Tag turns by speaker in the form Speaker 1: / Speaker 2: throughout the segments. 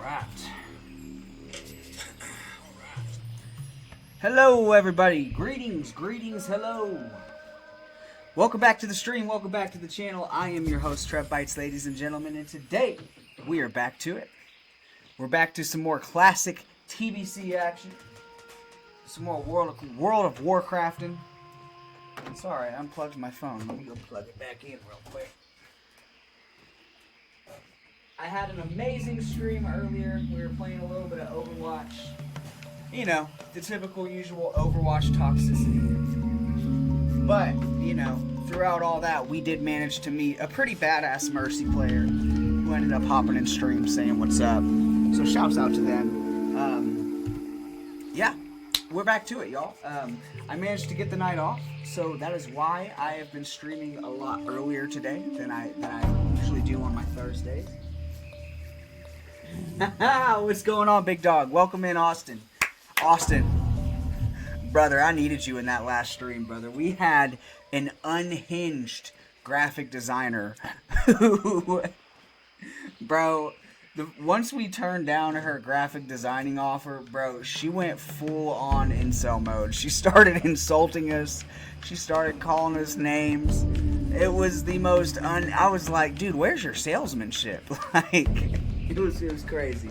Speaker 1: right. Hello, everybody. Greetings, hello. Welcome back to the stream. Welcome back to the channel. I am your host, Trevbytes, ladies and gentlemen, and today we are back to it. We're back to some more classic TBC action. Some more World of Warcrafting. Sorry, I unplugged my phone. Let me go plug it back in real quick. I had an amazing stream earlier. We were playing a little bit of Overwatch. You know, the typical, usual Overwatch toxicity. But, you know, throughout all that, we did manage to meet a pretty badass Mercy player who ended up hopping in stream saying what's up. So shouts out to them. Yeah, we're back to it, y'all. I managed to get the night off, so that is why I have been streaming a lot earlier today than I usually do on my Thursdays. What's going on, big dog? Welcome in, Austin. Austin, brother, I needed you in that last stream, brother. We had an unhinged graphic designer who, bro, once we turned down her graphic designing offer, bro, she went full on incel mode. She started insulting us. She started calling us names. It was the most I was like, dude, where's your salesmanship? Like, it was crazy.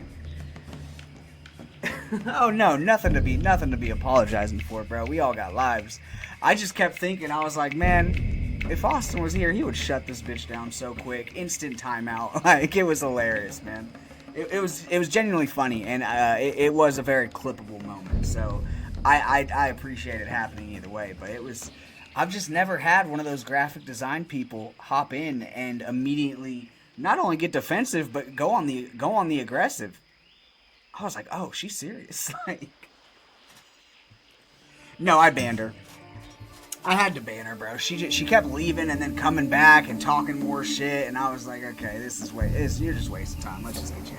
Speaker 1: Oh no, nothing to be apologizing for, bro. We all got lives. I just kept thinking, I was like, man, if Austin was here, he would shut this bitch down so quick. Instant timeout. Like, it was hilarious, man. It was genuinely funny, and it was a very clippable moment. So I appreciate it happening either way. But I've just never had one of those graphic design people hop in and immediately not only get defensive, but go on the aggressive. I was like, oh, she's serious. Like, no, I banned her. I had to ban her, bro. She kept leaving and then coming back and talking more shit, and I was like, okay, you're just wasting time. Let's just get you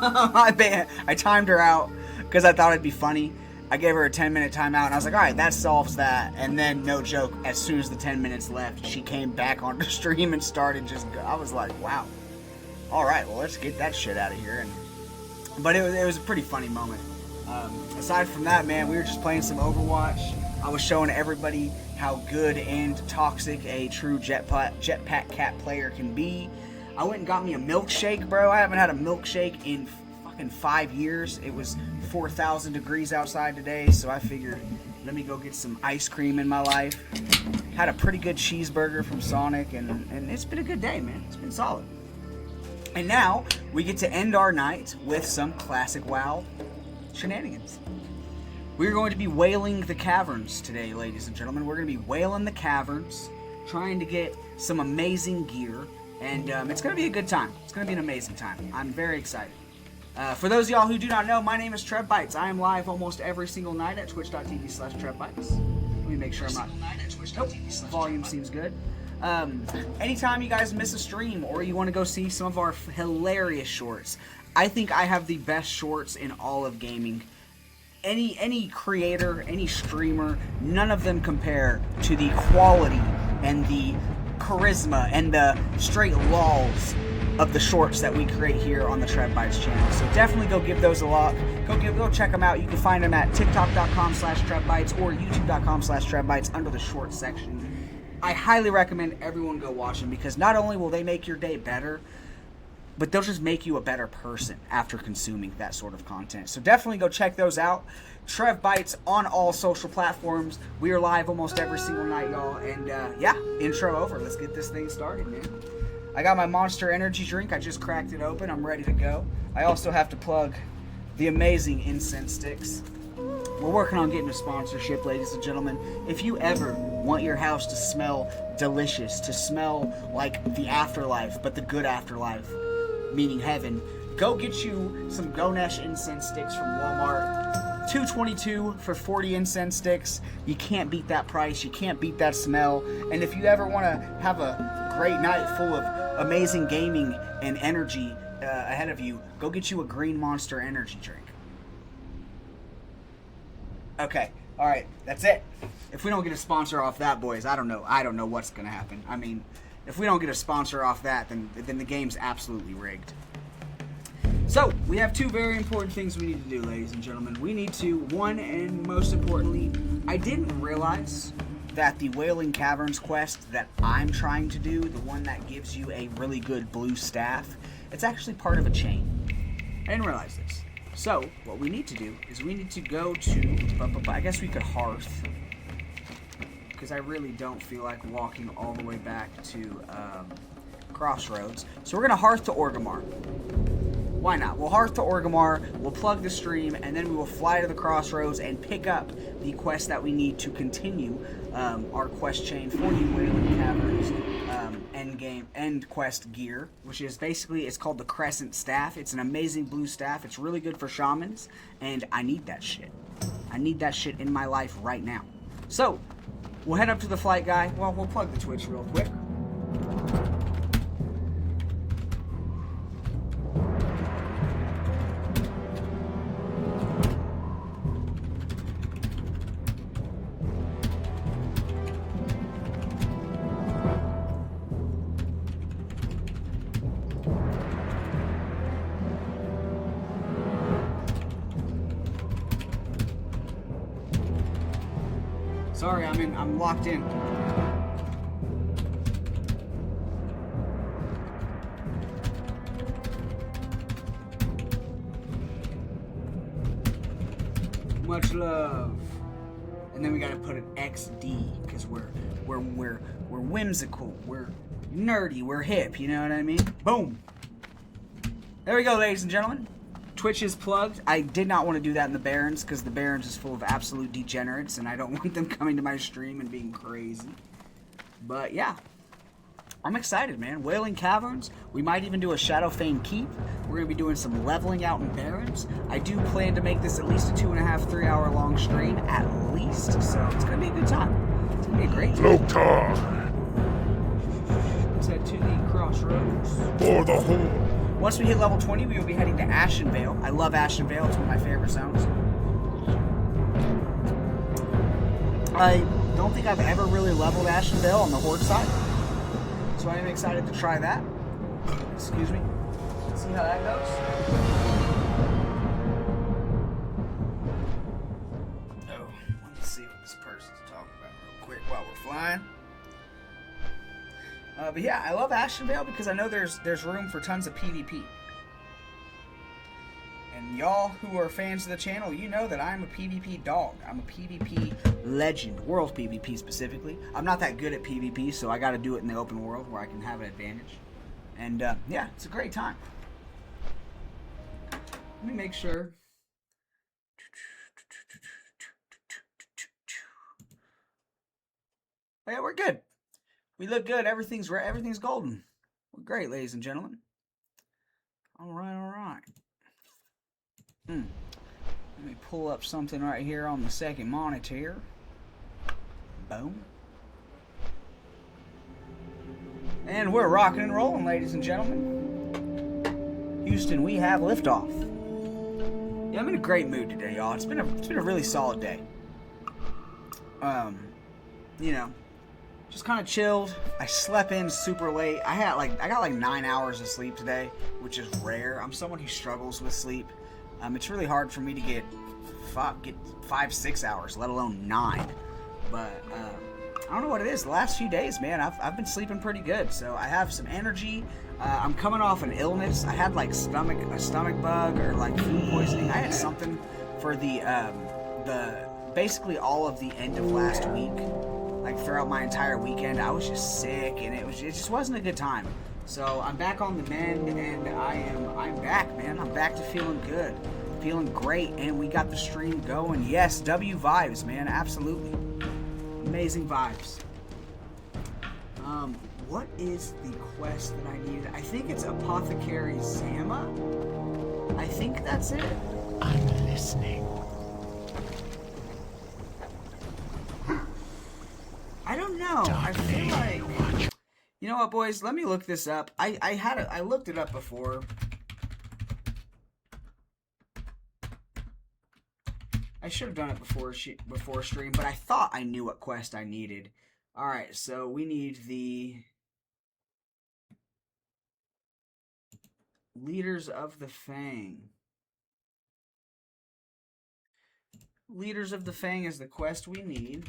Speaker 1: out of here. I timed her out because I thought it'd be funny. I gave her a 10-minute timeout, and I was like, all right, that solves that. And then, no joke, as soon as the 10 minutes left, she came back on the stream and started I was like, wow. All right, well, let's get that shit out of here. But it was a pretty funny moment. Aside from that, man, we were just playing some Overwatch. I was showing everybody how good and toxic a true jetpack cat player can be. I went and got me a milkshake, bro. I haven't had a milkshake in fucking 5 years. It was 4,000 degrees outside today, so I figured, let me go get some ice cream in my life. Had a pretty good cheeseburger from Sonic, and it's been a good day, man. It's been solid. And now, we get to end our night with some classic WoW shenanigans. We're going to be wailing the Caverns today, ladies and gentlemen. We're going to be wailing the Caverns, trying to get some amazing gear, and it's going to be a good time. It's going to be an amazing time. I'm very excited. For those of y'all who do not know, my name is Trevbytes. I am live almost every single night at twitch.tv/Trevbytes. Let me make sure I'm not... Nope, the volume seems good. Anytime you guys miss a stream or you want to go see some of our hilarious shorts, I think I have the best shorts in all of gaming. Any creator, any streamer, none of them compare to the quality and the charisma and the straight lols of the shorts that we create here on the Trevbytes channel. So definitely go give those a look. Go check them out. You can find them at tiktok.com/Trevbytes or youtube.com/Trevbytes under the shorts section. I highly recommend everyone go watch them because not only will they make your day better, but they'll just make you a better person after consuming that sort of content. So definitely go check those out. Trevbytes on all social platforms. We are live almost every single night, y'all. And yeah, intro over. Let's get this thing started, man. I got my Monster Energy drink. I just cracked it open. I'm ready to go. I also have to plug the amazing incense sticks. We're working on getting a sponsorship, ladies and gentlemen. If you ever want your house to smell delicious, to smell like the afterlife, but the good afterlife, meaning heaven, go get you some Ganesh incense sticks from Walmart. $2.22 for 40 incense sticks. You can't beat that price. You can't beat that smell. And if you ever want to have a great night full of amazing gaming and energy ahead of you, go get you a green Monster Energy drink. Okay, all right, that's it. If we don't get a sponsor off that, boys, I don't know what's gonna happen. I mean, if we don't get a sponsor off that, then the game's absolutely rigged. So, we have two very important things we need to do, ladies and gentlemen. We need to, one, and most importantly, I didn't realize that the Wailing Caverns quest that I'm trying to do, the one that gives you a really good blue staff, it's actually part of a chain. I didn't realize this. So, what we need to do is we need to go to, I guess we could hearth, because I really don't feel like walking all the way back to Crossroads. So we're going to hearth to Orgrimmar. Why not? We'll hearth to Orgrimmar, we'll plug the stream, and then we will fly to the Crossroads and pick up the quest that we need to continue our quest chain for the Wailing Caverns end quest gear, which is basically, it's called the Crescent Staff. It's an amazing blue staff. It's really good for shamans, and I need that shit. I need that shit in my life right now. So, we'll head up to the flight guy. Well, we'll plug the Twitch real quick. Sorry, I'm locked in. Much love. And then we gotta put an XD because we're whimsical, we're nerdy, we're hip. You know what I mean? Boom. There we go, ladies and gentlemen. Twitch is plugged. I did not want to do that in the Barrens because the Barrens is full of absolute degenerates and I don't want them coming to my stream and being crazy. But yeah, I'm excited, man. Wailing Caverns. We might even do a Shadowfane Keep. We're going to be doing some leveling out in Barrens. I do plan to make this at least a 2.5, 3 hour long stream at least. So it's going to be a good time. It's going to be a great time. Let's head to the Crossroads.
Speaker 2: For the horde.
Speaker 1: Once we hit level 20, we will be heading to Ashenvale. I love Ashenvale. It's one of my favorite zones. I don't think I've ever really leveled Ashenvale on the Horde side. So I am excited to try that. Excuse me. Let's see how that goes. Oh, let's see what this person's talking about real quick while we're flying. But yeah, I love Ashenvale because I know there's room for tons of PvP. And y'all who are fans of the channel, you know that I'm a PvP dog. I'm a PvP legend, world PvP specifically. I'm not that good at PvP, so I got to do it in the open world where I can have an advantage. And yeah, it's a great time. Let me make sure. Oh, yeah, we're good. We look good. Everything's golden. We're great, ladies and gentlemen. All right. Let me pull up something right here on the second monitor. Boom. And we're rocking and rolling, ladies and gentlemen. Houston, we have liftoff. Yeah, I'm in a great mood today, y'all. It's been a really solid day. You know, just kind of chilled. I slept in super late. I got like 9 hours of sleep today, which is rare. I'm someone who struggles with sleep. It's really hard for me to get 5-6 hours, let alone 9. But I don't know what it is. The last few days, man, I've been sleeping pretty good. So I have some energy. I'm coming off an illness. I had like a stomach bug or like food poisoning. I had something for the basically all of the end of last week. Like throughout my entire weekend, I was just sick, and it just wasn't a good time. So I'm back on the mend, and I'm back, man. I'm back to feeling good, feeling great, and we got the stream going. Yes, W vibes, man, absolutely, amazing vibes. What is the quest that I needed? I think it's Apothecary Zama. I think that's it.
Speaker 2: I'm listening.
Speaker 1: I don't know. I feel like, you know what, boys? Let me look this up. I looked it up before. I should have done it before stream, but I thought I knew what quest I needed. All right, so we need the Leaders of the Fang. Leaders of the Fang is the quest we need.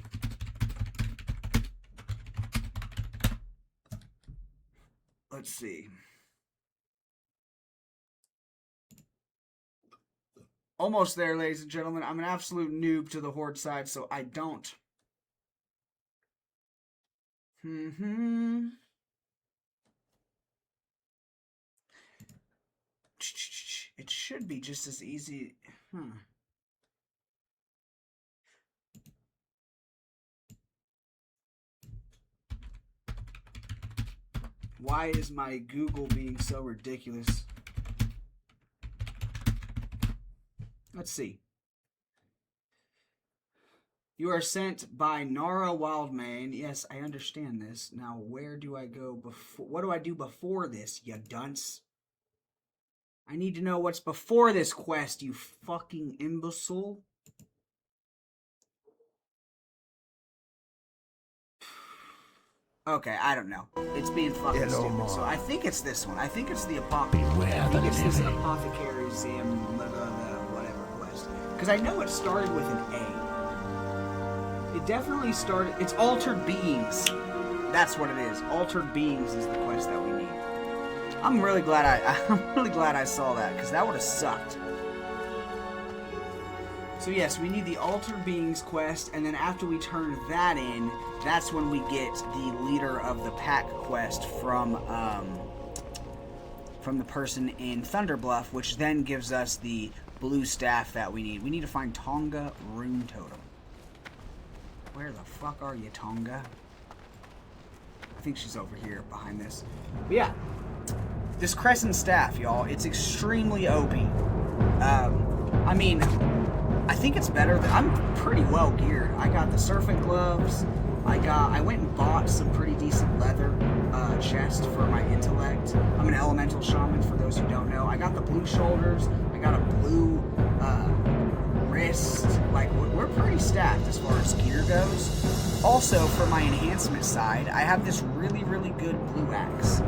Speaker 1: Let's see. Almost there, ladies and gentlemen. I'm an absolute noob to the Horde side, so I don't. It should be just as easy. Why is my Google being so ridiculous? Let's see. You are sent by Nara Wildmane. Yes, I understand this. Now, where do I go before? What do I do before this, you dunce? I need to know what's before this quest, you fucking imbecile. Okay, I don't know. It's being fucking stupid. So I think it's this one. I think it's the apothecary. I think it's this apothecary Zam whatever quest. Because I know it started with an A. It definitely started. It's Altered Beings. That's what it is. Altered Beings is the quest that we need. I'm really glad I saw that, because that would have sucked. So yes, we need the Altered Beings quest, and then after we turn that in, that's when we get the Leader of the Pack quest from the person in Thunderbluff, which then gives us the blue staff that we need. We need to find Tonga Rune Totem. Where the fuck are you, Tonga? I think she's over here behind this. But yeah, this Crescent Staff, y'all, it's extremely OP. I mean, I think it's better than, I'm pretty well geared. I got the surfing gloves. I went and bought some pretty decent leather chest for my intellect. I'm an elemental shaman, for those who don't know. I got the blue shoulders. I got a blue wrist. Like, we're pretty stacked as far as gear goes. Also, for my enhancement side, I have this really, really good blue axe,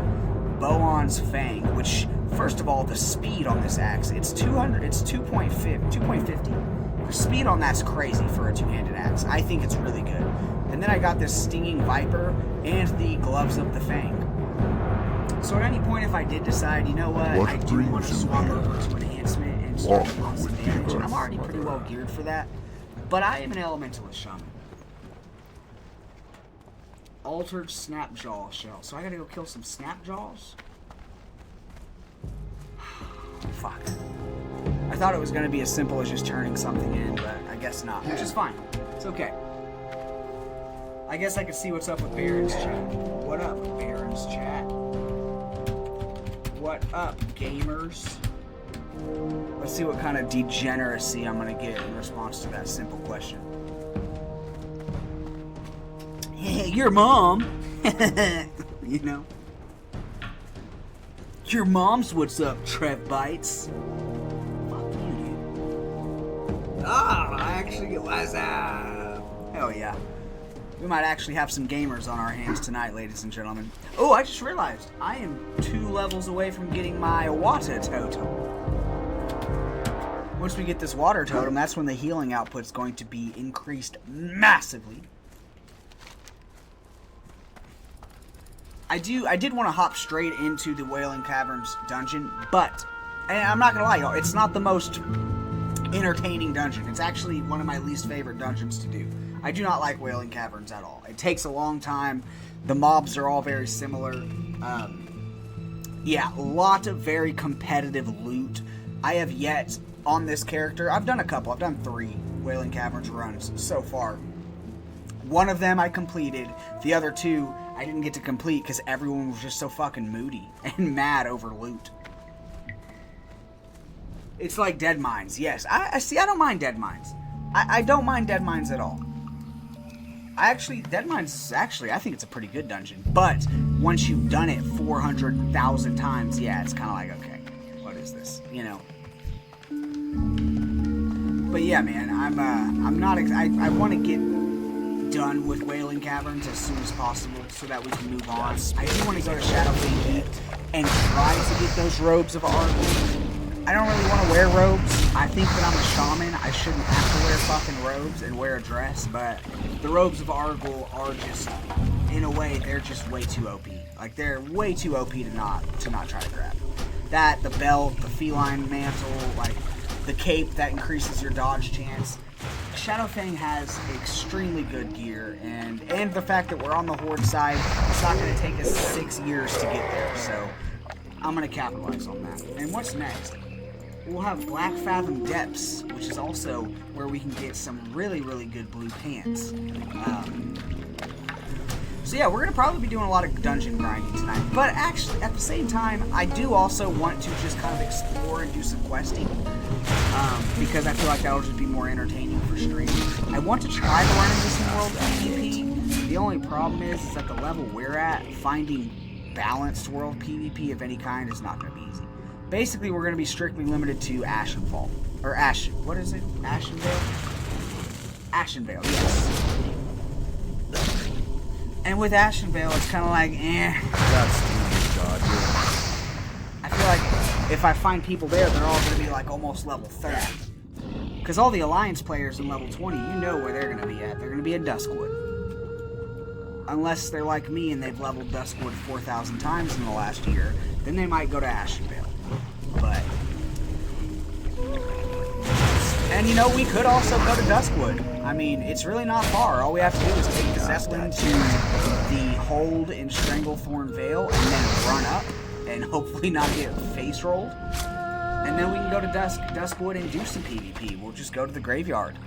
Speaker 1: Boan's Fang, which, first of all, the speed on this axe, it's 2.50. The speed on that's crazy for a two-handed axe. I think it's really good. And then I got this Stinging Viper and the Gloves of the Fang. So at any point, if I did decide, you know what, I do want to swap over to enhancement and start doing some damage, and I'm already pretty well geared for that, but I am an elementalist shaman. Altered Snapjaw shell. So I gotta go kill some Snapjaws? Fuck. I thought it was gonna be as simple as just turning something in, but I guess not. Which is fine. It's okay. I guess I could see what's up with Baron's chat. What up, Baron's chat? What up, gamers? Let's see what kind of degeneracy I'm gonna get in response to that simple question. Hey, your mom. You know? Your mom's what's up, Trevbytes. Fuck you, dude. Actually, what's up? Hell yeah. We might actually have some gamers on our hands tonight, ladies and gentlemen. Oh, I just realized I am 2 levels away from getting my water totem. Once we get this water totem, that's when the healing output's going to be increased massively. I did want to hop straight into the Wailing Caverns dungeon, but, and I'm not gonna lie, y'all, it's not the most entertaining dungeon. It's actually one of my least favorite dungeons to do. I do not like Wailing Caverns at all. It takes a long time. The mobs are all very similar. Yeah, a lot of very competitive loot. I have yet, on this character, I've done a couple. I've done 3 Wailing Caverns runs so far. One of them I completed. The other 2 I didn't get to complete because everyone was just so fucking moody and mad over loot. It's like Dead Mines. Yes, I see. I don't mind Dead Mines. I don't mind Dead Mines at all. Dead Mines, I think it's a pretty good dungeon. But once you've done it 400,000 times, yeah, it's kind of like, okay, what is this? You know. But yeah, man, I'm not. I want to get done with Wailing Caverns as soon as possible so that we can move on. I do want to go to Shadowfang and try to get those robes of Argul. I don't really want to wear robes. I think that I'm a shaman. I shouldn't have to wear fucking robes and wear a dress, but the robes of Argul are just, in a way, they're just way too OP. Like, they're way too OP to not try to grab. That, the belt, the feline mantle, like, the cape that increases your dodge chance. Shadowfang has extremely good gear, and the fact that we're on the Horde side, it's not going to take us 6 years to get there, so I'm going to capitalize on that. And what's next? We'll have Black Fathom Depths, which is also where we can get some really, really good blue pants. So yeah, we're going to probably be doing a lot of dungeon grinding tonight. But actually, at the same time, I do also want to just kind of explore and do some questing. Because I feel like that'll just be more entertaining for stream. I want to try to run into some world PvP. The only problem is at the level we're at, finding balanced world PvP of any kind is not going to be easy. Basically, we're going to be strictly limited to Ashenfall. Or what is it? Ashenvale? Ashenvale, yes. And with Ashenvale, it's kind of like, I feel like if I find people there, they're all going to be like almost level 30. Because all the Alliance players in level 20, you know where they're going to be at. They're going to be at Duskwood. Unless they're like me and they've leveled Duskwood 4,000 times in the last year, then they might go to Ashenvale. But, and you know, we could also go to Duskwood. I mean, it's really not far. All we have to do is take the Zeppelin to the Hold in Stranglethorn Vale and then run up and hopefully not get face rolled. And then we can go to Duskwood and do some PvP. We'll just go to the graveyard.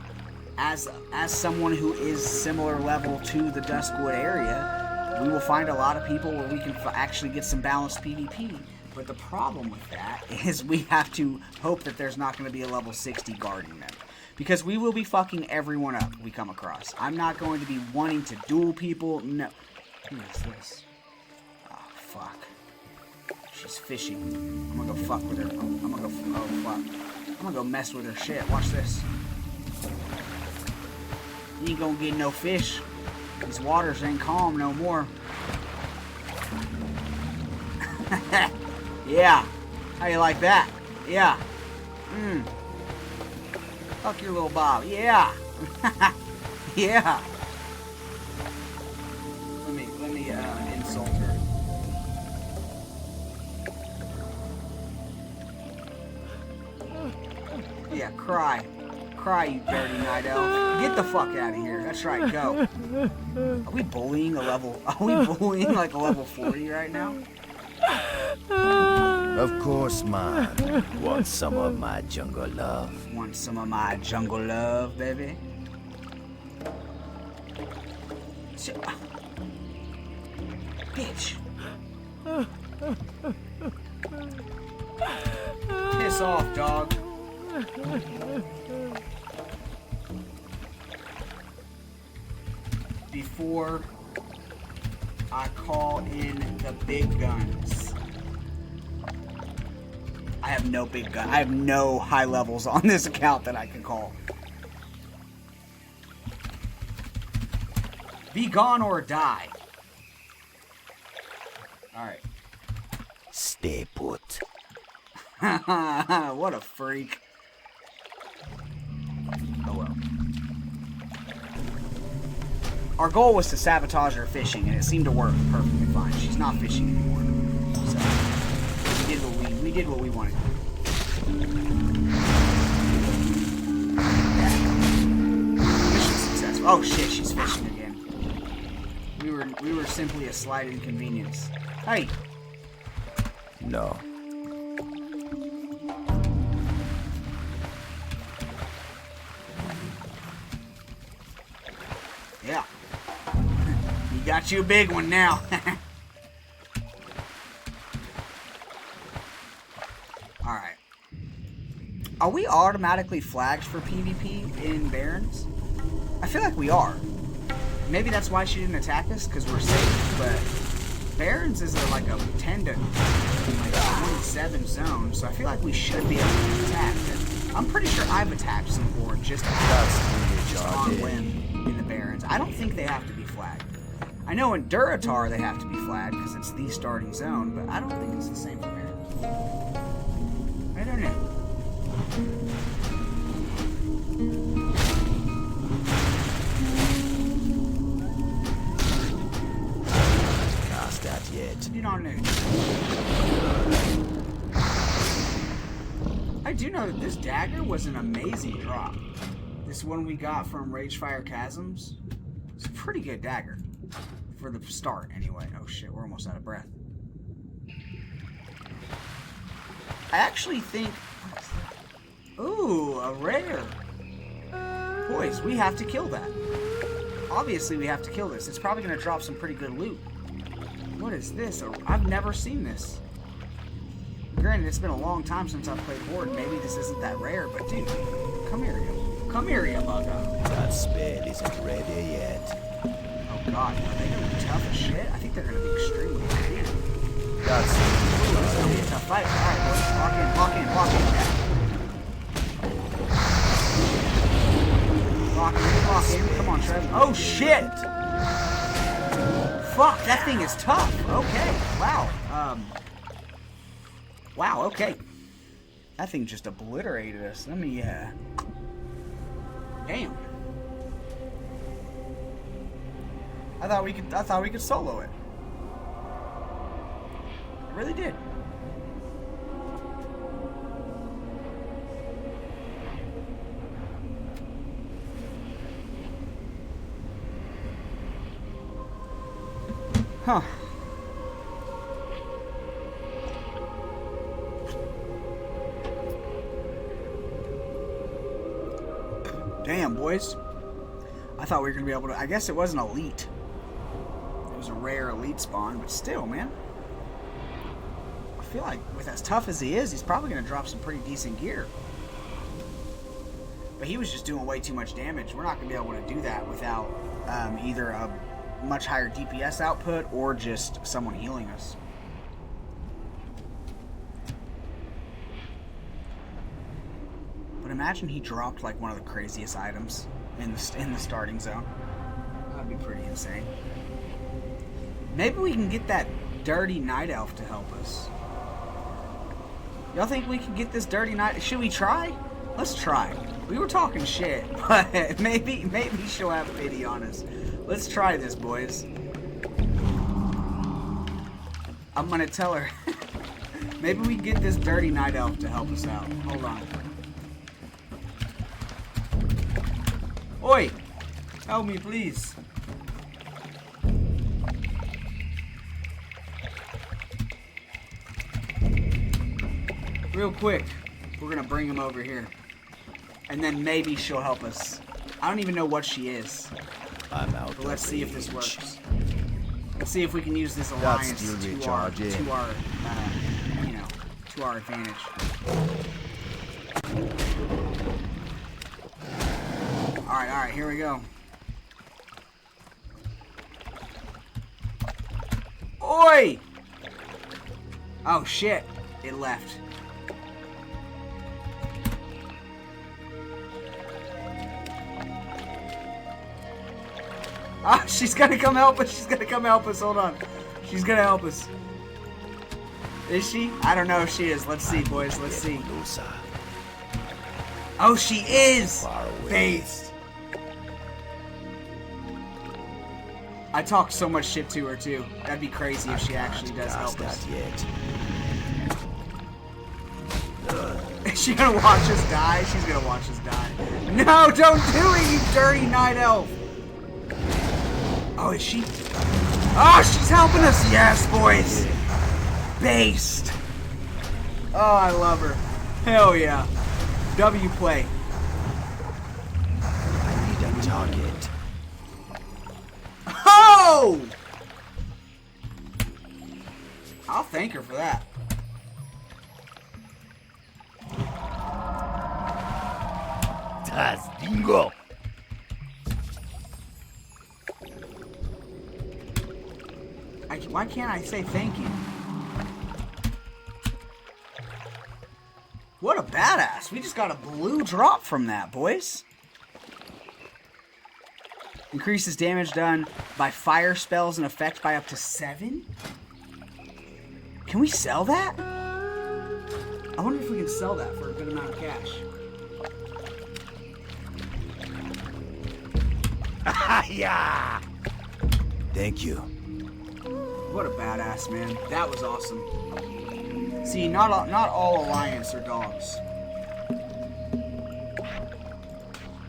Speaker 1: As someone who is similar level to the Duskwood area, we will find a lot of people where we can actually get some balanced PvP. But the problem with that is we have to hope that there's not going to be a level 60 guarding them. Because we will be fucking everyone up we come across. I'm not going to be wanting to duel people. No. Who is this? Oh, fuck. She's fishing. I'm gonna go fuck with her. I'm gonna go, oh, fuck. I'm gonna go mess with her shit. Watch this. You ain't gonna get no fish. These waters ain't calm no more. Yeah. How you like that? Yeah. Fuck your little bob. Yeah. Yeah. Let me insult her. Yeah, cry. Cry, you dirty night elf. Get the fuck out of here. That's right, go. Are we bullying a level? Are we bullying like a level 40 right now?
Speaker 3: Of course, man. Want some of my jungle love?
Speaker 1: Want some of my jungle love, baby? Bitch. Piss off, dog. Before I call in the big guns. I have no big gun. I have no high levels on this account that I can call. Be gone or die. Alright.
Speaker 3: Stay put.
Speaker 1: What a freak. Oh well. Our goal was to sabotage her fishing, and it seemed to work perfectly fine. She's not fishing anymore. So, we did what we wanted. Yeah. Mission successful. Oh shit, she's fishing again. We were simply a slight inconvenience. Hey.
Speaker 3: No.
Speaker 1: Yeah. You got you a big one now. Alright. Are we automatically flagged for PvP in Barrens? I feel like we are. Maybe that's why she didn't attack us, because we're safe, but Barrens is like a 10 to 27 zone, so I feel like we should be able to attack. I'm pretty sure I've attacked some Horde just on whim. in the Barrens. I don't think they have to be flagged. I know in Duratar they have to be flagged because it's the starting zone, but I don't think it's the same for Barrens. I don't know.
Speaker 3: Cast that yet.
Speaker 1: You don't know. I do know that this dagger was an amazing drop. This one we got from Ragefire Chasms. It's a pretty good dagger. For the start, anyway. Oh shit, we're almost out of breath. I actually think... Ooh, a rare. Boys, we have to kill that. Obviously, we have to kill this. It's probably going to drop some pretty good loot. What is this? I've never seen this. Granted, it's been a long time since I've played Horde. Maybe this isn't that rare, but dude, come here, you. Come here, you bugger.
Speaker 3: That spade isn't ready yet.
Speaker 1: Oh god, are they going to be tough as shit? I think they're going to be extremely tough.
Speaker 3: That's
Speaker 1: It's going to be a tough fight. Alright, boys, lock in, lock in, lock in, chat. Lock in, lock in. Come on, Trev. Oh shit! Fuck, that thing is tough. Okay, wow. Wow, okay. That thing just obliterated us. Let me, damn. I thought we could solo it. I really did. Huh. Damn, boys. I thought we were going to be able to... I guess it wasn't elite. It was a rare elite spawn, but still, man. I feel like with as tough as he is, he's probably going to drop some pretty decent gear. But he was just doing way too much damage. We're not going to be able to do that without either a much higher DPS output or just someone healing us. But imagine he dropped like one of the craziest items in the starting zone. That'd be pretty insane. Maybe we can get that dirty night elf to help us. Y'all think we can get this dirty night? Should we try? Let's try. We were talking shit, but maybe she'll have pity on us. Let's try this, boys. I'm gonna tell her. Maybe we can get this dirty night elf to help us out. Hold on. Oi! Help me, please. Real quick, we're gonna bring him over here. And then maybe she'll help us. I don't even know what she is.
Speaker 3: I'm out.
Speaker 1: But let's see if this works. Let's see if we can use this alliance to our advantage. Alright, here we go. Oi! Oh shit, it left. Ah, she's gonna come help us. She's gonna come help us. Hold on. She's gonna help us. Is she? I don't know if she is. Let's see, boys. Let's see. Oh, she is! Based. I talk so much shit to her, too. That'd be crazy if she actually does help us. Is she gonna watch us die? She's gonna watch us die. No, don't do it, you dirty night elf! Oh, is she? Oh, she's helping us! Yes, boys! Based! Oh, I love her. Hell yeah. W play.
Speaker 3: I need a target.
Speaker 1: Oh! I'll thank her for that.
Speaker 3: Das Dingo.
Speaker 1: Why can't I say thank you? What a badass. We just got a blue drop from that, boys. Increases damage done by fire spells and effects by up to 7? Can we sell that? I wonder if we can sell that for a good amount of cash.
Speaker 3: Yeah. Thank you.
Speaker 1: What a badass, man. That was awesome. See, not all Alliance are dogs.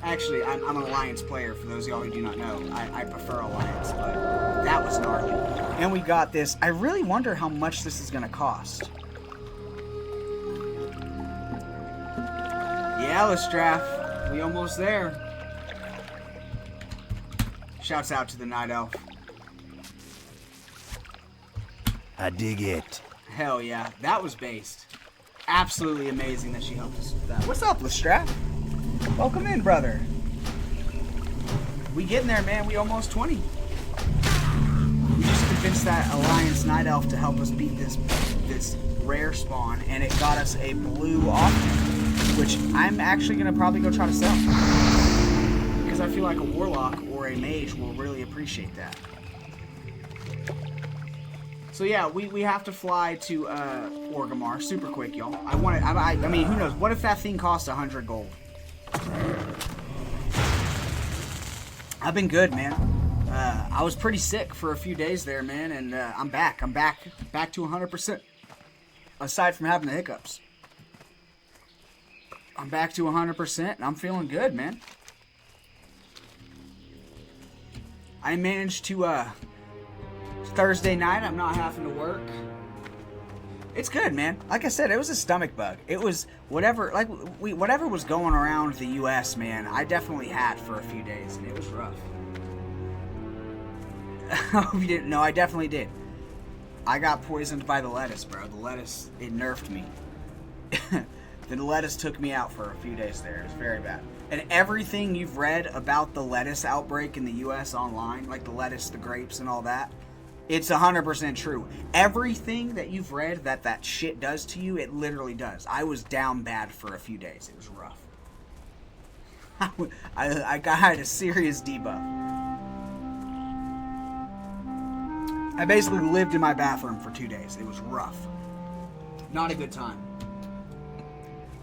Speaker 1: Actually, I'm an Alliance player, for those of y'all who do not know. I prefer Alliance, but that was gnarly. And we got this. I really wonder how much this is going to cost. Yeah, Lestraff. We almost there. Shouts out to the Night Elf.
Speaker 3: I dig it.
Speaker 1: Hell yeah, that was based. Absolutely amazing that she helped us with that. What's up, Lestraff? Welcome in, brother. We getting there, man. We almost 20. We just convinced that Alliance Night Elf to help us beat this rare spawn, and it got us a blue offhand, which I'm actually gonna probably go try to sell because I feel like a warlock or a mage will really appreciate that. So yeah, we have to fly to Orgrimmar super quick, y'all. I mean, who knows? What if that thing costs 100 gold? I've been good, man. I was pretty sick for a few days there, man, and I'm back. I'm back to 100%. Aside from having the hiccups, I'm back to 100%, and I'm feeling good, man. I managed to Thursday night, I'm not having to work. It's good, man. Like I said, it was a stomach bug. It was whatever, like whatever was going around the U.S., man. I definitely had for a few days, and it was rough. I hope you didn't know. I definitely did. I got poisoned by the lettuce, bro. The lettuce, it nerfed me. The lettuce took me out for a few days there. It was very bad. And everything you've read about the lettuce outbreak in the U.S. online, like the lettuce, the grapes, and all that, it's 100% true. Everything that you've read that shit does to you, it literally does. I was down bad for a few days. It was rough. I had a serious debuff. I basically lived in my bathroom for 2 days. It was rough. Not a good time.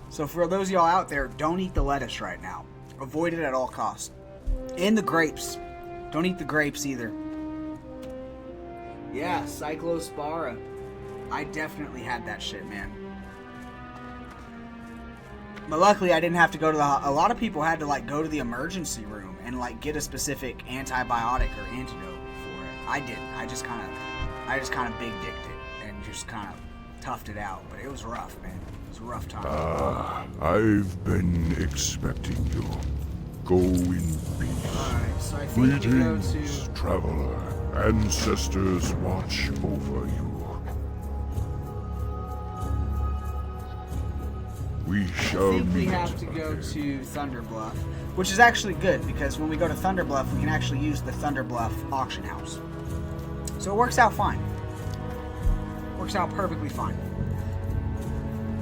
Speaker 1: So for those of y'all out there, don't eat the lettuce right now. Avoid it at all costs. And the grapes. Don't eat the grapes either. Yeah, Cyclospora. I definitely had that shit, man. But luckily, I didn't have to go to a lot of people had to, like, go to the emergency room and, like, get a specific antibiotic or antidote for it. I didn't. I just kind of big dicked it and just kind of toughed it out. But it was rough, man. It was a rough time.
Speaker 2: I've been expecting you. Go in peace.
Speaker 1: Alright, so I think you go
Speaker 2: Greetings,
Speaker 1: to...
Speaker 2: traveler. Ancestors watch over you. We
Speaker 1: I
Speaker 2: shall
Speaker 1: think we
Speaker 2: meet
Speaker 1: have to go
Speaker 2: again.
Speaker 1: to Thunderbluff, which is actually good because when we go to Thunderbluff, we can actually use the Thunderbluff auction house. So it works out fine. Works out perfectly fine.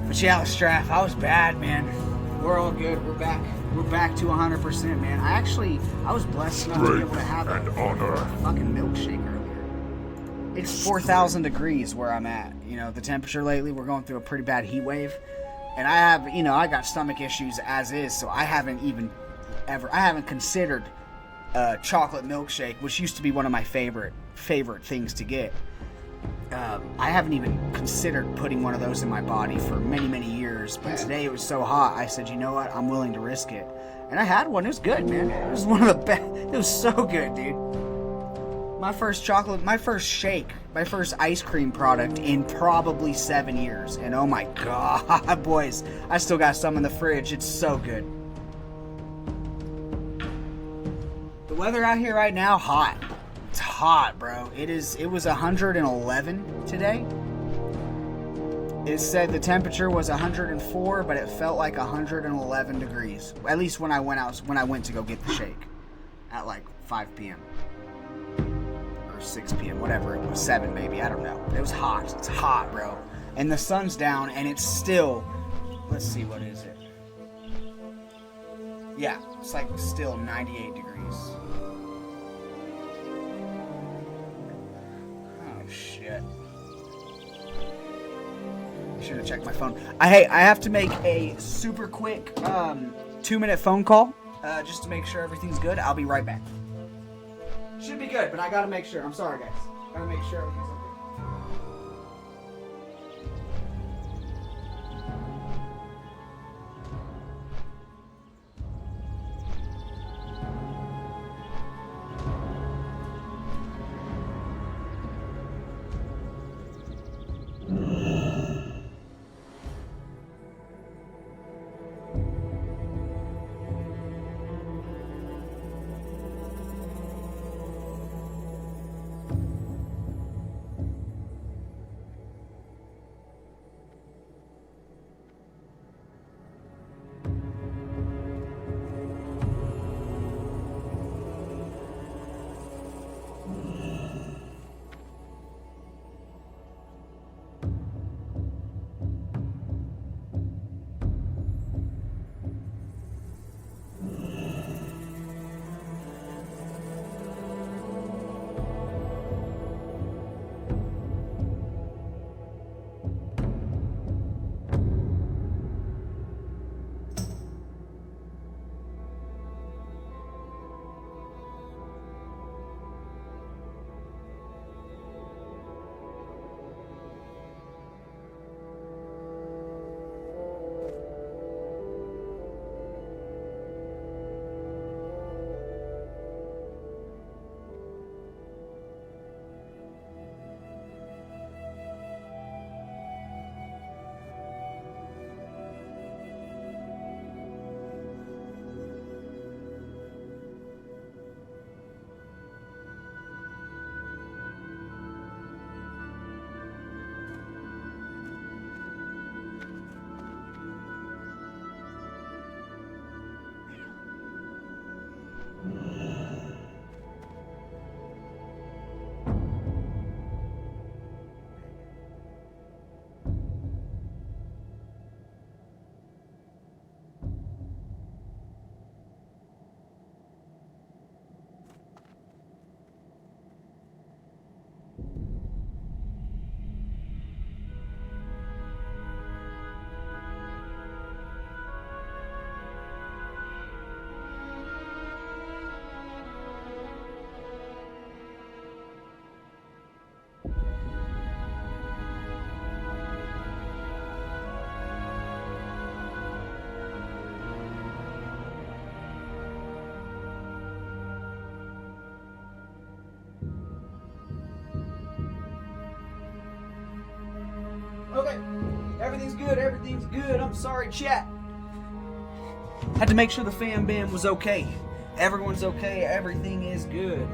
Speaker 1: But yeah, Straff, I was bad, man. We're all good. We're back. We're back to 100%, man. I was blessed enough to be able to have
Speaker 2: and
Speaker 1: a
Speaker 2: honor.
Speaker 1: fucking milkshake earlier. It's 4,000 degrees where I'm at. You know, the temperature lately, we're going through a pretty bad heat wave. And I have, you know, I got stomach issues as is, so I haven't considered chocolate milkshake, which used to be one of my favorite things to get. I haven't even considered putting one of those in my body for many, many years, but today it was so hot, I said, you know what, I'm willing to risk it. And I had one. It was good, man. It was one of the best. It was so good, dude. My first shake, my first ice cream product in probably 7 years. And oh my god, boys, I still got some in the fridge. It's so good. The weather out here right now, hot. It's hot, bro. It was 111 today. It said the temperature was 104, but it felt like 111 degrees. At least when I went to go get the shake at like 5 p.m. or 6 p.m., whatever it was, 7 maybe, I don't know. It was hot. It's hot, bro. And the sun's down, and it's still, let's see, what is it? Yeah, it's like still 98 degrees. shit. Should have checked my phone. Hey, I have to make a super quick 2-minute phone call just to make sure everything's good. I'll be right back. Should be good, but I gotta make sure. I'm sorry, guys. Gotta make sure everything's okay. Okay, everything's good, everything's good. I'm sorry, chat. Had to make sure the fam bam was okay. Everyone's okay, everything is good.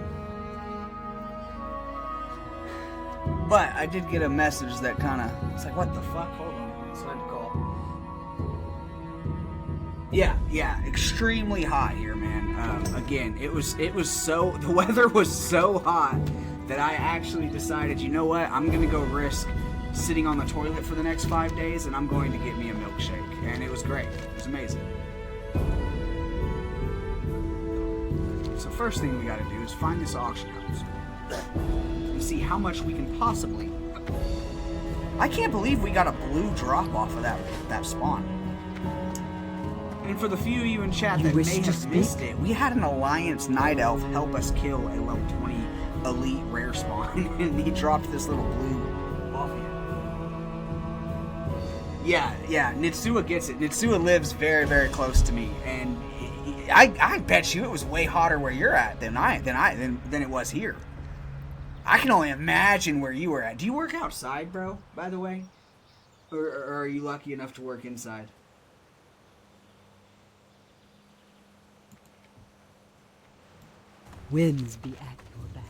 Speaker 1: But I did get a message that kind of, it's like, what the fuck? Hold on, it's hard to call. Yeah, extremely hot here, man. Again, it was so, the weather was so hot that I actually decided, you know what, I'm gonna go risk sitting on the toilet for the next 5 days, and I'm going to get me a milkshake. And it was great. It was amazing. So first thing we gotta do is find this auction house and see how much we can possibly... I can't believe we got a blue drop off of that spawn. And for the few of you in chat that may have missed it, we had an Alliance Night Elf help us kill a level 20 elite rare spawn, and he dropped this little blue off here. Yeah, Nitsua gets it. Nitsua lives very, very close to me, and I bet you it was way hotter where you're at than it was here. I can only imagine where you were at. Do you work outside, bro, by the way? Or are you lucky enough to work inside?
Speaker 4: Winds be at your back.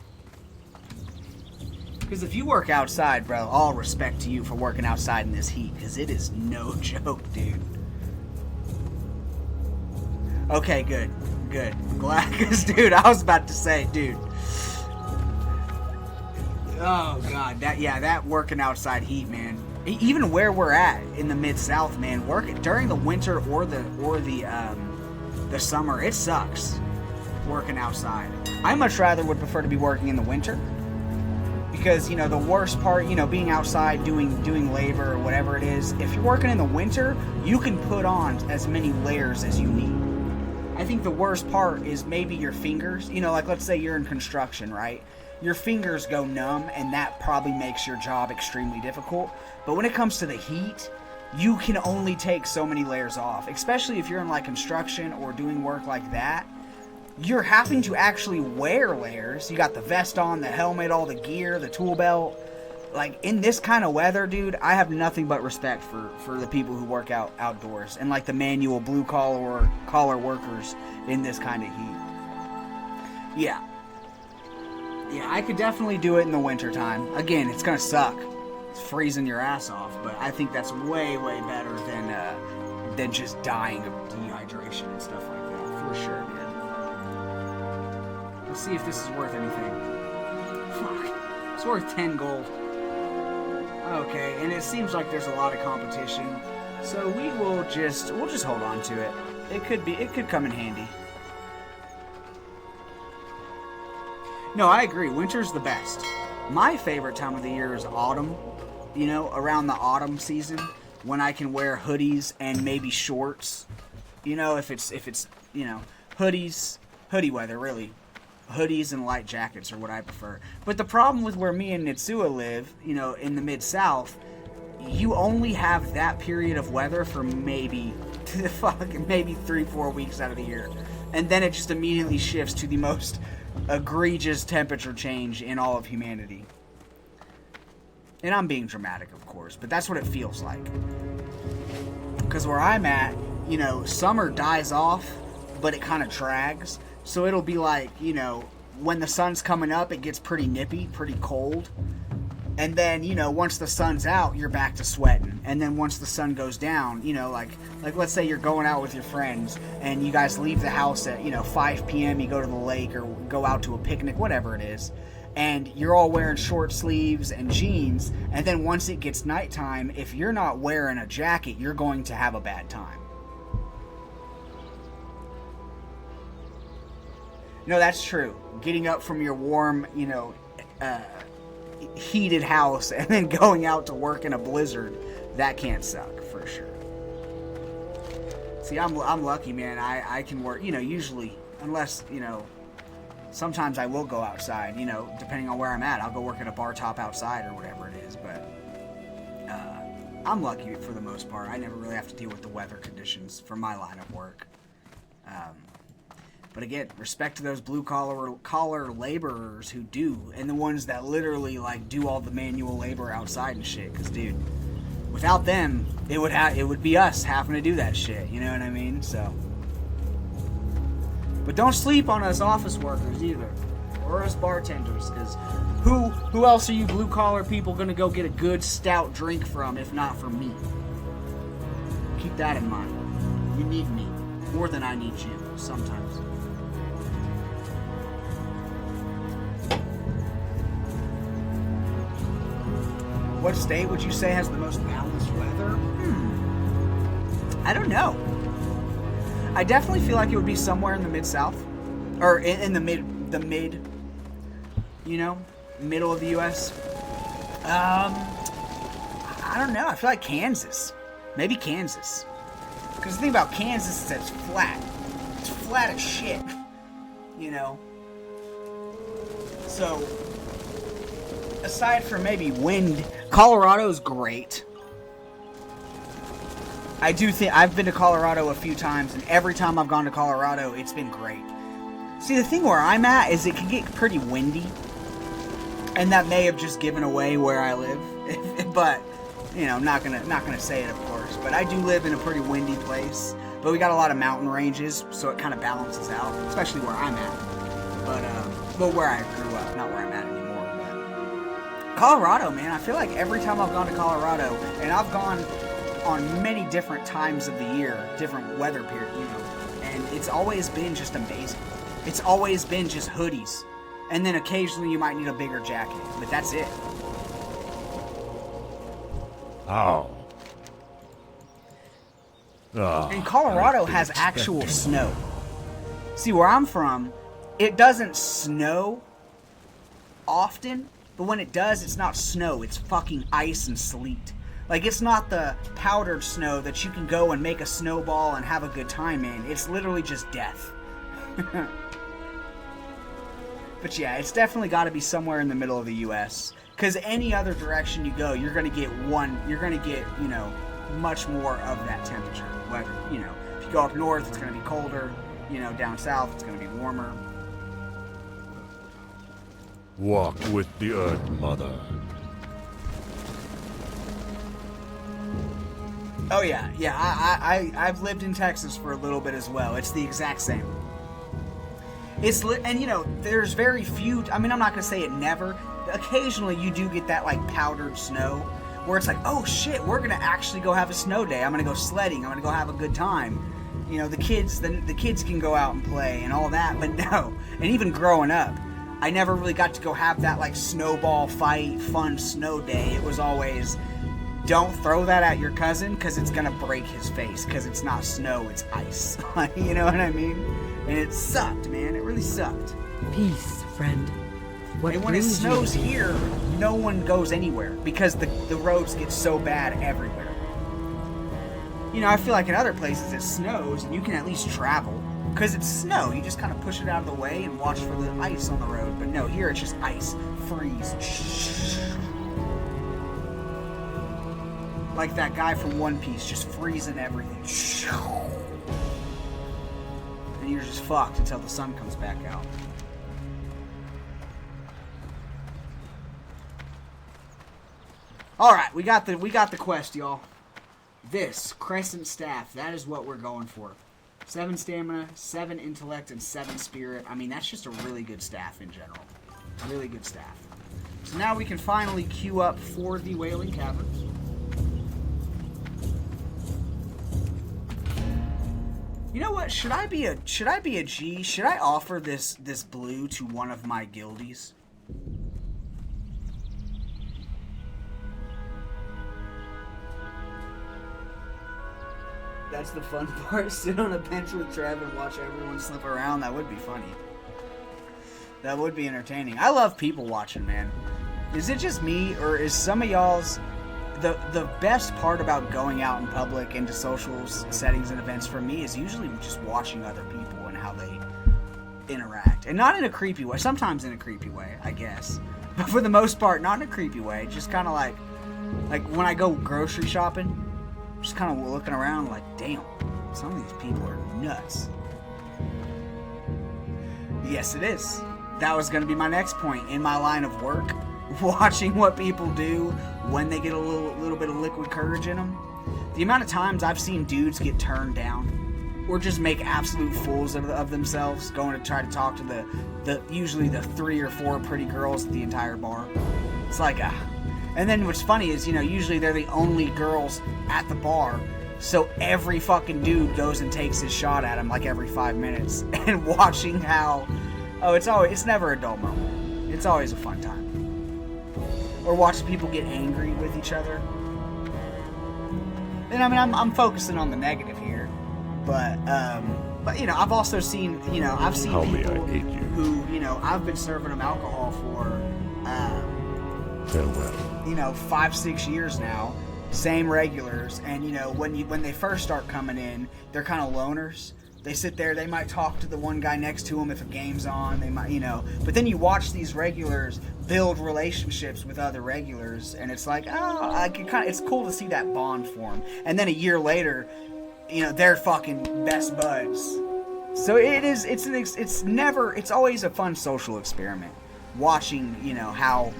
Speaker 1: Because if you work outside, bro, all respect to you for working outside in this heat, because it is no joke, dude. Okay, good. Glad, because, dude, I was about to say, dude. Oh, God, that working outside heat, man. Even where we're at in the Mid-South, man, working during the winter or the summer, it sucks working outside. I much rather would prefer to be working in the winter. Because, you know, the worst part, you know, being outside doing labor or whatever it is, if you're working in the winter, you can put on as many layers as you need. I think the worst part is maybe your fingers. You know, like let's say you're in construction, right? Your fingers go numb, and that probably makes your job extremely difficult. But when it comes to the heat, you can only take so many layers off, especially if you're in like construction or doing work like that. You're having to actually wear layers. You got the vest on, the helmet, all the gear, the tool belt. Like, in this kind of weather, dude, I have nothing but respect for the people who work outdoors and, like, the manual blue-collar workers in this kind of heat. Yeah. Yeah, I could definitely do it in the wintertime. Again, it's going to suck. It's freezing your ass off, but I think that's way, way better than just dying of dehydration and stuff like that. For sure, man. Let's see if this is worth anything. Fuck. It's worth 10 gold. Okay, and it seems like there's a lot of competition. So we'll just hold on to it. It could come in handy. No, I agree. Winter's the best. My favorite time of the year is autumn. You know, around the autumn season when I can wear hoodies and maybe shorts. You know, if it's you know, hoodie weather really. Hoodies and light jackets are what I prefer. But the problem with where me and Nitsua live, you know, in the Mid-South, you only have that period of weather for maybe 3-4 weeks out of the year. And then it just immediately shifts to the most egregious temperature change in all of humanity. And I'm being dramatic, of course, but that's what it feels like. Because where I'm at, you know, summer dies off, but it kind of drags. So it'll be like, you know, when the sun's coming up, it gets pretty nippy, pretty cold. And then, you know, once the sun's out, you're back to sweating. And then once the sun goes down, you know, like let's say you're going out with your friends and you guys leave the house at, you know, 5 p.m., you go to the lake or go out to a picnic, whatever it is. And you're all wearing short sleeves and jeans. And then once it gets nighttime, if you're not wearing a jacket, you're going to have a bad time. No, that's true. Getting up from your warm, you know, heated house and then going out to work in a blizzard, that can't suck, for sure. See, I'm lucky, man. I can work, you know, usually, unless, you know, sometimes I will go outside, you know, depending on where I'm at. I'll go work at a bar top outside or whatever it is, but I'm lucky for the most part. I never really have to deal with the weather conditions for my line of work. But again, respect to those blue-collar laborers who do, and the ones that literally, like, do all the manual labor outside and shit. Because, dude, without them, it would be us having to do that shit. You know what I mean? So, but don't sleep on us office workers either, or us bartenders. Because who else are you blue-collar people gonna go get a good stout drink from if not from me? Keep that in mind. You need me more than I need you sometimes. What state would you say has the most balanced weather? I don't know. I definitely feel like it would be somewhere in the Mid-South. Or in the mid, you know, middle of the U.S. I don't know. I feel like Kansas. Maybe Kansas. Because the thing about Kansas is that it's flat. It's flat as shit. You know? So, aside from maybe wind, Colorado's great. I do think I've been to Colorado a few times, and every time I've gone to Colorado, it's been great. See, the thing where I'm at is it can get pretty windy, and that may have just given away where I live. But you know, I'm not gonna say it, of course. But I do live in a pretty windy place. But we got a lot of mountain ranges, so it kind of balances out, especially where I'm at. But where I grew up, not where I'm at anymore. Colorado, man, I feel like every time I've gone to Colorado, and I've gone on many different times of the year, different weather periods, you know, and it's always been just amazing. It's always been just hoodies, and then occasionally you might need a bigger jacket, but that's it.
Speaker 3: Oh.
Speaker 1: And Colorado has actual snow. See, where I'm from, it doesn't snow often, but when it does, it's not snow, it's fucking ice and sleet. Like, it's not the powdered snow that you can go and make a snowball and have a good time in. It's literally just death. But yeah, it's definitely got to be somewhere in the middle of the U.S. Because any other direction you go, you're going to get, you know, much more of that temperature. Whether, you know, if you go up north, it's going to be colder. You know, down south, it's going to be warmer.
Speaker 2: Walk with the Earth Mother.
Speaker 1: Oh yeah, I've lived in Texas for a little bit as well. It's the exact same. And you know, there's very few. I mean, I'm not gonna say it never. Occasionally, you do get that like powdered snow, where it's like, oh shit, we're gonna actually go have a snow day. I'm gonna go sledding. I'm gonna go have a good time. You know, the kids can go out and play and all that. But no, and even growing up, I never really got to go have that like snowball fight, fun snow day. It was always, don't throw that at your cousin because it's gonna break his face because it's not snow, it's ice. You know what I mean? And it sucked, man. It really sucked.
Speaker 4: Peace, friend. What
Speaker 1: and when it
Speaker 4: brings you
Speaker 1: snows
Speaker 4: here?
Speaker 1: here, no one goes anywhere because the roads get so bad everywhere. You know, I feel like in other places it snows and you can at least travel. Because it's snow, you just kind of push it out of the way and watch for the ice on the road. But no, here it's just ice, freeze. Like that guy from One Piece, just freezing everything. And you're just fucked until the sun comes back out. Alright, we got the quest, y'all. This Crescent Staff, that is what we're going for. 7 stamina, 7 intellect, and 7 spirit. I mean, that's just a really good staff in general. Really good staff. So now we can finally queue up for the Wailing Caverns. You know what? Should I be a G? Should I offer this blue to one of my guildies? That's the fun part. Sit on a bench with Trev and watch everyone slip around. That would be funny. That would be entertaining. I love people watching, man. Is it just me, or is some of y'all's... The best part about going out in public into social settings and events for me is usually just watching other people and how they interact. And not in a creepy way. Sometimes in a creepy way, I guess. But for the most part, not in a creepy way. Just kind of like when I go grocery shopping... Just kind of looking around like, damn, some of these people are nuts. Yes, it is. That was going to be my next point in my line of work. Watching what people do when they get a little bit of liquid courage in them. The amount of times I've seen dudes get turned down or just make absolute fools of themselves going to try to talk to usually the 3 or 4 pretty girls at the entire bar. It's like, And then what's funny is, you know, usually they're the only girls at the bar, so every fucking dude goes and takes his shot at him like every 5 minutes, and watching how, it's never a dull moment. It's always a fun time. Or watching people get angry with each other. And I mean, I'm focusing on the negative here, but you know, I've also seen, you know, I've seen people who, you know, I've been serving them alcohol for,
Speaker 2: Farewell.
Speaker 1: you know, 5-6 years now, same regulars, and you know, when they first start coming in, they're kind of loners. They sit there, they might talk to the one guy next to them if a game's on, they might, you know, but then you watch these regulars build relationships with other regulars, and it's like, it's cool to see that bond form. And then a year later, you know, they're fucking best buds. So it's always a fun social experiment, watching, you know, how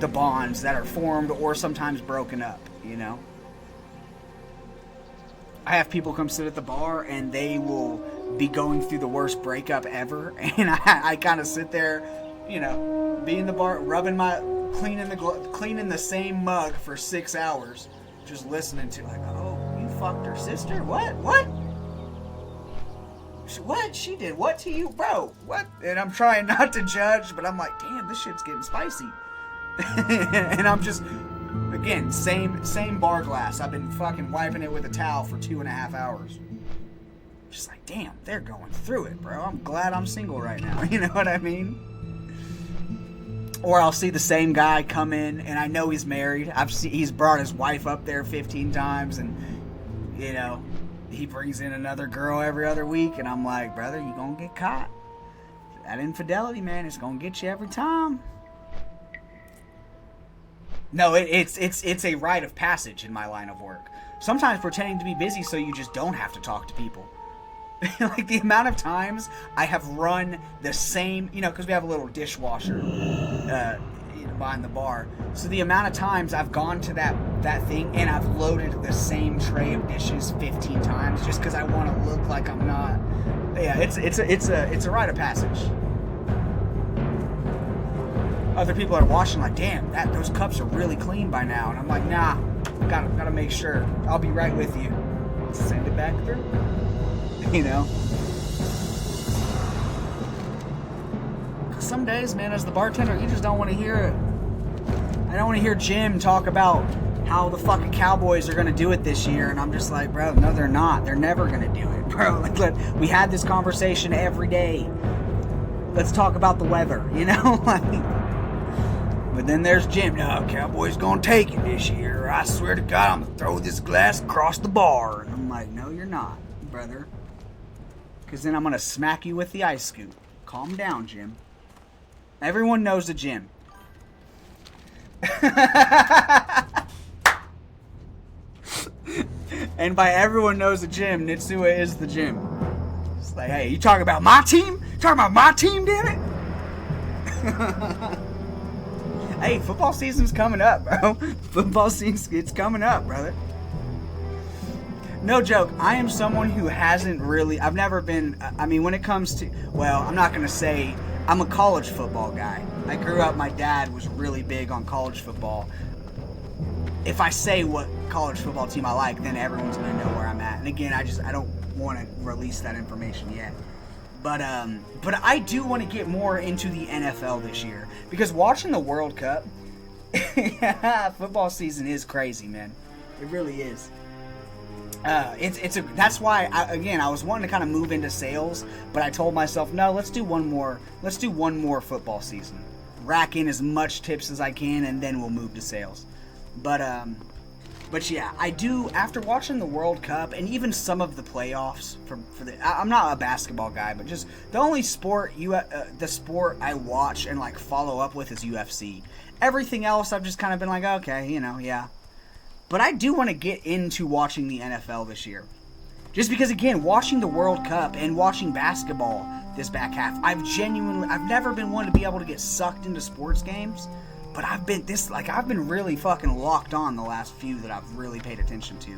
Speaker 1: the bonds that are formed or sometimes broken up, you know. I have people come sit at the bar and they will be going through the worst breakup ever, and I kind of sit there, you know, be in the bar, cleaning the same mug for 6 hours, just listening to like, oh, you fucked her sister? What? What? She did what to you, bro? What? And I'm trying not to judge, but I'm like, damn, this shit's getting spicy. And I'm just, again, same bar glass. I've been fucking wiping it with a towel for 2.5 hours. Just like, damn, they're going through it, bro. I'm glad I'm single right now. You know what I mean? Or I'll see the same guy come in, and I know he's married. He's brought his wife up there 15 times, and, you know, he brings in another girl every other week, and I'm like, brother, you gonna get caught. That infidelity, man, it's gonna get you every time. No, it's a rite of passage in my line of work. Sometimes pretending to be busy so you just don't have to talk to people. Like the amount of times I have run the same, you know, because we have a little dishwasher behind the bar. So the amount of times I've gone to that thing and I've loaded the same tray of dishes 15 times just because I want to look like I'm not. Yeah, it's a rite of passage. Other people are watching like, damn, those cups are really clean by now, and I'm like, nah, gotta make sure. I'll be right with you. Send it back through. You know. Some days, man, as the bartender, you just don't want to hear it. I don't want to hear Jim talk about how the fucking Cowboys are going to do it this year, and I'm just like, bro, no, they're not. They're never going to do it, bro. Like, we had this conversation every day. Let's talk about the weather, you know? But then there's Jim. No, Cowboys going to take it this year. I swear to God, I'm going to throw this glass across the bar. And I'm like, no, you're not, brother. Because then I'm going to smack you with the ice scoop. Calm down, Jim. Everyone knows the Jim. And by everyone knows the Jim, Nitsua is the Jim. It's like, hey, you talking about my team? You talking about my team, damn it? Hey, football season's coming up, bro. Football season, it's coming up, brother. No joke, I am someone who hasn't really, I've never been, I mean, when it comes to, well, I'm not going to say, I'm a college football guy. I grew up, my dad was really big on college football. If I say what college football team I like, then everyone's going to know where I'm at. And again, I don't want to release that information yet. But I do want to get more into the NFL this year. Because watching the World Cup, football season is crazy, man. It really is. That's why I was wanting to kind of move into sales, but I told myself, no, let's do one more football season. Rack in as much tips as I can, and then we'll move to sales. But yeah, I do, after watching the World Cup and even some of the playoffs I'm not a basketball guy, but just the only sport the sport I watch and like follow up with is UFC. Everything else I've just kind of been like, okay, you know, yeah. But I do want to get into watching the NFL this year. Just because, again, watching the World Cup and watching basketball this back half, I've never been one to be able to get sucked into sports games. But I've been really fucking locked on the last few that I've really paid attention to.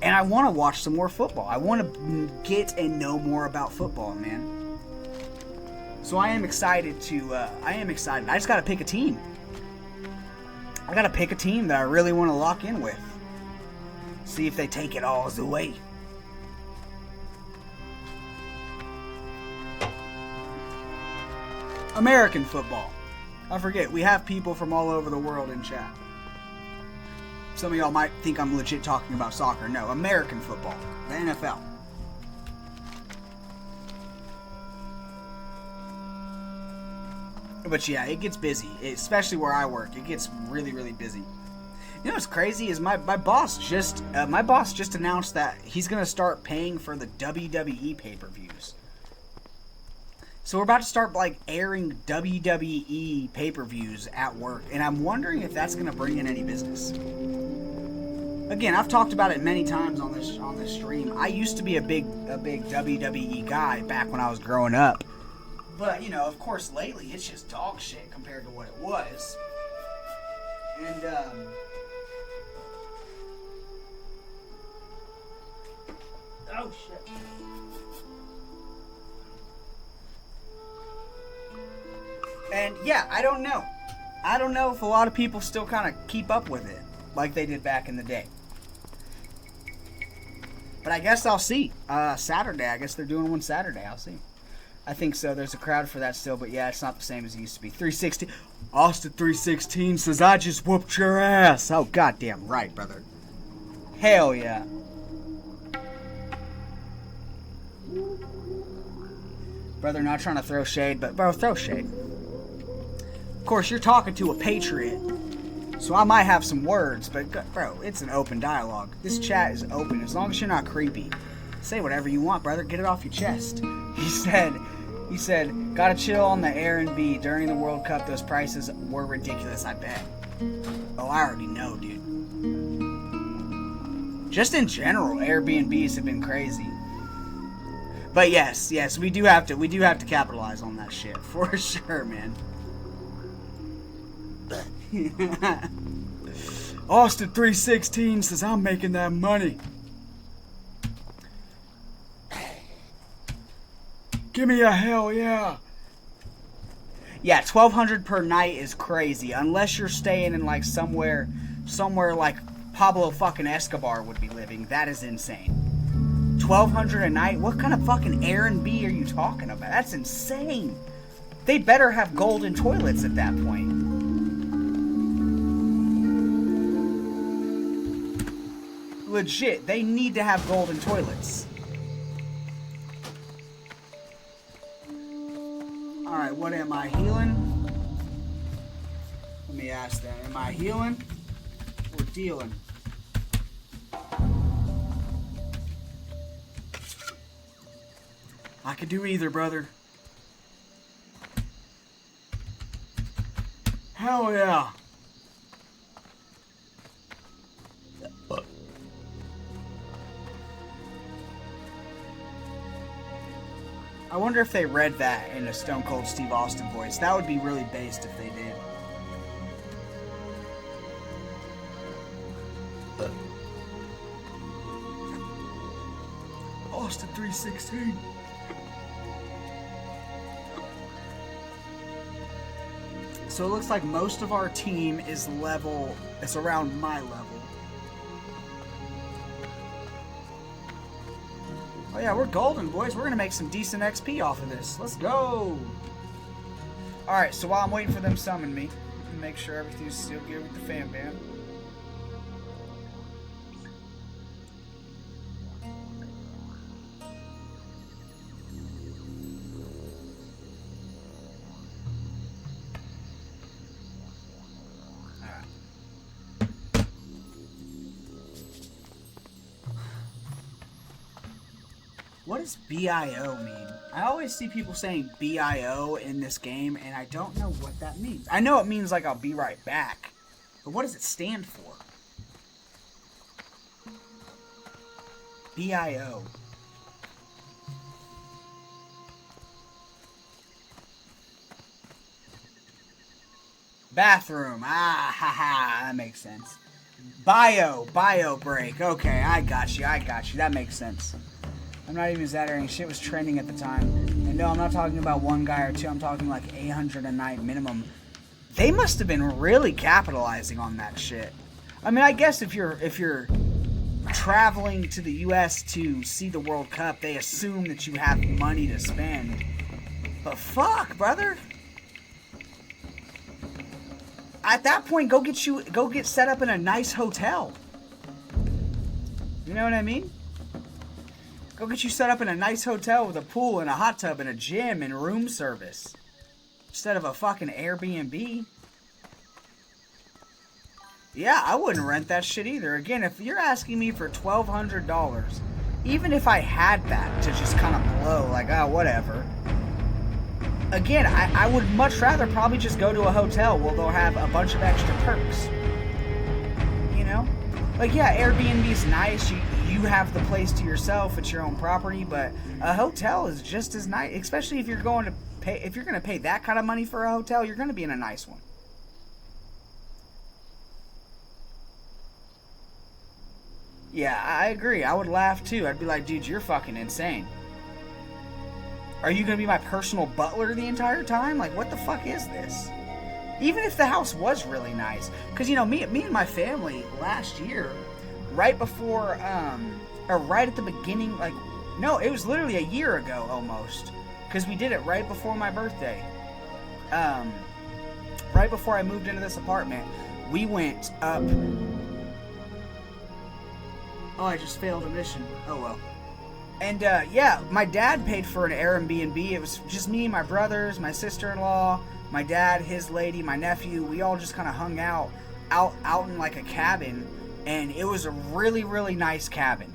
Speaker 1: And I want to watch some more football. I want to get and know more about football, man. So I am excited. I just got to pick a team. I got to pick a team that I really want to lock in with. See if they take it all the way. American football. I forget, we have people from all over the world in chat. Some of y'all might think I'm legit talking about soccer. No, American football. The NFL. But yeah, it gets busy, especially where I work. It gets really, really busy. You know what's crazy is my boss just announced that he's gonna start paying for the WWE pay-per-views. So we're about to start like airing WWE pay-per-views at work, and I'm wondering if that's gonna bring in any business. Again, I've talked about it many times on this stream. I used to be a big WWE guy back when I was growing up. But, you know, of course, lately, it's just dog shit compared to what it was. And, oh, shit. And, yeah, I don't know. I don't know if a lot of people still kind of keep up with it like they did back in the day. But I guess I'll see. Saturday, I guess they're doing one Saturday. I'll see. I think so. There's a crowd for that still, but yeah, it's not the same as it used to be. 316. Austin 316 says, I just whooped your ass. Oh, goddamn right, brother. Hell yeah. Brother, not trying to throw shade, but bro, throw shade. course, you're talking to a patriot, so I might have some words, but bro, it's an open dialogue. This chat is open as long as you're not creepy. Say whatever you want, brother. Get it off your chest. He said, gotta chill on the Airbnb. During the World Cup, those prices were ridiculous, I bet. Oh, I already know, dude. Just in general, Airbnbs have been crazy. But yes, we do have to capitalize on that shit for sure, man. Austin 316 says I'm making that money. Give me a hell yeah. Yeah, 1,200 per night is crazy. Unless you're staying in like somewhere like Pablo fucking Escobar would be living. That is insane. 1,200 a night? What kind of fucking Airbnb are you talking about? That's insane. They better have golden toilets at that point. Legit, they need to have golden toilets. Alright, what am I healing? Let me ask that. Am I healing or dealing? I could do either, brother. Hell yeah. I wonder if they read that in a Stone Cold Steve Austin voice. That would be really based if they did. Austin 316. So it looks like most of our team is level. It's around my level. Oh yeah, we're golden, boys. We're gonna make some decent XP off of this. Let's go. Alright, so while I'm waiting for them to summon me, make sure everything's still good with the fan band. What does BIO mean? I always see people saying BIO in this game, and I don't know what that means. I know it means like I'll be right back, but what does it stand for? BIO. Bathroom. Ah, haha, that makes sense. Bio break. Okay, I got you. That makes sense. I'm not even exaggerating. Shit was trending at the time. And no, I'm not talking about one guy or two. I'm talking like 800 a night minimum. They must have been really capitalizing on that shit. I mean, I guess if you're traveling to the U.S. to see the World Cup, they assume that you have money to spend. But fuck, brother. At that point, go get set up in a nice hotel. You know what I mean? Go get you set up in a nice hotel with a pool and a hot tub and a gym and room service. Instead of a fucking Airbnb. Yeah, I wouldn't rent that shit either. Again, if you're asking me for $1,200, even if I had that to just kind of blow, like, oh, whatever. Again, I would much rather probably just go to a hotel where they'll have a bunch of extra perks. You know? Like, yeah, Airbnb's nice. You have the place to yourself. It's your own property. But a hotel is just as nice. Especially if you're going to pay. If you're going to pay that kind of money for a hotel, you're going to be in a nice one. Yeah, I agree. I would laugh too. I'd be like, dude, you're fucking insane. Are you going to be my personal butler the entire time? Like, what the fuck is this? Even if the house was really nice. Because, you know, me and my family last year, right before, or right at the beginning, like, no, it was literally a year ago almost. Because we did it right before my birthday. Right before I moved into this apartment, we went up. Oh, I just failed a mission. Oh, well. And, yeah, my dad paid for an Airbnb. It was just me, my brothers, my sister-in-law, My dad, his lady, my nephew, we all just kind of hung out in like a cabin, and it was a really, really nice cabin.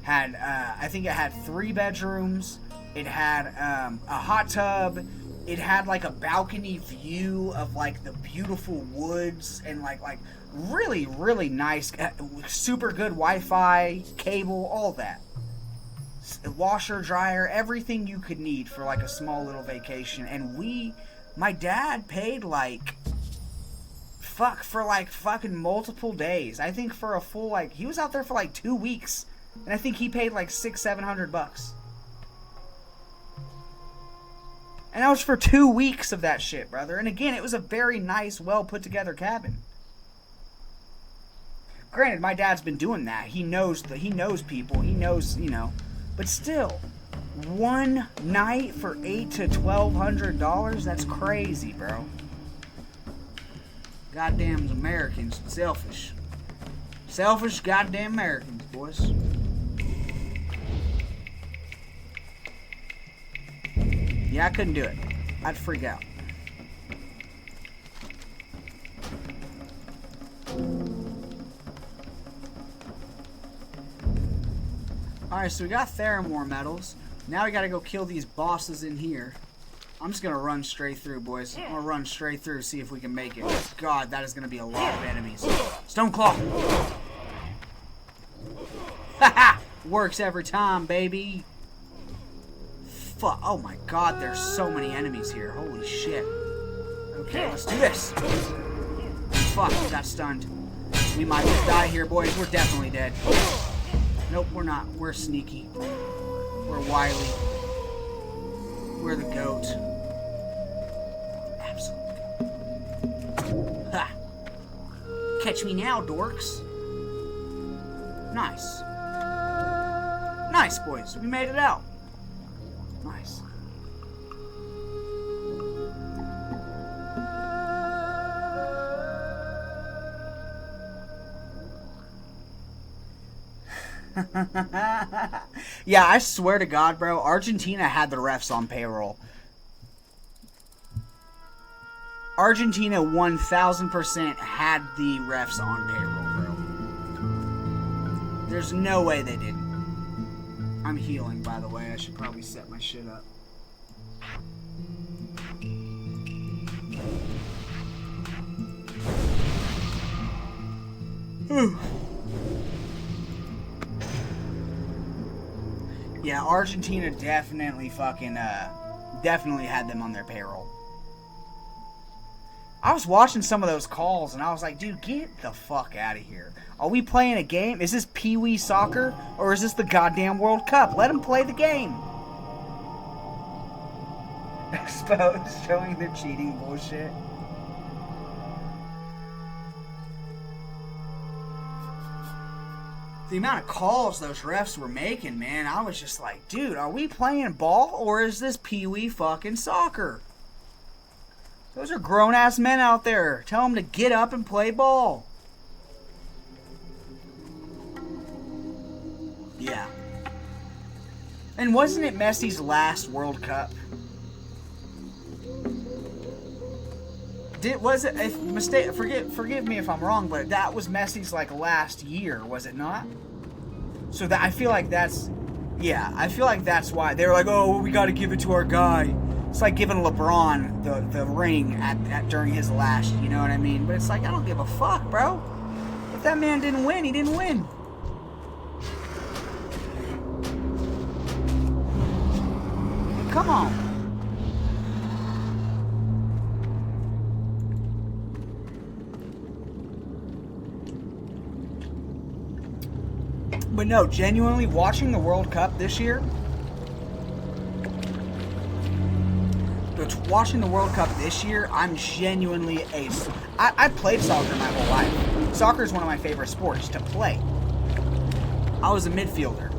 Speaker 1: Had I think it had 3 bedrooms. It had a hot tub. It had like a balcony view of like the beautiful woods and like really, really nice, super good Wi-Fi, cable, all that. Washer, dryer, everything you could need for like a small little vacation. And my dad paid like, for like fucking multiple days. I think for a full, like, he was out there for like 2 weeks. And I think he paid like $600-700. And that was for 2 weeks of that shit, brother. And again, it was a very nice, well put together cabin. Granted, my dad's been doing that. He knows people. He knows, you know. But still, one night for $800 to $1,200? That's crazy, bro. Goddamn Americans, selfish. Selfish goddamn Americans, boys. Yeah, I couldn't do it. I'd freak out. Alright, so we got Theramore medals. Now we gotta go kill these bosses in here. I'm just gonna run straight through, boys. I'm gonna run straight through, see if we can make it. God, that is gonna be a lot of enemies. Stoneclaw! Haha! Works every time, baby. Fuck. Oh my god, there's so many enemies here. Holy shit. Okay, let's do this. Fuck, we got stunned. We might just die here, boys. We're definitely dead. Nope, we're not. We're sneaky. We're wily. We're the goat. Absolute goat. Ha! Catch me now, dorks. Nice. Nice, boys. We made it out. Nice. Yeah, I swear to God, bro, Argentina had the refs on payroll. Argentina 1000% had the refs on payroll, bro. There's no way they didn't. I'm healing, by the way. I should probably set my shit up. Whew. Yeah, Argentina definitely definitely had them on their payroll. I was watching some of those calls and I was like, dude, get the fuck out of here. Are we playing a game? Is this Pee-wee soccer or is this the goddamn World Cup? Let them play the game. Exposed, showing their cheating bullshit. The amount of calls those refs were making, man, I was just like, dude, are we playing ball or is this Pee-wee fucking soccer? Those are grown-ass men out there. Tell them to get up and play ball. Yeah. And wasn't it Messi's last World Cup? Forgive me if I'm wrong, but that was Messi's like last year, was it not? So that I feel like that's why they were like, oh, well, we got to give it to our guy. It's like giving LeBron the ring at during his last, you know what I mean? But it's like, I don't give a fuck, bro. If that man didn't win, he didn't win. Come on. But no, genuinely, watching the World Cup this year, I'm genuinely I played soccer my whole life. Soccer is one of my favorite sports to play. I was a midfielder.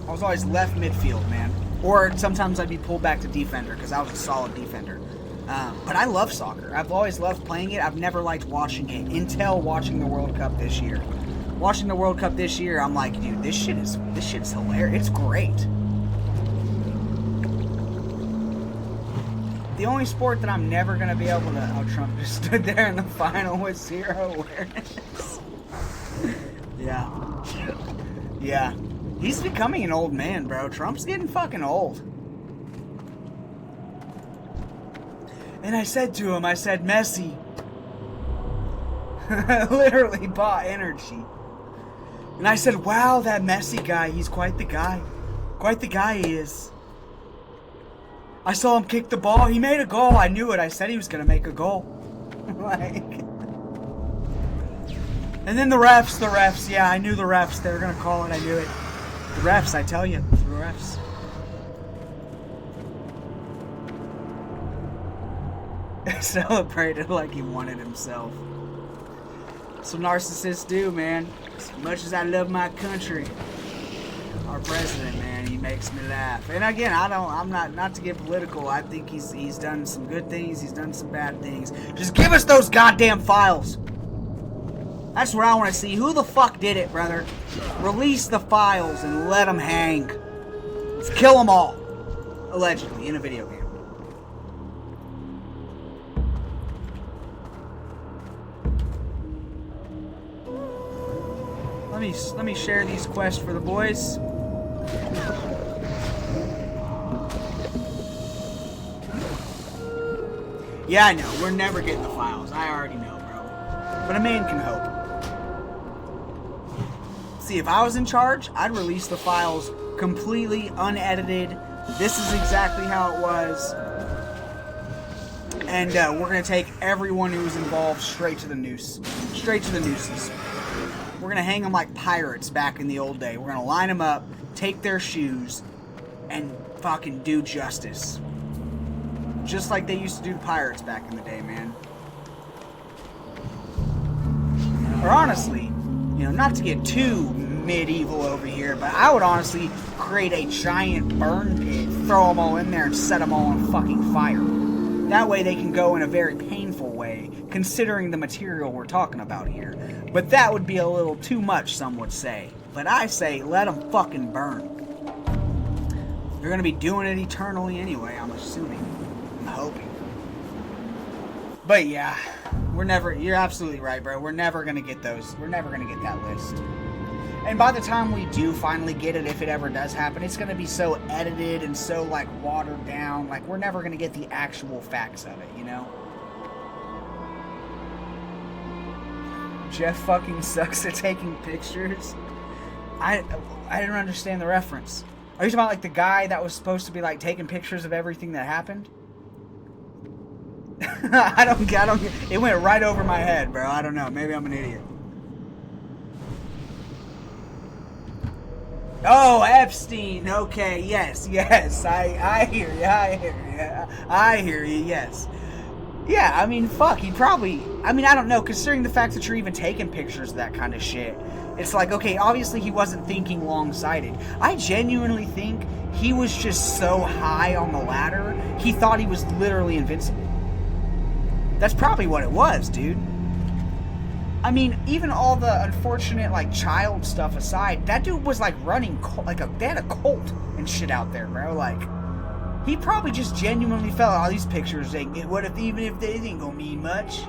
Speaker 1: I was always left midfield, man. Or sometimes I'd be pulled back to defender because I was a solid defender. But I love soccer. I've always loved playing it. I've never liked watching it until watching the World Cup this year. Watching the World Cup this year, I'm like, dude, this shit is hilarious. It's great. The only sport that I'm never gonna be able to. Oh, Trump just stood there in the final with 0 awareness. Yeah. Yeah. He's becoming an old man, bro. Trump's getting fucking old. And I said to him, I said, Messi. Literally bought energy. And I said, wow, that Messi guy, he's quite the guy. Quite the guy he is. I saw him kick the ball. He made a goal. I knew it. I said he was going to make a goal. Like... And then the refs. Yeah, I knew the refs. They were going to call it. I knew it. The refs, I tell you. The refs. Celebrated like he wanted himself. That's what narcissists do, man. As much as I love my country, our president, man, he makes me laugh. And again, I'm not to get political. I think he's done some good things. He's done some bad things. Just give us those goddamn files. That's what I want to see. Who the fuck did it, brother? Release the files and let them hang. Let's kill them all. Allegedly, in a video game. Let me share these quests for the boys. Yeah, I know. We're never getting the files. I already know, bro. But a man can hope. See, if I was in charge, I'd release the files completely unedited. This is exactly how it was. And we're going to take everyone who was involved straight to the noose. Straight to the nooses. We're going to hang them like pirates back in the old day. We're going to line them up, take their shoes, and fucking do justice. Just like they used to do to pirates back in the day, man. Or honestly, you know, not to get too medieval over here, but I would honestly create a giant burn pit, throw them all in there, and set them all on fucking fire. That way they can go in a very painful way, considering the material we're talking about here. But that would be a little too much, some would say. But I say, let them fucking burn. They're gonna be doing it eternally anyway, I'm assuming. I'm hoping. But yeah, you're absolutely right, bro. We're never gonna get those. We're never gonna get that list. And by the time we do finally get it, if it ever does happen, it's gonna be so edited and so, like, watered down. Like, we're never gonna get the actual facts of it, you know? Jeff fucking sucks at taking pictures. I don't understand the reference. Are you talking about, like, the guy that was supposed to be, like, taking pictures of everything that happened? I don't get it. Went right over my head, bro. I don't know. Maybe I'm an idiot. Oh, Epstein. Okay, yes. I hear you. I hear you, yes. Yeah, I mean, fuck, he probably... I mean, I don't know, considering the fact that you're even taking pictures of that kind of shit. It's like, okay, obviously he wasn't thinking long-sighted. I genuinely think he was just so high on the ladder, he thought he was literally invincible. That's probably what it was, dude. I mean, even all the unfortunate, like, child stuff aside, that dude was, like, running, they had a cult and shit out there, bro. Like, he probably just genuinely felt all these pictures, what if, even if they ain't gonna mean much?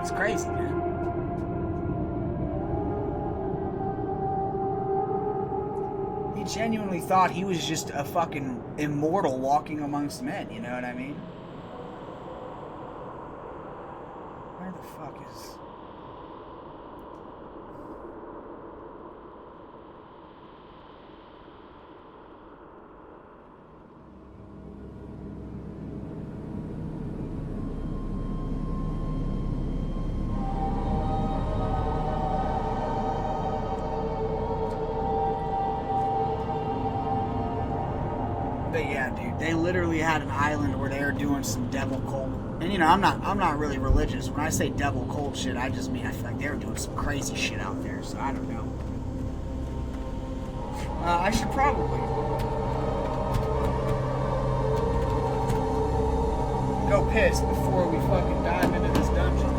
Speaker 1: It's crazy, man. He genuinely thought he was just a fucking immortal walking amongst men, you know what I mean? Where the fuck is... But yeah, dude, they literally had an island where they were doing some devil cult. And you know, I'm not really religious. When I say devil cult shit, I just mean I feel like they were doing some crazy shit out there. So I don't know. I should probably go piss before we fucking dive into this dungeon.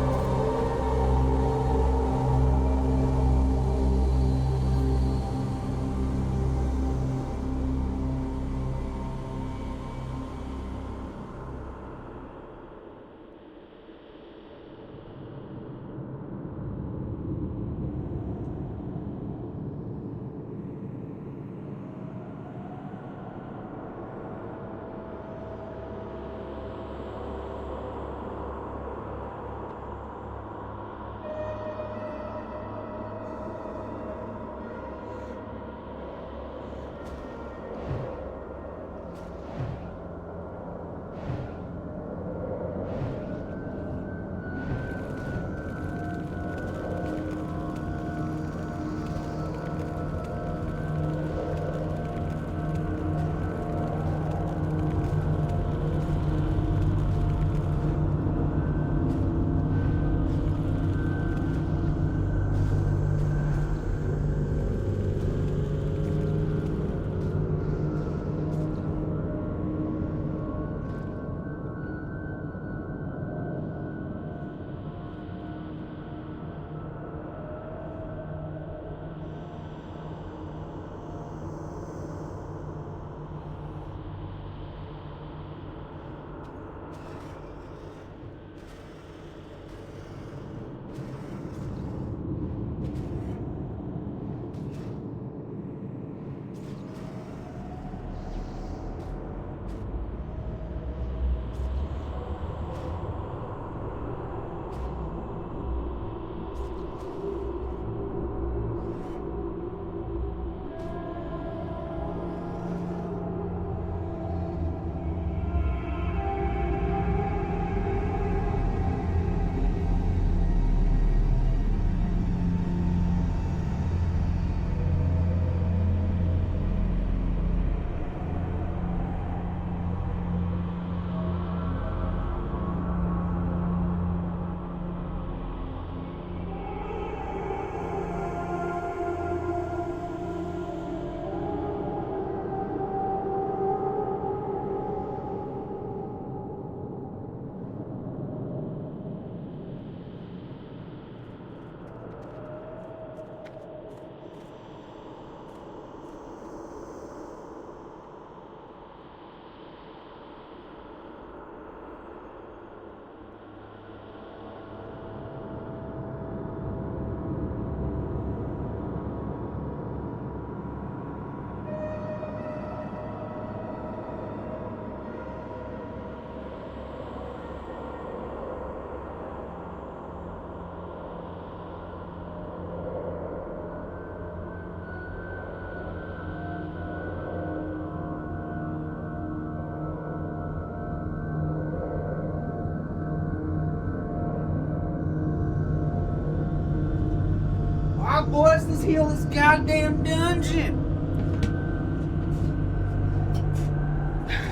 Speaker 1: Alright, boys, let's heal this goddamn dungeon.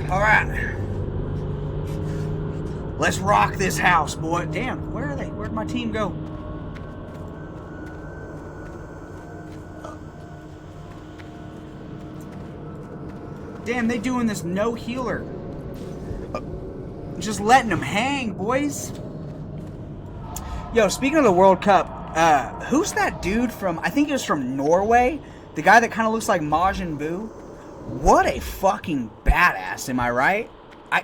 Speaker 1: Alright. Let's rock this house, boy. Damn, where are they? Where'd my team go? Damn, they doing this no healer. Just letting them hang, boys. Yo, speaking of the World Cup, who's that dude from, I think he was from Norway? The guy that kind of looks like Majin Buu? What a fucking badass, am I right?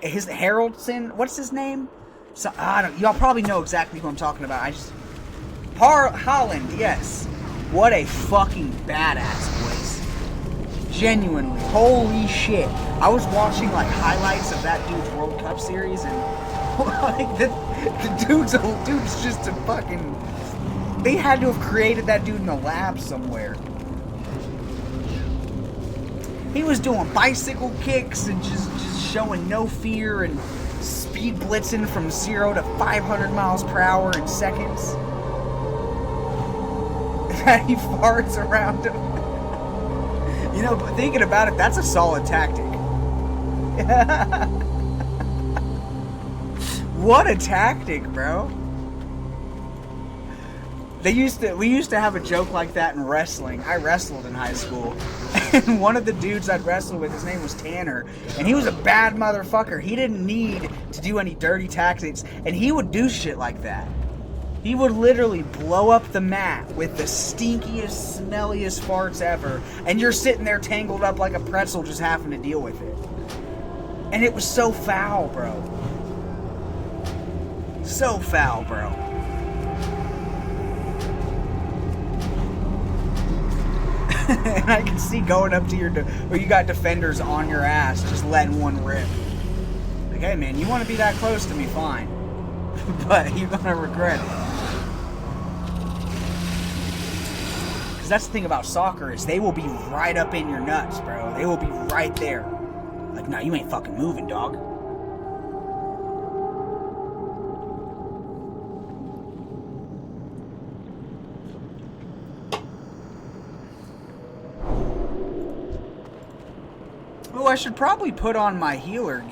Speaker 1: His Haraldson, what's his name? So, y'all probably know exactly who I'm talking about. Holland, yes. What a fucking badass, boys. Genuinely, holy shit. I was watching like highlights of that dude's World Cup series, and like the dude's just a fucking. They had to have created that dude in a lab somewhere. He was doing bicycle kicks and just showing no fear and speed blitzing from 0 to 500 miles per hour in seconds. And he farts around him. You know, but thinking about it, that's a solid tactic. What a tactic, bro. We used to have a joke like that in wrestling. I wrestled in high school. And one of the dudes I'd wrestle with, his name was Tanner. And he was a bad motherfucker. He didn't need to do any dirty tactics. And he would do shit like that. He would literally blow up the mat with the stinkiest, smelliest farts ever, and you're sitting there tangled up like a pretzel just having to deal with it. And it was so foul, bro. So foul, bro. And I can see going up to where you got defenders on your ass, just letting one rip. Like, hey man, you want to be that close to me, fine. But you're gonna regret it. Because that's the thing about soccer, is they will be right up in your nuts, bro. They will be right there. Like, nah, you ain't fucking moving, dog. Oh, I should probably put on my healer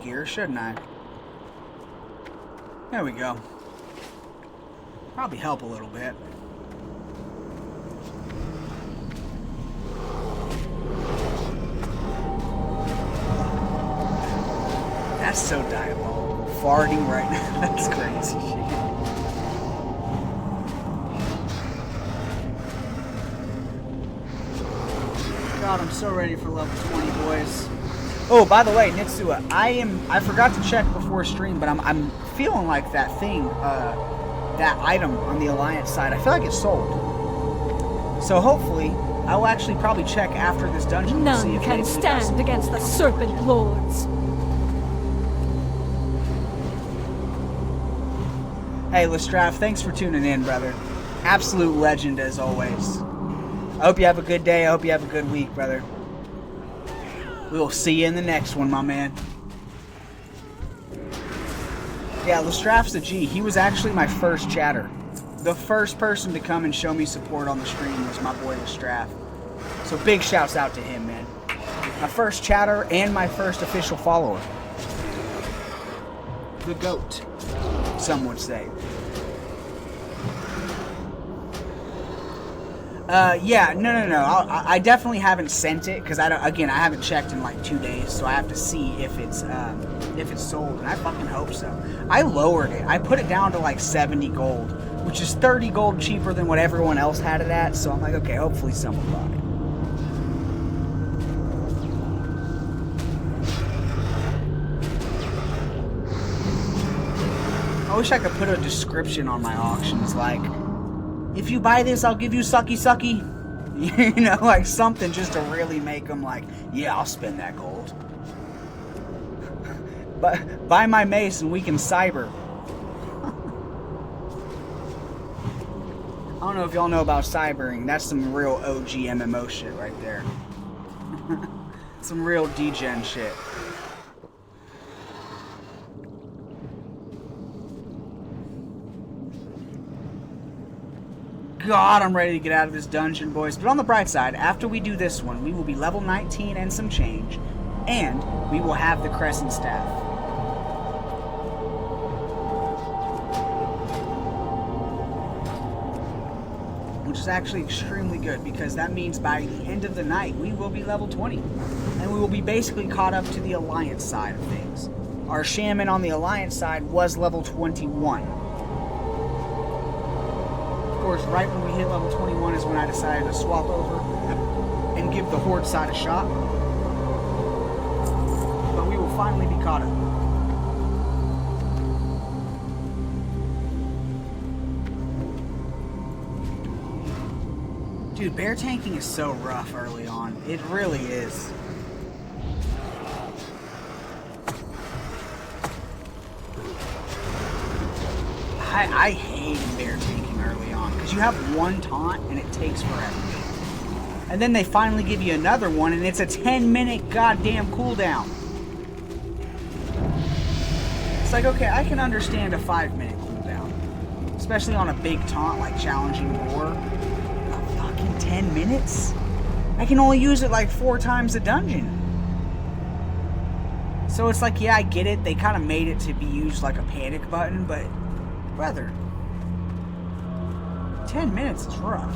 Speaker 1: gear, shouldn't I? There we go. Probably help a little bit. That's so diabolical. Farting right now. That's crazy shit. God, I'm so ready for level 20, boys. Oh, by the way, Nitsua, I forgot to check before stream, but I'm feeling like that thing, that item on the Alliance side, I feel like it's sold. So hopefully, I'll actually probably check after this dungeon to see
Speaker 5: None
Speaker 1: if
Speaker 5: can stand against the Serpent Lords.
Speaker 1: Hey, Lestraf, thanks for tuning in, brother. Absolute legend as always. I hope you have a good day. I hope you have a good week, brother. We will see you in the next one, my man. Yeah, Lestraf's the G. He was actually my first chatter. The first person to come and show me support on the stream was my boy Lestraf. So big shouts out to him, man. My first chatter and my first official follower. The GOAT, some would say. Yeah, no. I definitely haven't sent it because I haven't checked in like 2 days, so I have to see if it's sold, and I fucking hope so. I lowered it. I put it down to like 70 gold, which is 30 gold cheaper than what everyone else had it at. So I'm like, okay, hopefully someone bought it. I wish I could put a description on my auctions, like, if you buy this, I'll give you sucky sucky. You know, like something just to really make them like, yeah, I'll spend that gold. But buy my mace and we can cyber. I don't know if y'all know about cybering. That's some real OG MMO shit right there. Some real degen shit. God, I'm ready to get out of this dungeon, boys. But on the bright side, after we do this one, we will be level 19 and some change, and we will have the Crescent Staff. Which is actually extremely good, because that means by the end of the night, we will be level 20. And we will be basically caught up to the Alliance side of things. Our Shaman on the Alliance side was level 21. Of course, right when we hit level 21 is when I decided to swap over and give the Horde side a shot. But we will finally be caught up. Dude, bear tanking is so rough early on. It really is. I hate bear tanking early on, because you have one taunt and it takes forever. And then they finally give you another one and it's a 10-minute goddamn cooldown. It's like, okay, I can understand a 5-minute cooldown. Especially on a big taunt like Challenging War. 10 minutes? I can only use it like 4 times a dungeon. So it's like, yeah, I get it. They kind of made it to be used like a panic button, but brother, 10 minutes is rough.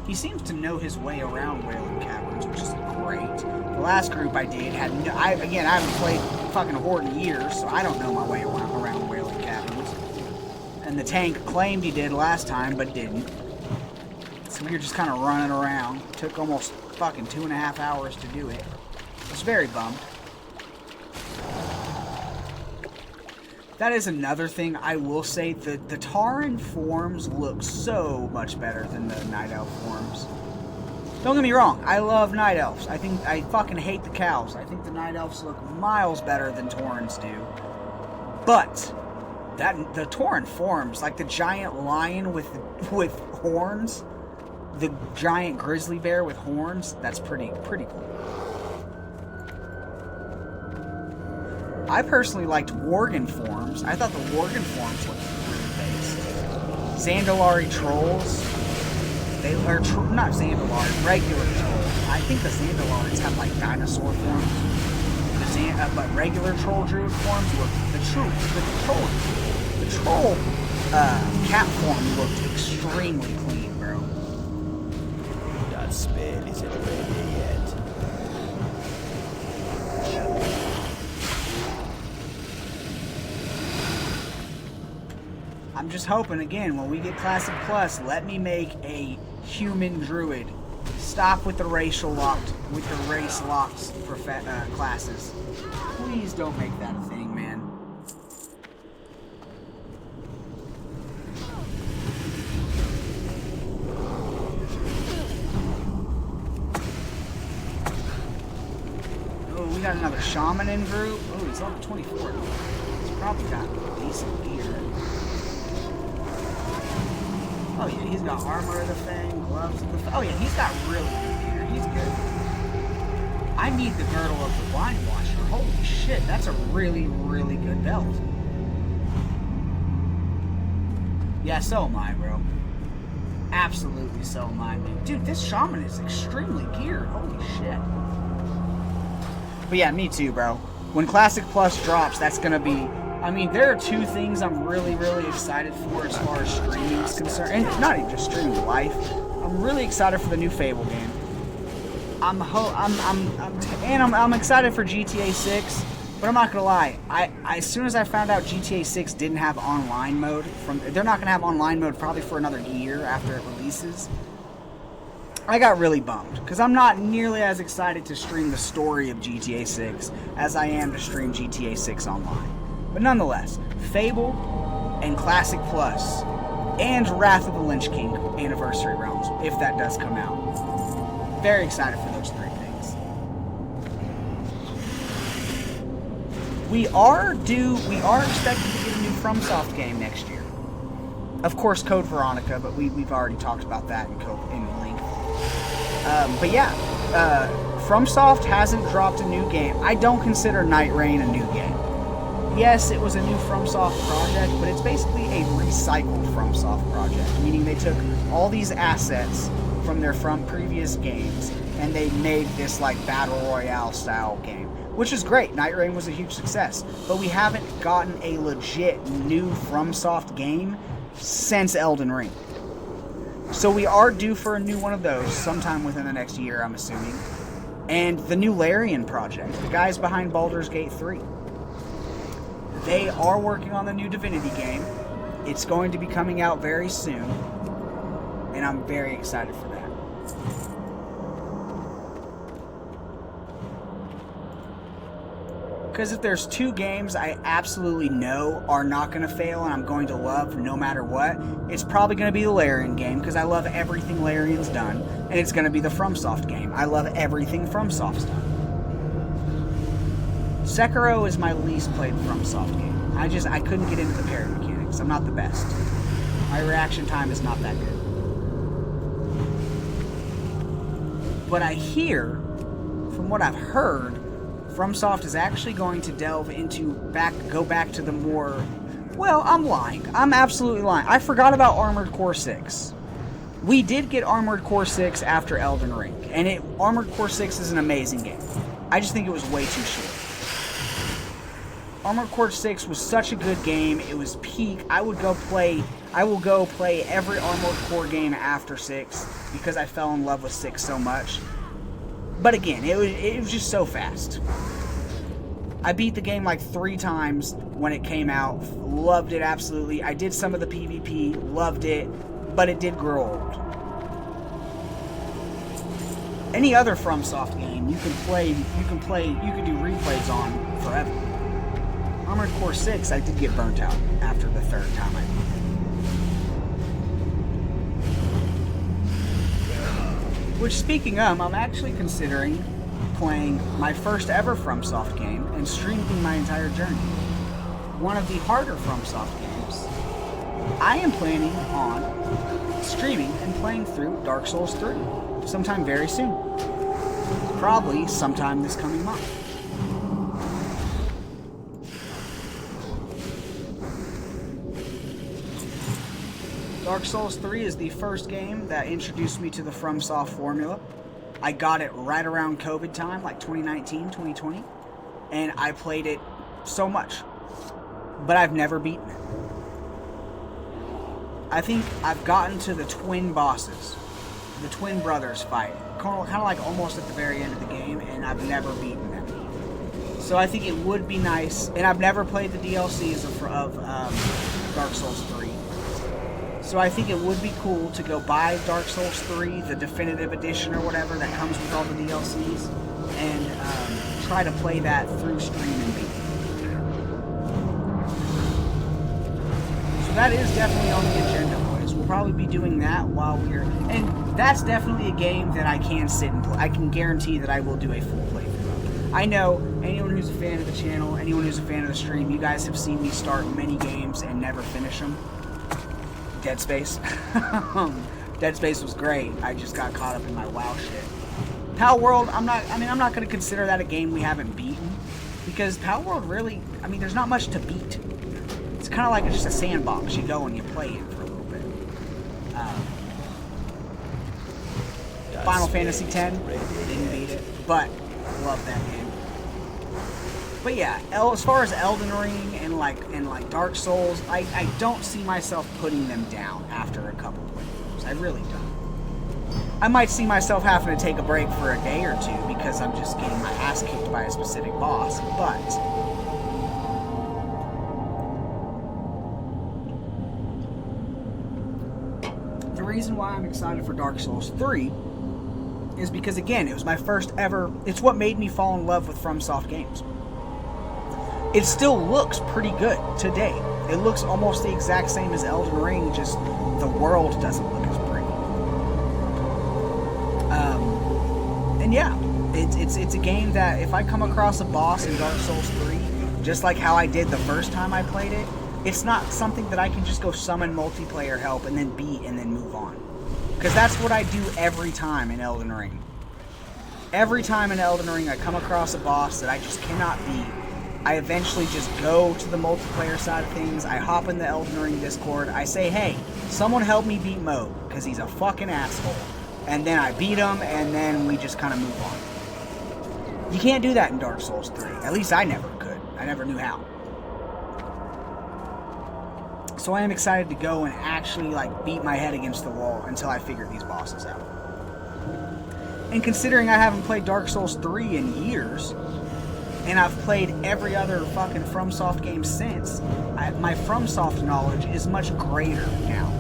Speaker 1: He seems to know his way around Wailing Caverns, which is great. The last group I did had no, I haven't played fucking Horde in years, so I don't know my way around Wailing Caverns. And the tank claimed he did last time, but didn't. So we were just kind of running around. It took almost fucking 2.5 hours to do it. I was very bummed. That is another thing I will say. The Tauren forms look so much better than the Night Elf forms. Don't get me wrong, I love Night Elves. I fucking hate the cows. I think the Night Elves look miles better than Taurens do. But the Tauren forms, like the giant lion with horns, the giant grizzly bear with horns, that's pretty cool. I personally liked Worgen forms. I thought the Worgen forms looked really based. Zandalari trolls, not Zandalari, regular trolls. I think the Zandalaris have like dinosaur forms. But regular troll druid forms look the troll cat form looked extremely clean, bro.
Speaker 3: That spell isn't ready yet.
Speaker 1: I'm just hoping, again, when we get Classic Plus, let me make a human druid. Stop with the race locked classes. Please don't make that a thing, man. Oh, we got another shaman in group. Oh, he's level 24. He's probably got decent gear. Oh yeah, he's got armor of the Fang, gloves of the Fang. Oh yeah, he's got really good gear. He's good. I need the girdle of the Blind Watcher. Holy shit, that's a really, really good belt. Yeah, so am I, bro. Absolutely so am I, man. Dude, this shaman is extremely geared. Holy shit. But yeah, me too, bro. When Classic Plus drops, that's gonna be... I mean, there are 2 things I'm really, really excited for as far as streaming is concerned. And not even just streaming, life. I'm really excited for the new Fable game. I'm excited for GTA 6, but I'm not gonna lie. As soon as I found out GTA 6 didn't have online mode, they're not gonna have online mode probably for another year after it releases. I got really bummed, because I'm not nearly as excited to stream the story of GTA 6 as I am to stream GTA 6 online. But nonetheless, Fable and Classic Plus and Wrath of the Lich King Anniversary Realms, if that does come out. Very excited for those 3 things. We are expected to get a new FromSoft game next year. Of course, Code Veronica, but we've already talked about that in length. But yeah, FromSoft hasn't dropped a new game. I don't consider Night Rain a new game. yes, it was a new FromSoft project, but it's basically a recycled FromSoft project, meaning they took all these assets from their previous games and they made this like battle royale style game, which is great. Night Rain was a huge success, but we haven't gotten a legit new FromSoft game since Elden Ring. So we are due for a new one of those sometime within the next year, I'm assuming. And the new Larian project, the guys behind Baldur's Gate 3. They are working on the new Divinity game. It's going to be coming out very soon. And I'm very excited for that. Because if there's two games I absolutely know are not going to fail and I'm going to love no matter what, it's probably going to be the Larian game, because I love everything Larian's done. And it's going to be the FromSoft game. I love everything FromSoft's done. Sekiro is my least played FromSoft game. I couldn't get into the parry mechanics. I'm not the best. My reaction time is not that good. But I hear, from what I've heard, FromSoft is actually going to delve into go back to the more... Well, I'm lying. I'm absolutely lying. I forgot about Armored Core 6. We did get Armored Core 6 after Elden Ring, and Armored Core 6 is an amazing game. I just think it was way too short. Armored Core 6 was such a good game. It was peak. I will go play every Armored Core game after 6 because I fell in love with 6 so much. But again, it was just so fast. I beat the game like 3 times when it came out. Loved it absolutely. I did some of the PvP. Loved it. But it did grow old. Any other FromSoft game you can do replays on forever. Armored Core 6, I did get burnt out after the 3rd time I beat it. Which, speaking of, I'm actually considering playing my first ever FromSoft game and streaming my entire journey. One of the harder FromSoft games. I am planning on streaming and playing through Dark Souls 3 sometime very soon. Probably sometime this coming month. Dark Souls 3 is the first game that introduced me to the FromSoft formula. I got it right around COVID time, like 2019, 2020, and I played it so much, but I've never beaten it. I think I've gotten to the twin bosses, the twin brothers fight, kind of like almost at the very end of the game, and I've never beaten them. So I think it would be nice, and I've never played the DLCs of Dark Souls 3. So I think it would be cool to go buy Dark Souls 3, the definitive edition or whatever that comes with all the DLCs, and try to play that through stream and beat. So that is definitely on the agenda, boys. We'll probably be doing that while we're... And that's definitely a game that I can sit and play. I can guarantee that I will do a full playthrough. I know anyone who's a fan of the channel, anyone who's a fan of the stream, you guys have seen me start many games and never finish them. Dead Space. Dead Space was great. I just got caught up in my WoW shit. Pal World, I'm not going to consider that a game we haven't beaten, because Pal World really, there's not much to beat. It's kind of like just a sandbox. You go and you play in for a little bit. Final Fantasy X, didn't beat it, but love that game. But yeah, as far as Elden Ring and like Dark Souls, I don't see myself putting them down after a couple playthroughs. I really don't. I might see myself having to take a break for a day or two because I'm just getting my ass kicked by a specific boss, but... The reason why I'm excited for Dark Souls 3 is because, again, it was my first ever... It's what made me fall in love with FromSoft games. It still looks pretty good today. It looks almost the exact same as Elden Ring, just the world doesn't look as pretty. And yeah, it's a game that if I come across a boss in Dark Souls 3, just like how I did the first time I played it, it's not something that I can just go summon multiplayer help and then beat and then move on. Because that's what I do every time in Elden Ring. Every time in Elden Ring I come across a boss that I just cannot beat, I eventually just go to the multiplayer side of things. I hop in the Elden Ring Discord. I say, hey, someone help me beat Mo, because he's a fucking asshole. And then I beat him, and then we just kind of move on. You can't do that in Dark Souls 3. At least I never could. I never knew how. So I am excited to go and actually, like, beat my head against the wall until I figure these bosses out. And considering I haven't played Dark Souls 3 in years, and I've played every other fucking FromSoft game since, my FromSoft knowledge is much greater now.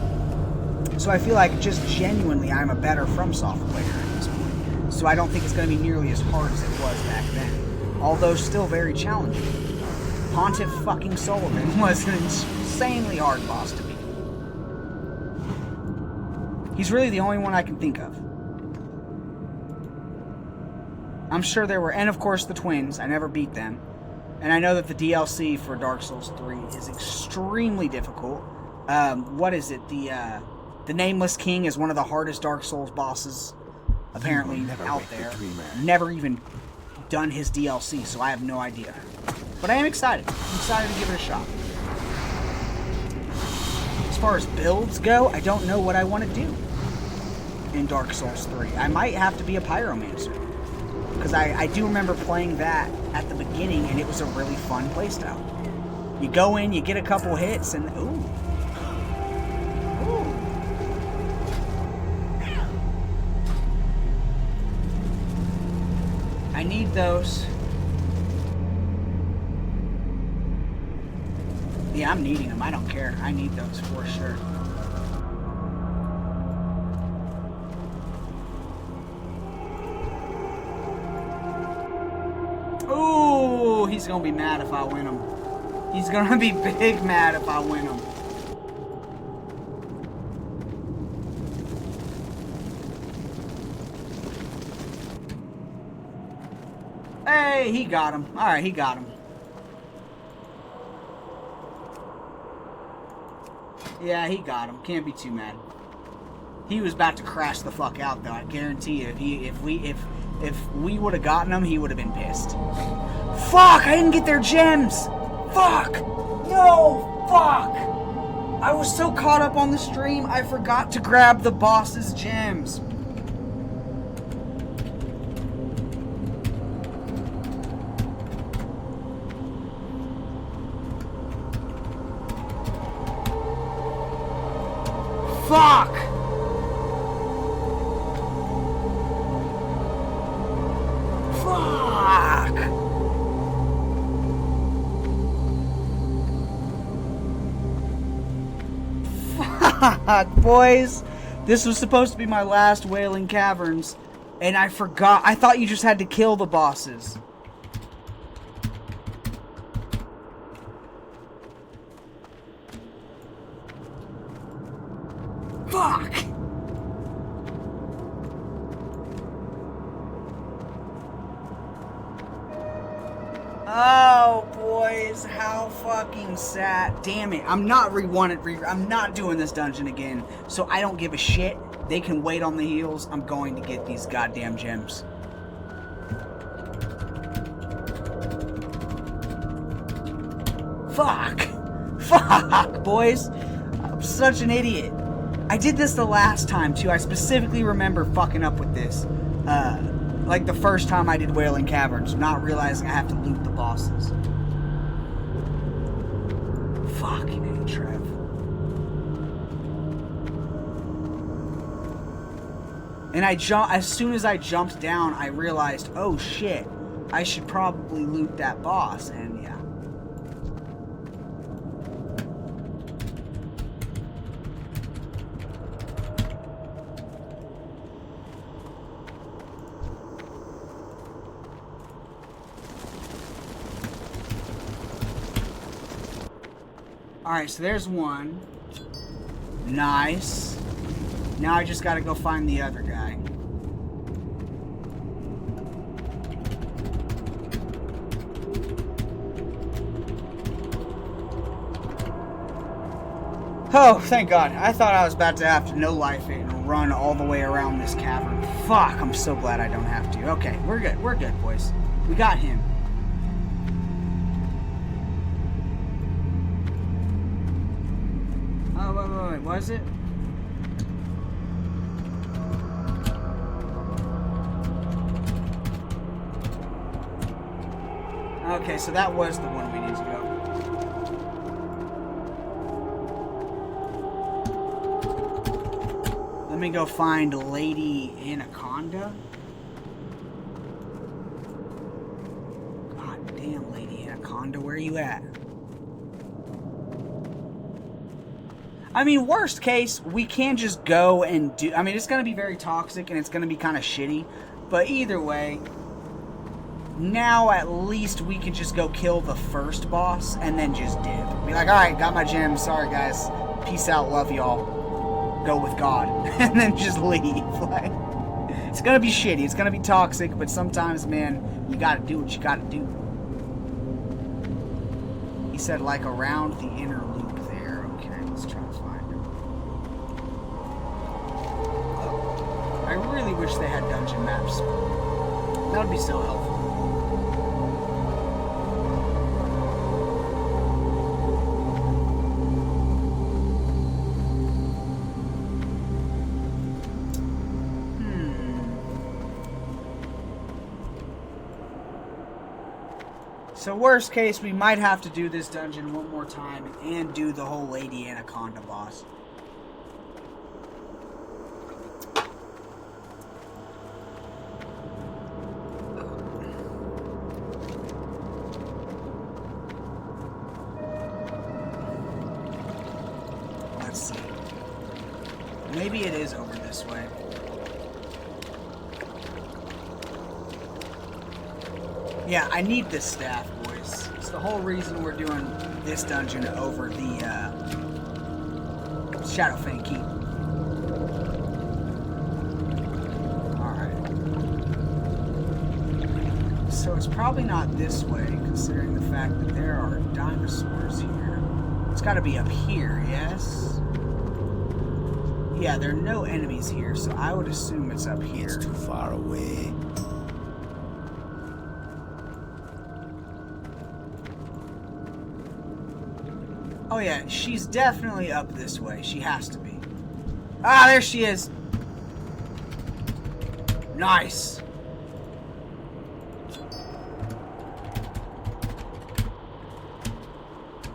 Speaker 1: So I feel like just genuinely I'm a better FromSoft player at this point. So I don't think it's going to be nearly as hard as it was back then. Although still very challenging. Pontiff fucking Sullivan was an insanely hard boss to beat. He's really the only one I can think of. I'm sure there were, and of course the twins. I never beat them. And I know that the DLC for Dark Souls 3 is extremely difficult. What is it? The Nameless King is one of the hardest Dark Souls bosses apparently out there. Never even done his DLC, so I have no idea. But I am excited. I'm excited to give it a shot. As far as builds go, I don't know what I want to do in Dark Souls 3. I might have to be a pyromancer. Because I do remember playing that at the beginning, and it was a really fun playstyle. You go in, you get a couple hits, and ooh. Ooh. I need those. Yeah, I'm needing them. I don't care. I need those for sure. Ooh, he's gonna be mad if I win him. He's gonna be big mad if I win him. Hey, he got him. Alright, he got him. Yeah, he got him. Can't be too mad. He was about to crash the fuck out, though. I guarantee you, if we would have gotten him, he would have been pissed. Fuck! I didn't get their gems! Fuck! No! Fuck! I was so caught up on the stream, I forgot to grab the boss's gems. Fuck! Fuck! Fuck, boys! This was supposed to be my last Wailing Caverns, and I forgot. I thought you just had to kill the bosses. Fuck! Oh, boys, how fucking sad. Damn it. I'm not I'm not doing this dungeon again, so I don't give a shit. They can wait on the heels. I'm going to get these goddamn gems. Fuck! Fuck, boys! I'm such an idiot. I did this the last time, too. I specifically remember fucking up with this. Like the first time I did Wailing Caverns, not realizing I have to loot the bosses. Fucking A, Trev. And as soon as I jumped down, I realized, oh shit, I should probably loot that boss, and yeah. Alright, so there's one. Nice. Now I just gotta go find the other guy. Oh, thank God. I thought I was about to have to no-life it and run all the way around this cavern. Fuck, I'm so glad I don't have to. Okay, we're good. We're good, boys. We got him. wait, was it? Okay, so that was the one we need to go. Let me go find Lady Anaconda. God damn, Lady Anaconda, where are you at? I mean, worst case, we can just go and do... I mean, it's going to be very toxic and it's going to be kind of shitty. But either way, now at least we can just go kill the first boss and then just dip. Be like, alright, got my gems. Sorry, guys. Peace out. Love y'all. Go with God. And then just leave. Like, it's going to be shitty. It's going to be toxic. But sometimes, man, you got to do what you got to do. He said, like, around the inner loop there. Okay, let's try to find him. Oh, I really wish they had dungeon maps. That would be so helpful. So worst case, we might have to do this dungeon one more time and do the whole Lady Anaconda boss. Let's see. Maybe it is over this way. Yeah, I need this staff, boys. It's the whole reason we're doing this dungeon over the Shadowfang Keep. Alright. So it's probably not this way, considering the fact that there are dinosaurs here. It's gotta be up here, yes? Yeah, there are no enemies here, so I would assume it's up here.
Speaker 3: It's too far away.
Speaker 1: Oh yeah, she's definitely up this way. She has to be. Ah, there she is. Nice.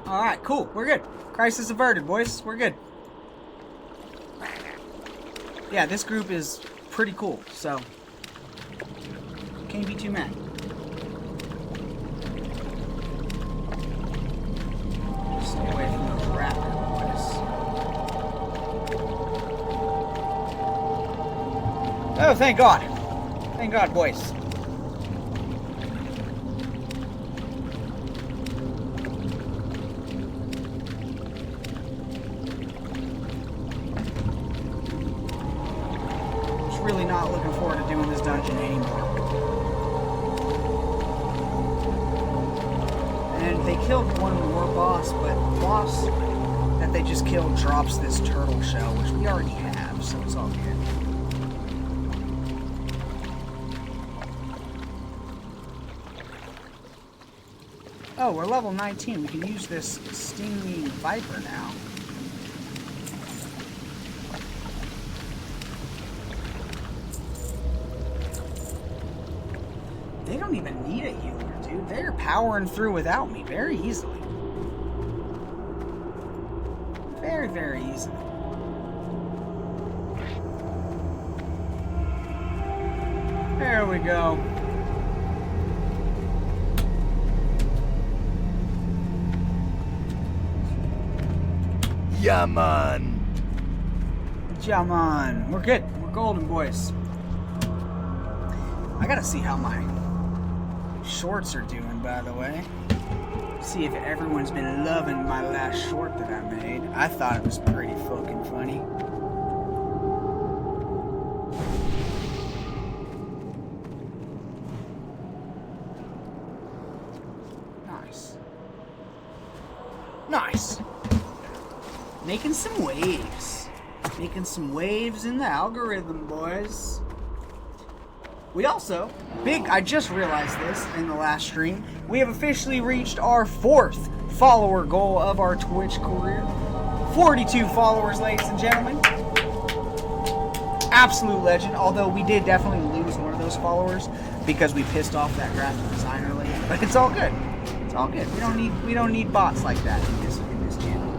Speaker 1: Alright, cool. We're good. Crisis averted, boys. We're good. Yeah, this group is pretty cool, so can't be too mad. Stay away from those raptor boys. Oh, thank God. Thank God, boys. Really not looking forward to doing this dungeon anymore. And they killed one more boss, but the boss that they just killed drops this turtle shell, which we already have, so it's all good. Oh, we're level 19. We can use this stinging viper now. They don't even need a healer, dude. They're powering through without me very easily. Very, very easily. There we go.
Speaker 3: Yeah, man.
Speaker 1: Yeah, man. We're good. We're golden, boys. I gotta see how my shorts are doing, by the way. See if everyone's been loving my last short that I made. I thought it was pretty fucking funny. Nice. Nice. Making some waves. Making some waves in the algorithm, boys. We also, I just realized this in the last stream, we have officially reached our 4th follower goal of our Twitch career. 42 followers, ladies and gentlemen. Absolute legend, although we did definitely lose one of those followers because we pissed off that graphic designer lady. But it's all good. It's all good. We don't need bots like that in this channel.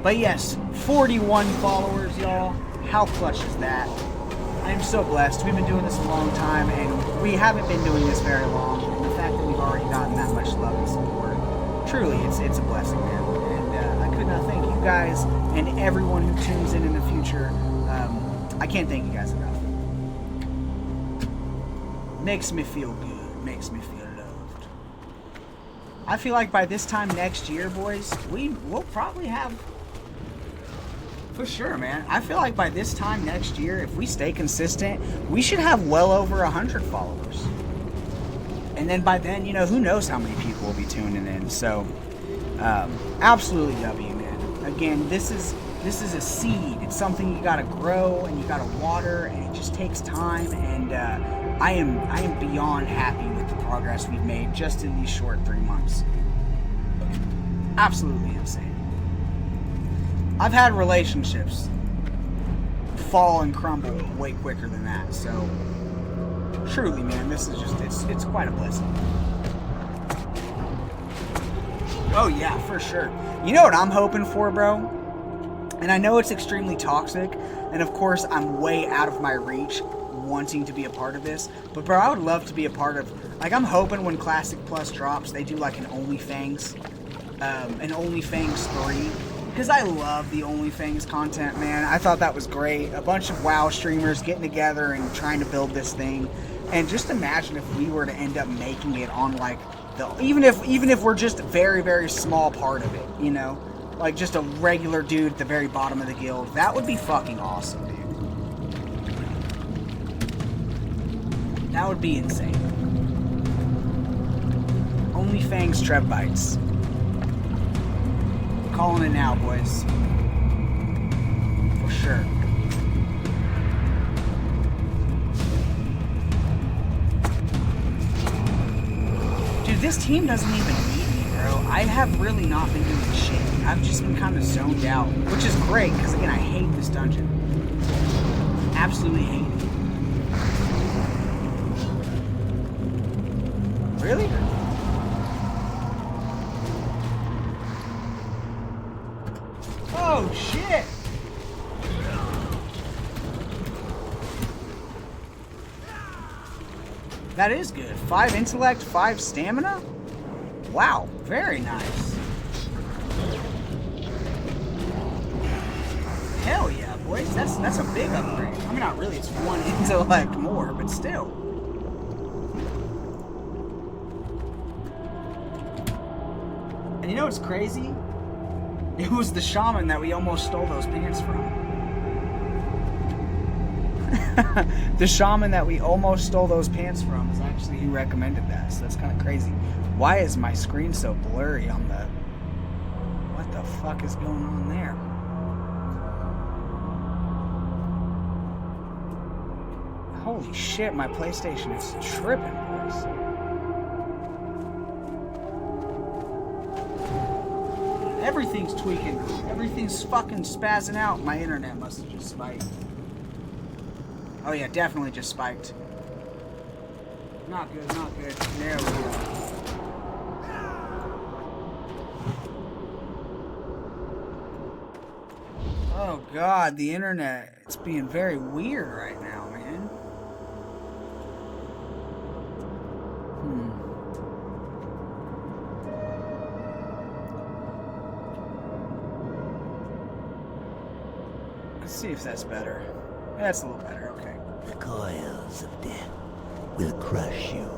Speaker 1: But yes, 41 followers, y'all. How clutch is that? I am so blessed. We've been doing this a long time, and we haven't been doing this very long. And the fact that we've already gotten that much love and support, truly, it's a blessing, man. And I could not thank you guys and everyone who tunes in the future. I can't thank you guys enough. Makes me feel good. Makes me feel loved. I feel like by this time next year, boys, we'll probably have... For sure, man. I feel like by this time next year, if we stay consistent, we should have well over 100 followers. And then by then, you know, who knows how many people will be tuning in. So, absolutely W, man. Again, this is a seed. It's something you gotta grow and you gotta water, and it just takes time. And I am beyond happy with the progress we've made just in these short 3 months. Absolutely insane. I've had relationships fall and crumble way quicker than that, so truly, man, this is just, it's quite a blessing. Oh yeah, for sure. You know what I'm hoping for, bro? And I know it's extremely toxic, and of course I'm way out of my reach wanting to be a part of this, but bro, I would love to be a part of, like, I'm hoping when Classic Plus drops, they do like an OnlyFans 3. Because I love the OnlyFans content, man. I thought that was great. A bunch of WoW streamers getting together and trying to build this thing. And just imagine if we were to end up making it on, like, even if we're just a very, very small part of it, you know? Like, just a regular dude at the very bottom of the guild. That would be fucking awesome, dude. That would be insane. OnlyFans Trevbytes. Calling it now, boys. For sure. Dude, this team doesn't even need me, bro. I have really not been doing shit. I've just been kind of zoned out, which is great, because again, I hate this dungeon. Absolutely hate it. Really? Oh, shit! That is good. 5 intellect, 5 stamina? Wow, very nice. Hell yeah, boys. That's a big upgrade. I mean, not really, it's 1 intellect more, but still. And you know what's crazy? It was the shaman that we almost stole those pants from. The shaman that we almost stole those pants from is actually who recommended that, so that's kind of crazy. Why is my screen so blurry on the... What the fuck is going on there? Holy shit, my PlayStation is tripping, boys. Everything's tweaking. Everything's fucking spazzing out. My internet must have just spiked. Oh yeah, definitely just spiked. Not good, not good. There we go. Oh god, the internet. It's being very weird right now, man. Let's see if that's better. That's a little better, okay.
Speaker 3: The coils of death will crush you.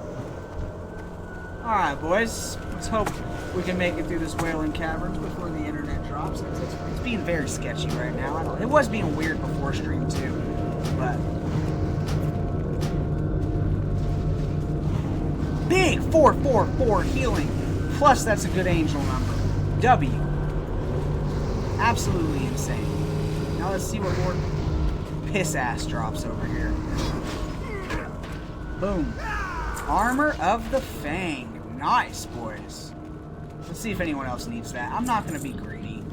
Speaker 1: Alright, boys. Let's hope we can make it through this Wailing Caverns before the internet drops. It's being very sketchy right now. It was being weird before stream, too. But... Big 444 healing. Plus, that's a good angel number. W. Absolutely insane. Now let's see what more piss-ass drops over here. Boom. Armor of the Fang. Nice, boys. Let's see if anyone else needs that. I'm not going to be greedy.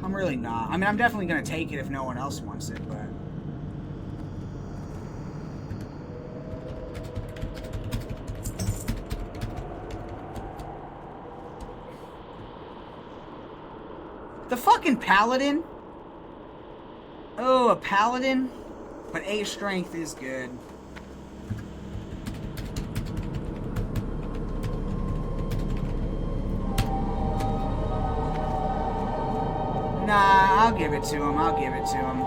Speaker 1: I'm really not. I mean, I'm definitely gonna take it if no one else wants it, but... The fucking paladin? Oh, a paladin? But A strength is good. Nah, I'll give it to him. I'll give it to him.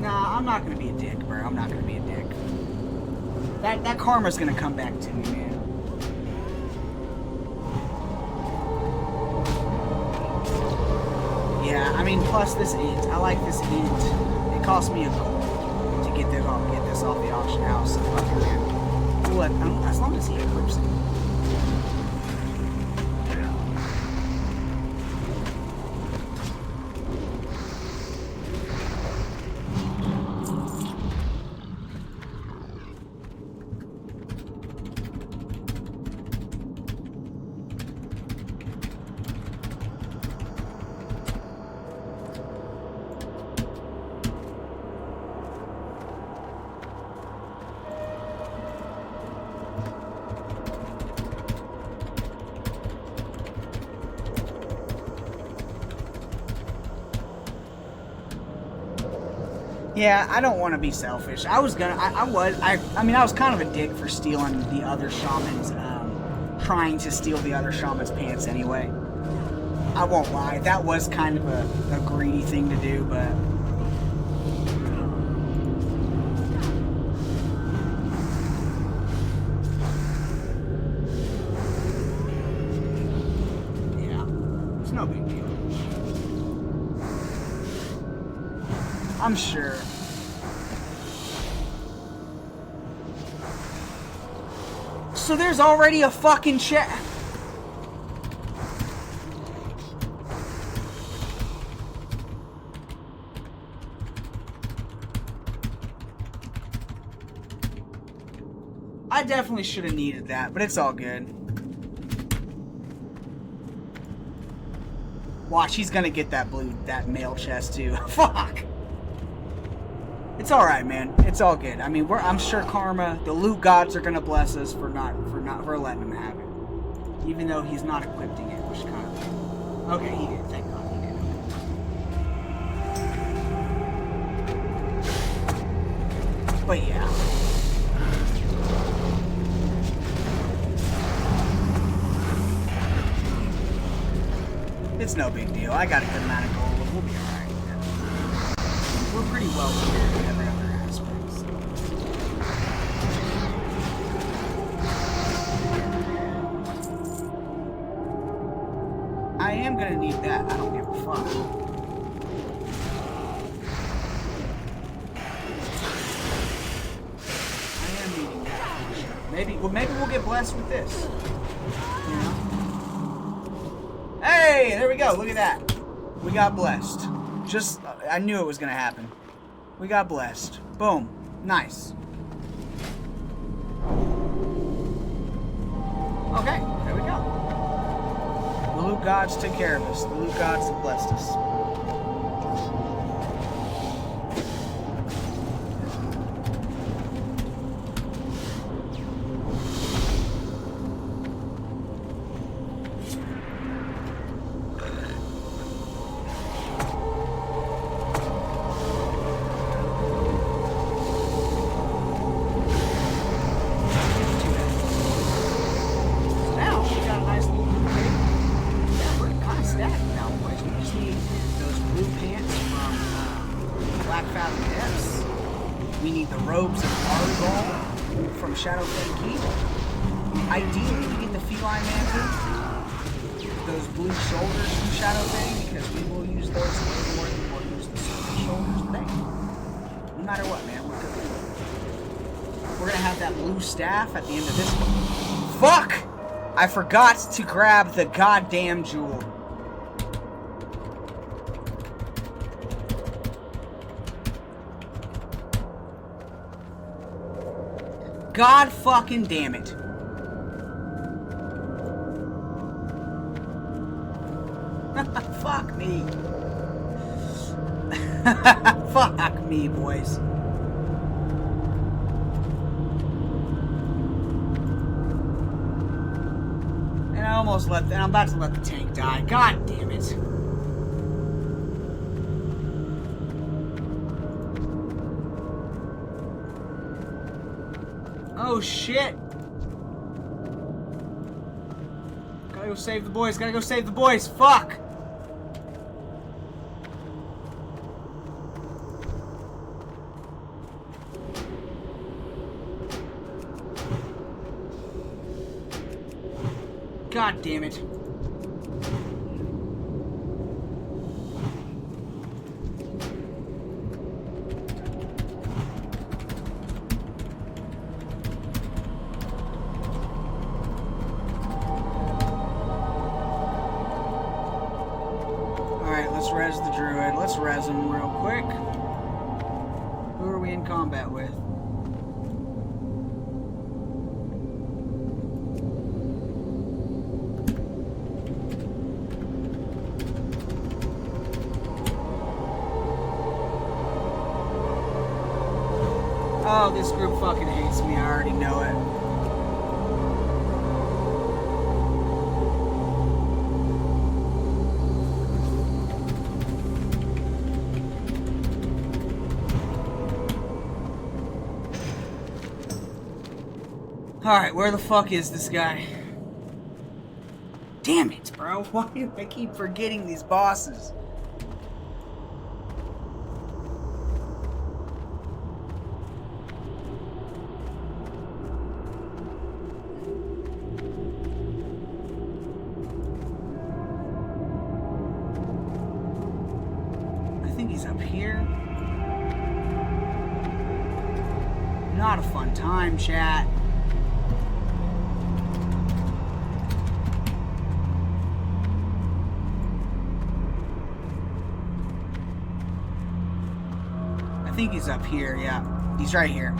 Speaker 1: Nah, I'm not gonna be a dick, bro. I'm not gonna be a dick. That karma's gonna come back to me, man. Yeah, I mean, plus this int. I like this int. It cost me a gold to get this off the auction house. So fucking man. Look, as long as he equips it. Yeah, I don't want to be selfish. I was kind of a dick for stealing the other shaman's, trying to steal the other shaman's pants anyway. I won't lie, that was kind of a greedy thing to do, but... yeah, it's no big deal. I'm sure. So there's already a fucking chat. I definitely should have needed that, but it's all good. Watch, he's gonna get that mail chest too. Fuck! It's all right, man. It's all good. I mean, I'm sure karma, the loot gods are gonna bless us for letting him have it, even though he's not equipping it, which kind of. Okay, he did. Thank God he did. But yeah. It's no big deal. I got a good amount of gold. We'll be all right. We're pretty well prepared in every other aspect. So. I am gonna need that. I don't give a fuck. I am needing that. Maybe we'll get blessed with this. You know? Hey, there we go. Look at that. We got blessed. I knew it was gonna happen. We got blessed. Boom. Nice. Okay, there we go. The loot gods took care of us. The loot gods have blessed us. Staff at the end of this one. Fuck! I forgot to grab the goddamn jewel. God fucking damn it. Fuck me. Fuck me, boys. And I almost let, and I'm about to let the tank die. God damn it. Oh shit. Gotta go save the boys. Gotta go save the boys. Fuck. God damn it. Alright, let's res the druid. Let's res him real quick. Who are we in combat with? Oh, this group fucking hates me. I already know it. Alright, where the fuck is this guy? Damn it, bro. Why do I keep forgetting these bosses? I think he's up here. Not a fun time, chat. I think he's up here, yeah. He's right here.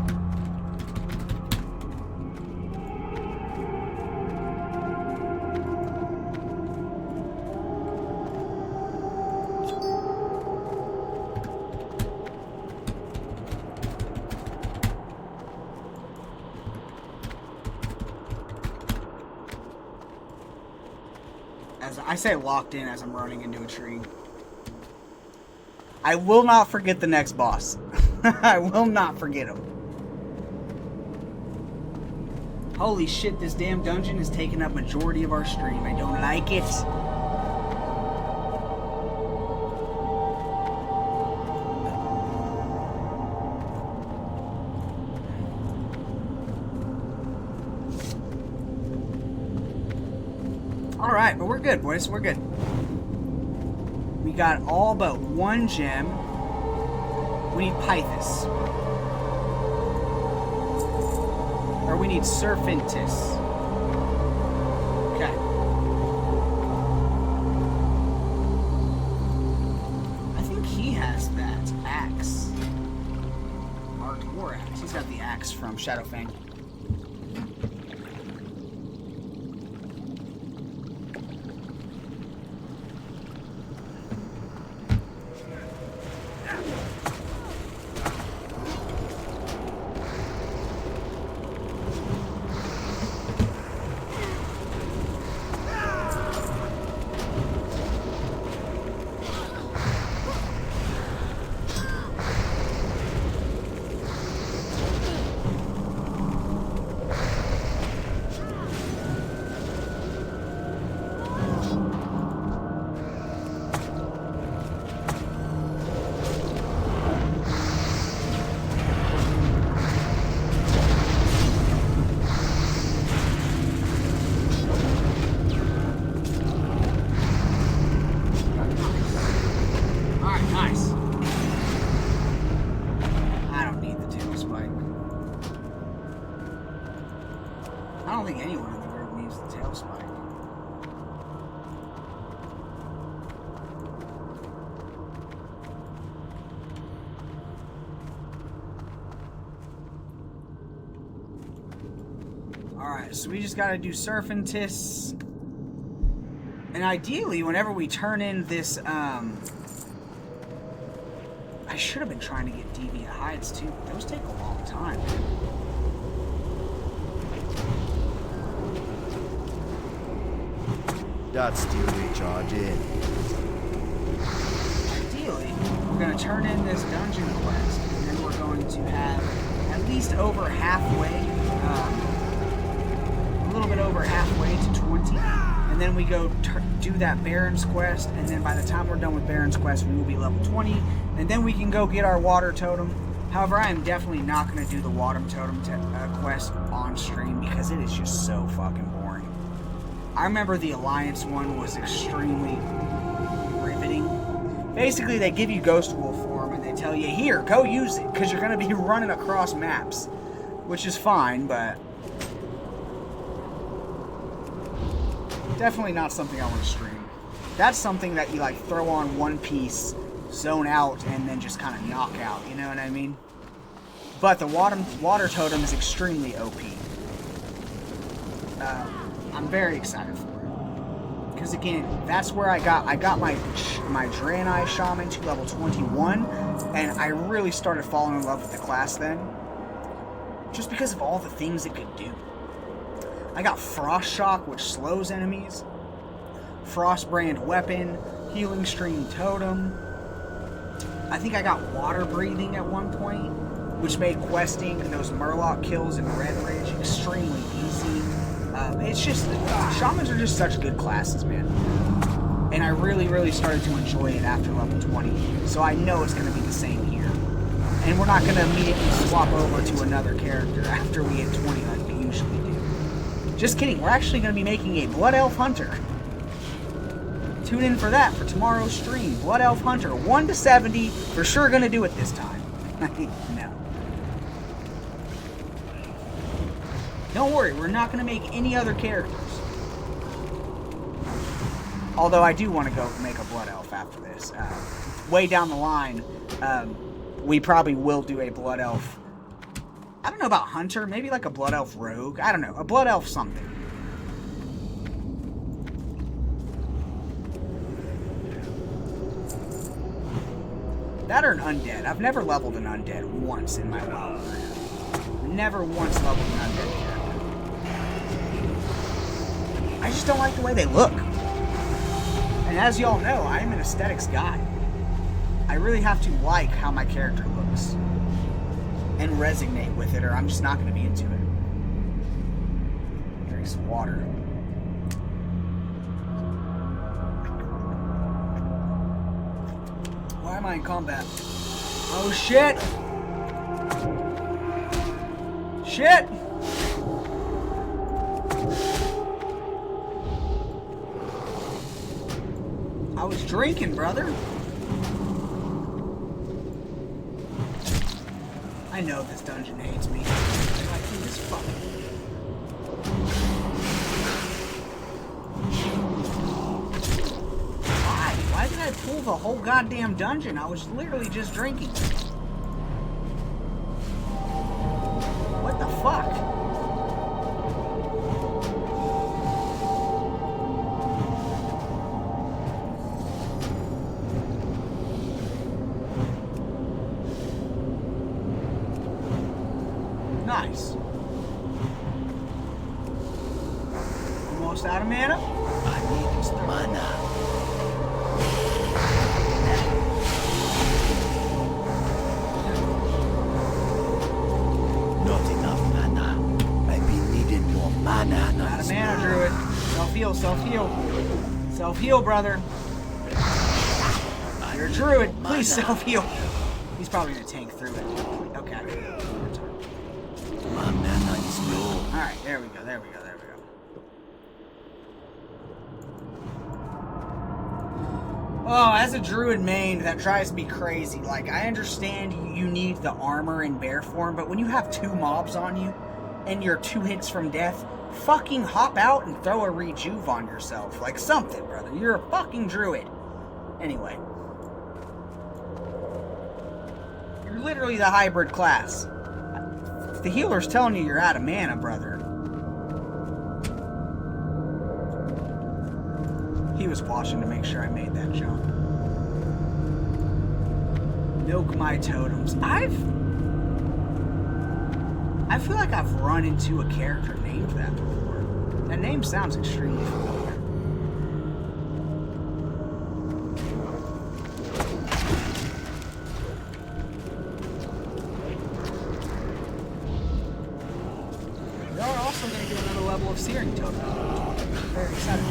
Speaker 1: As I say locked in as I'm running into a tree. I will not forget the next boss. I will not forget him. Holy shit, this damn dungeon is taking up majority of our stream. I don't like it. Alright, but we're good, boys. We're good. We got all but one gem. We need Pythus. Or we need Serpentis. Okay. I think he has that axe. Marked War Axe. He's got the axe from Shadowfang. Alright, so we just gotta do Serpentis. And ideally, whenever we turn in this, I should have been trying to get deviant hides too, but those take a long time.
Speaker 3: That's still recharging.
Speaker 1: Ideally, we're going to turn in this dungeon quest, and then we're going to have at least over halfway, a little bit over halfway to 20, and then we go do that Baron's quest, and then by the time we're done with Baron's quest, we will be level 20, and then we can go get our water totem. However, I am definitely not going to do the water totem quest on stream because it is just so fucking boring. I remember the Alliance one was extremely riveting. Basically, they give you Ghost Wolf form and they tell you, here, go use it, because you're going to be running across maps, which is fine, but definitely not something I want to stream. That's something that you like throw on one piece, zone out, and then just kind of knock out, you know what I mean? But the water totem is extremely OP. I'm very excited for it. Because again, that's where I got my Draenei Shaman to level 21, and I really started falling in love with the class then. Just because of all the things it could do. I got Frost Shock, which slows enemies, Frostbrand Weapon, Healing Stream Totem. I think I got Water Breathing at one point, which made questing and those Murloc kills in Red Ridge extremely easy. It's just, Shamans are just such good classes, man. And I really, really started to enjoy it after level 20, so I know it's going to be the same here. And we're not going to immediately swap over to another character after we hit 20 like we usually do. Just kidding, we're actually going to be making a Blood Elf Hunter. Tune in for that for tomorrow's stream. Blood Elf Hunter, 1 to 70, for sure going to do it this time. No. Don't worry, we're not going to make any other characters. Although I do want to go make a Blood Elf after this. Way down the line, we probably will do a Blood Elf. I don't know about Hunter, maybe like a Blood Elf Rogue. I don't know, a Blood Elf something. That or an Undead. I've never leveled an Undead once in my WoW career. Never once leveled an Undead character. I just don't like the way they look. And as y'all know, I am an aesthetics guy. I really have to like how my character looks. And resonate with it, or I'm just not going to be into it. Drink some water. Why am I in combat? Oh shit! Shit! I was drinking, brother. I know this dungeon hates me. I think this fucking... Why? Why did I pull the whole goddamn dungeon? I was literally just drinking. What the fuck? Nice. Almost out of mana?
Speaker 3: I need mana. Not enough mana. I've been needing more mana.
Speaker 1: Out of mana, Druid. Self-heal, self-heal. Self-heal, brother. You're a Druid. Please self-heal. He's probably going to tank through it. Okay.
Speaker 3: My mana is low.
Speaker 1: Alright, there we go, there we go, there we go. Oh, as a Druid main that tries to be crazy, like, I understand you need the armor in bear form, but when you have 2 mobs on you, and you're 2 hits from death, fucking hop out and throw a rejuve on yourself. Like, something, brother. You're a fucking Druid. Anyway. You're literally the hybrid class. If the healer's telling you you're out of mana, brother, He was watching to make sure I made that jump. Milk my totems. I feel like I've run into a character named that before. That name sounds extremely familiar. We are also going to get another level of searing totem. Very excited.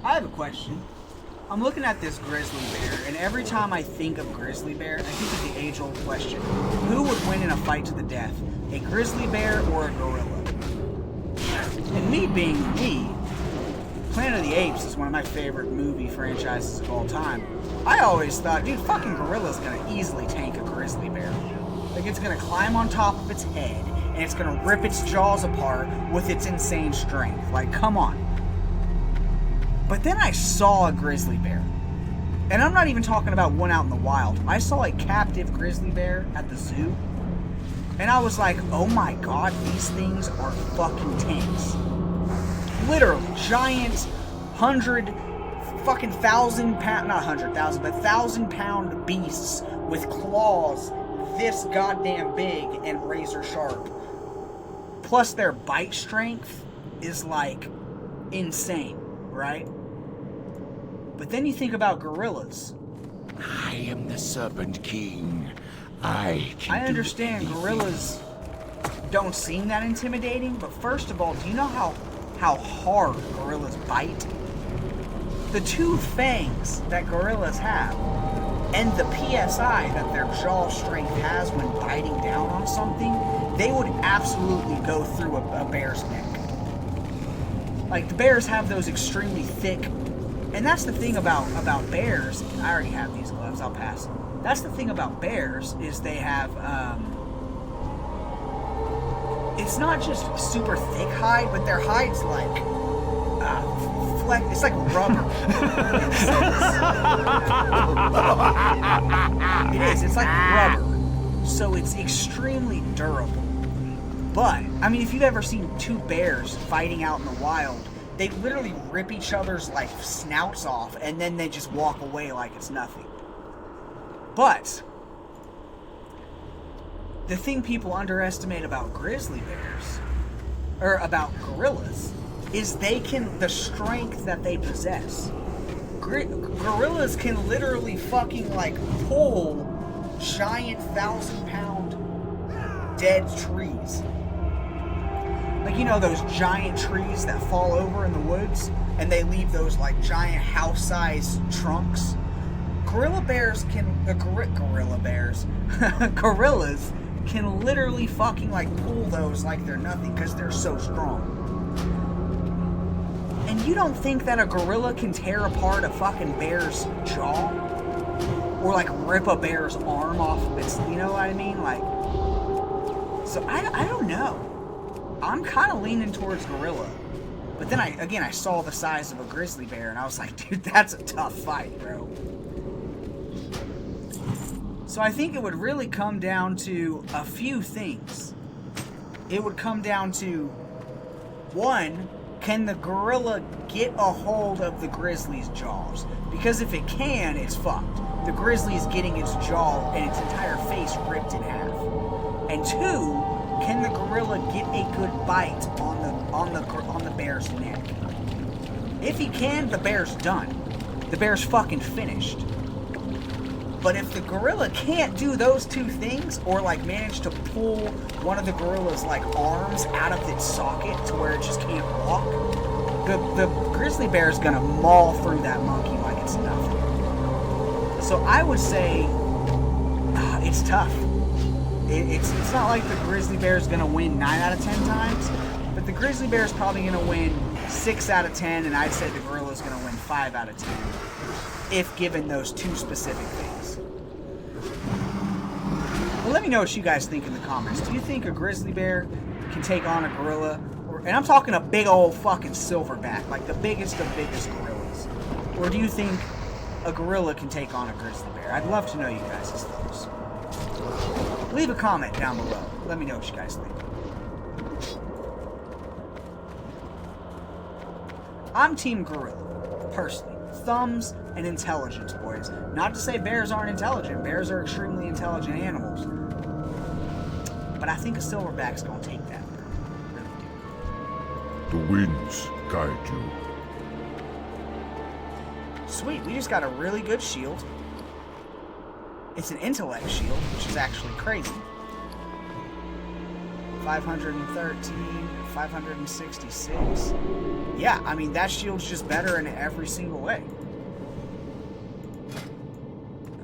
Speaker 1: I have a question. I'm looking at this grizzly bear, and every time I think of grizzly bear, I think of the age-old question: who would win in a fight to the death, a grizzly bear or a gorilla? And me being me, Planet of the Apes is one of my favorite movie franchises of all time. I always thought, dude, fucking gorilla's gonna easily tank a grizzly bear. Like, it's gonna climb on top of its head, and it's gonna rip its jaws apart with its insane strength. Like, come on. But then I saw a grizzly bear. And I'm not even talking about one out in the wild. I saw a captive grizzly bear at the zoo. And I was like, oh my god, these things are fucking tanks. Literally, giant, 1,000-pound, not 100,000, but 1,000-pound beasts with claws this goddamn big and razor sharp. Plus their bite strength is like insane, right? But then you think about gorillas.
Speaker 3: I am the Serpent King. I
Speaker 1: understand gorillas don't seem that intimidating, but first of all, do you know how hard gorillas bite? The 2 fangs that gorillas have, and the PSI that their jaw strength has when biting down on something, they would absolutely go through a bear's neck. Like, the bears have those extremely thick, and that's the thing about bears. I already have these gloves, I'll pass. That's the thing about bears, is they have, it's not just super thick hide, but their hide's like, it's like rubber. It is, it's like rubber. So it's extremely durable. But, I mean, if you've ever seen 2 bears fighting out in the wild, they literally rip each other's, like, snouts off, and then they just walk away like it's nothing. But the thing people underestimate about grizzly bears, or about gorillas, is the strength that they possess. Gorillas can literally fucking, like, pull giant 1,000-pound dead trees. Like, you know those giant trees that fall over in the woods, and they leave those, like, giant house-sized trunks? Gorillas can literally fucking, like, pull those like they're nothing because they're so strong. And you don't think that a gorilla can tear apart a fucking bear's jaw? Or, like, rip a bear's arm off of its, you know what I mean? Like, so I don't know. I'm kind of leaning towards gorilla. But then I saw the size of a grizzly bear, and I was like, dude, that's a tough fight, bro. So I think it would really come down to a few things. It would come down to, 1, can the gorilla get a hold of the grizzly's jaws? Because if it can, it's fucked. The grizzly's getting its jaw and its entire face ripped in half. And 2, can the gorilla get a good bite on the bear's neck? If he can, the bear's done. The bear's fucking finished. But if the gorilla can't do those 2 things, or, like, manage to pull one of the gorilla's, like, arms out of its socket to where it just can't walk, the grizzly bear is gonna maul through that monkey like it's nothing. So I would say it's tough. It's not like the grizzly bear is gonna win 9 out of 10 times, but the grizzly bear is probably gonna win 6 out of 10, and I'd say the gorilla is gonna win 5 out of 10, if given those 2 specific things. Well, let me know what you guys think in the comments. Do you think a grizzly bear can take on a gorilla? And I'm talking a big old fucking silverback, like the biggest of biggest gorillas. Or do you think a gorilla can take on a grizzly bear? I'd love to know you guys' thoughts. Leave a comment down below. Let me know what you guys think. I'm Team Gorilla, personally. Thumbs and intelligence, boys. Not to say bears aren't intelligent. Bears are extremely intelligent animals. But I think a silverback's gonna take that. Really do.
Speaker 2: The winds guide you.
Speaker 1: Sweet, we just got a really good shield. It's an intellect shield, which is actually crazy. 513, 566. Yeah, I mean, that shield's just better in every single way.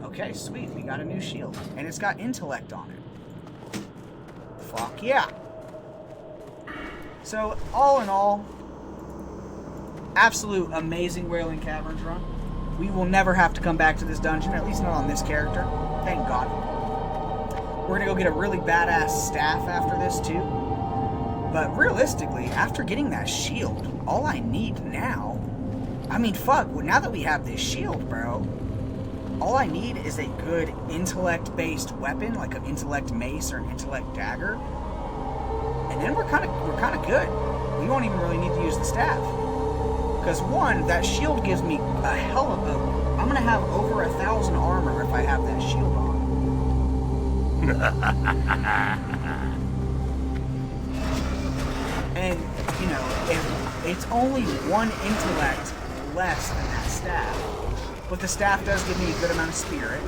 Speaker 1: Okay, sweet, we got a new shield. And it's got intellect on it. Fuck yeah. So, all in all, absolute amazing Wailing Caverns run. We will never have to come back to this dungeon, at least not on this character. Thank God. We're gonna go get a really badass staff after this too. But realistically, after getting that shield, all I need now... I mean, fuck, now that we have this shield, bro, all I need is a good intellect-based weapon, like an intellect mace or an intellect dagger. And then we're kind of good. We won't even really need to use the staff. Because one, that shield gives me a hell of a... I'm going to have over 1,000 armor if I have that shield on. And, you know, if it's only one intellect less than that staff. But the staff does give me a good amount of spirit.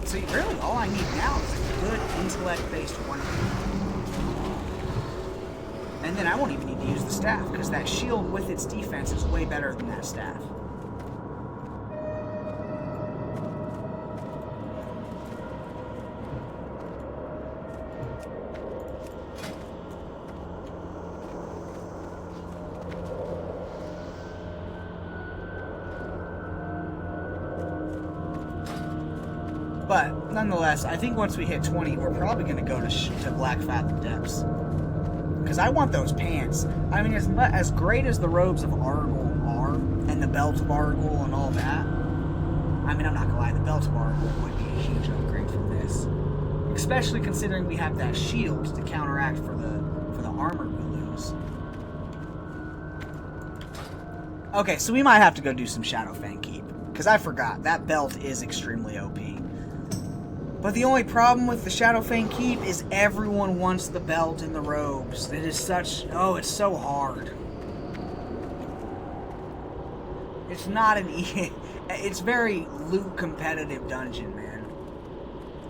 Speaker 1: So really, all I need now is a good intellect-based one. And then I won't even need to use the staff, because that shield with its defense is way better than that staff. But, nonetheless, I think once we hit 20, we're probably going to go to Black Fathom Depths. Because I want those pants. I mean, as great as the robes of Argol are, and the belt of Argol and all that, I mean, I'm not going to lie, the belt of Argol would be a huge upgrade from this. Especially considering we have that shield to counteract for the armor we lose. Okay, so we might have to go do some Shadowfang Keep. Because I forgot, that belt is extremely OP. But the only problem with the Shadowfang Keep is everyone wants the belt and the robes. It is such... Oh, it's so hard. It's not an... It's very loot competitive dungeon, man.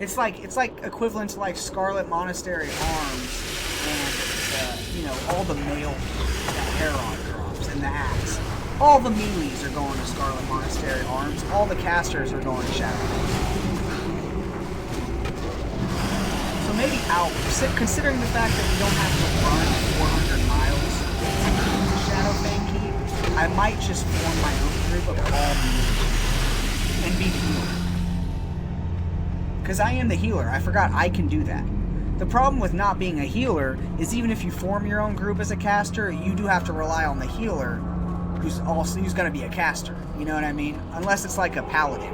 Speaker 1: It's like equivalent to like Scarlet Monastery arms and, you know, all the mail that Heron drops and the axe. All the melees are going to Scarlet Monastery arms. All the casters are going to Shadowfang. Maybe out, considering the fact that we don't have to run 400 miles to Shadowfang Keep, I might just form my own group of all melees and be the healer. Because I am the healer. I forgot I can do that. The problem with not being a healer is even if you form your own group as a caster, you do have to rely on the healer who's going to be a caster. You know what I mean? Unless it's like a paladin.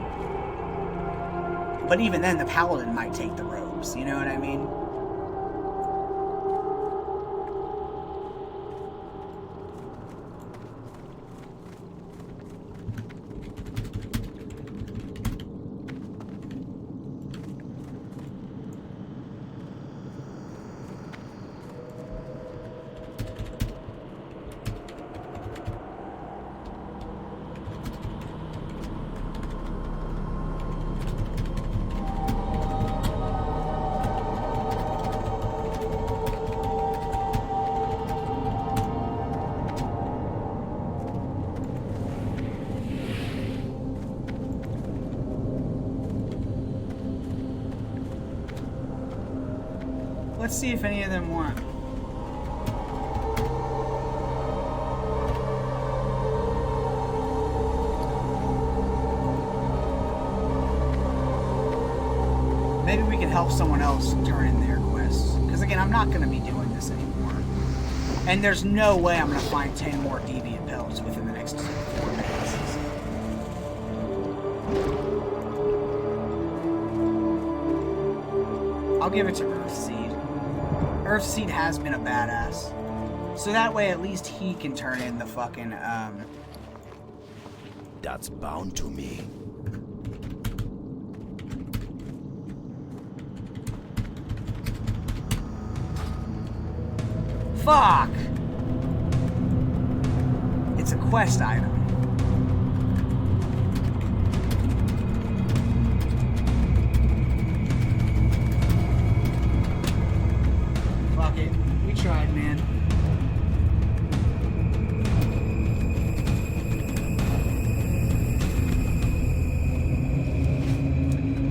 Speaker 1: But even then, the paladin might take the robes, you know what I mean? Let's see if any of them want. Maybe we can help someone else turn in their quests. Because again, I'm not going to be doing this anymore. And there's no way I'm going to find 10 more deviant pelts within the next 4 minutes. I'll give it to Earthseed. Earthseed has been a badass. So that way at least he can turn in the fucking,
Speaker 3: That's bound to me.
Speaker 1: Fuck! It's a quest item. Fuck it. We tried, man.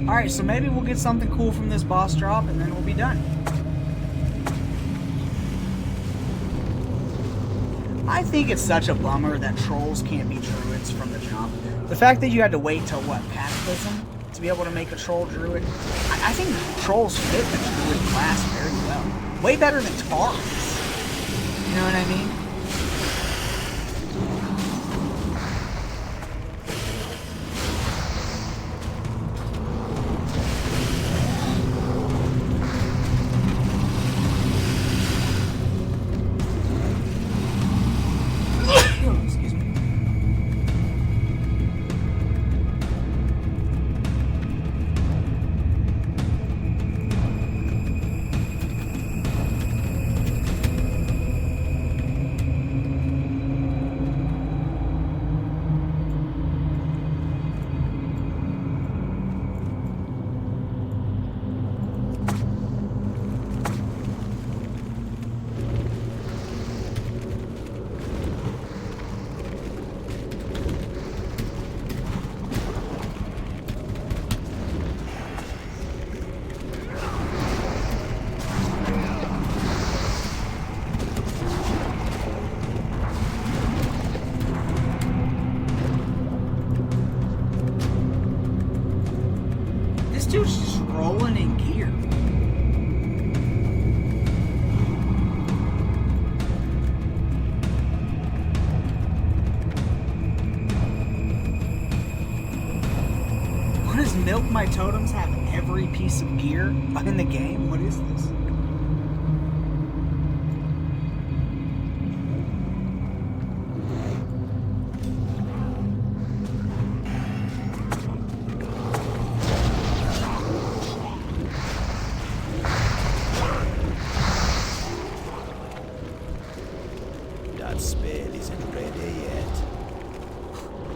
Speaker 1: Alright, so maybe we'll get something cool from this boss drop and then we'll be done. I think it's such a bummer that trolls can't be druids from the jump. The fact that you had to wait till what, Cataclysm to be able to make a troll druid? I think trolls fit the druid class very well. Way better than Tars. You know what I mean? Dude's just rolling in gear. What does Milk My Totems have every piece of gear in the game? What is this?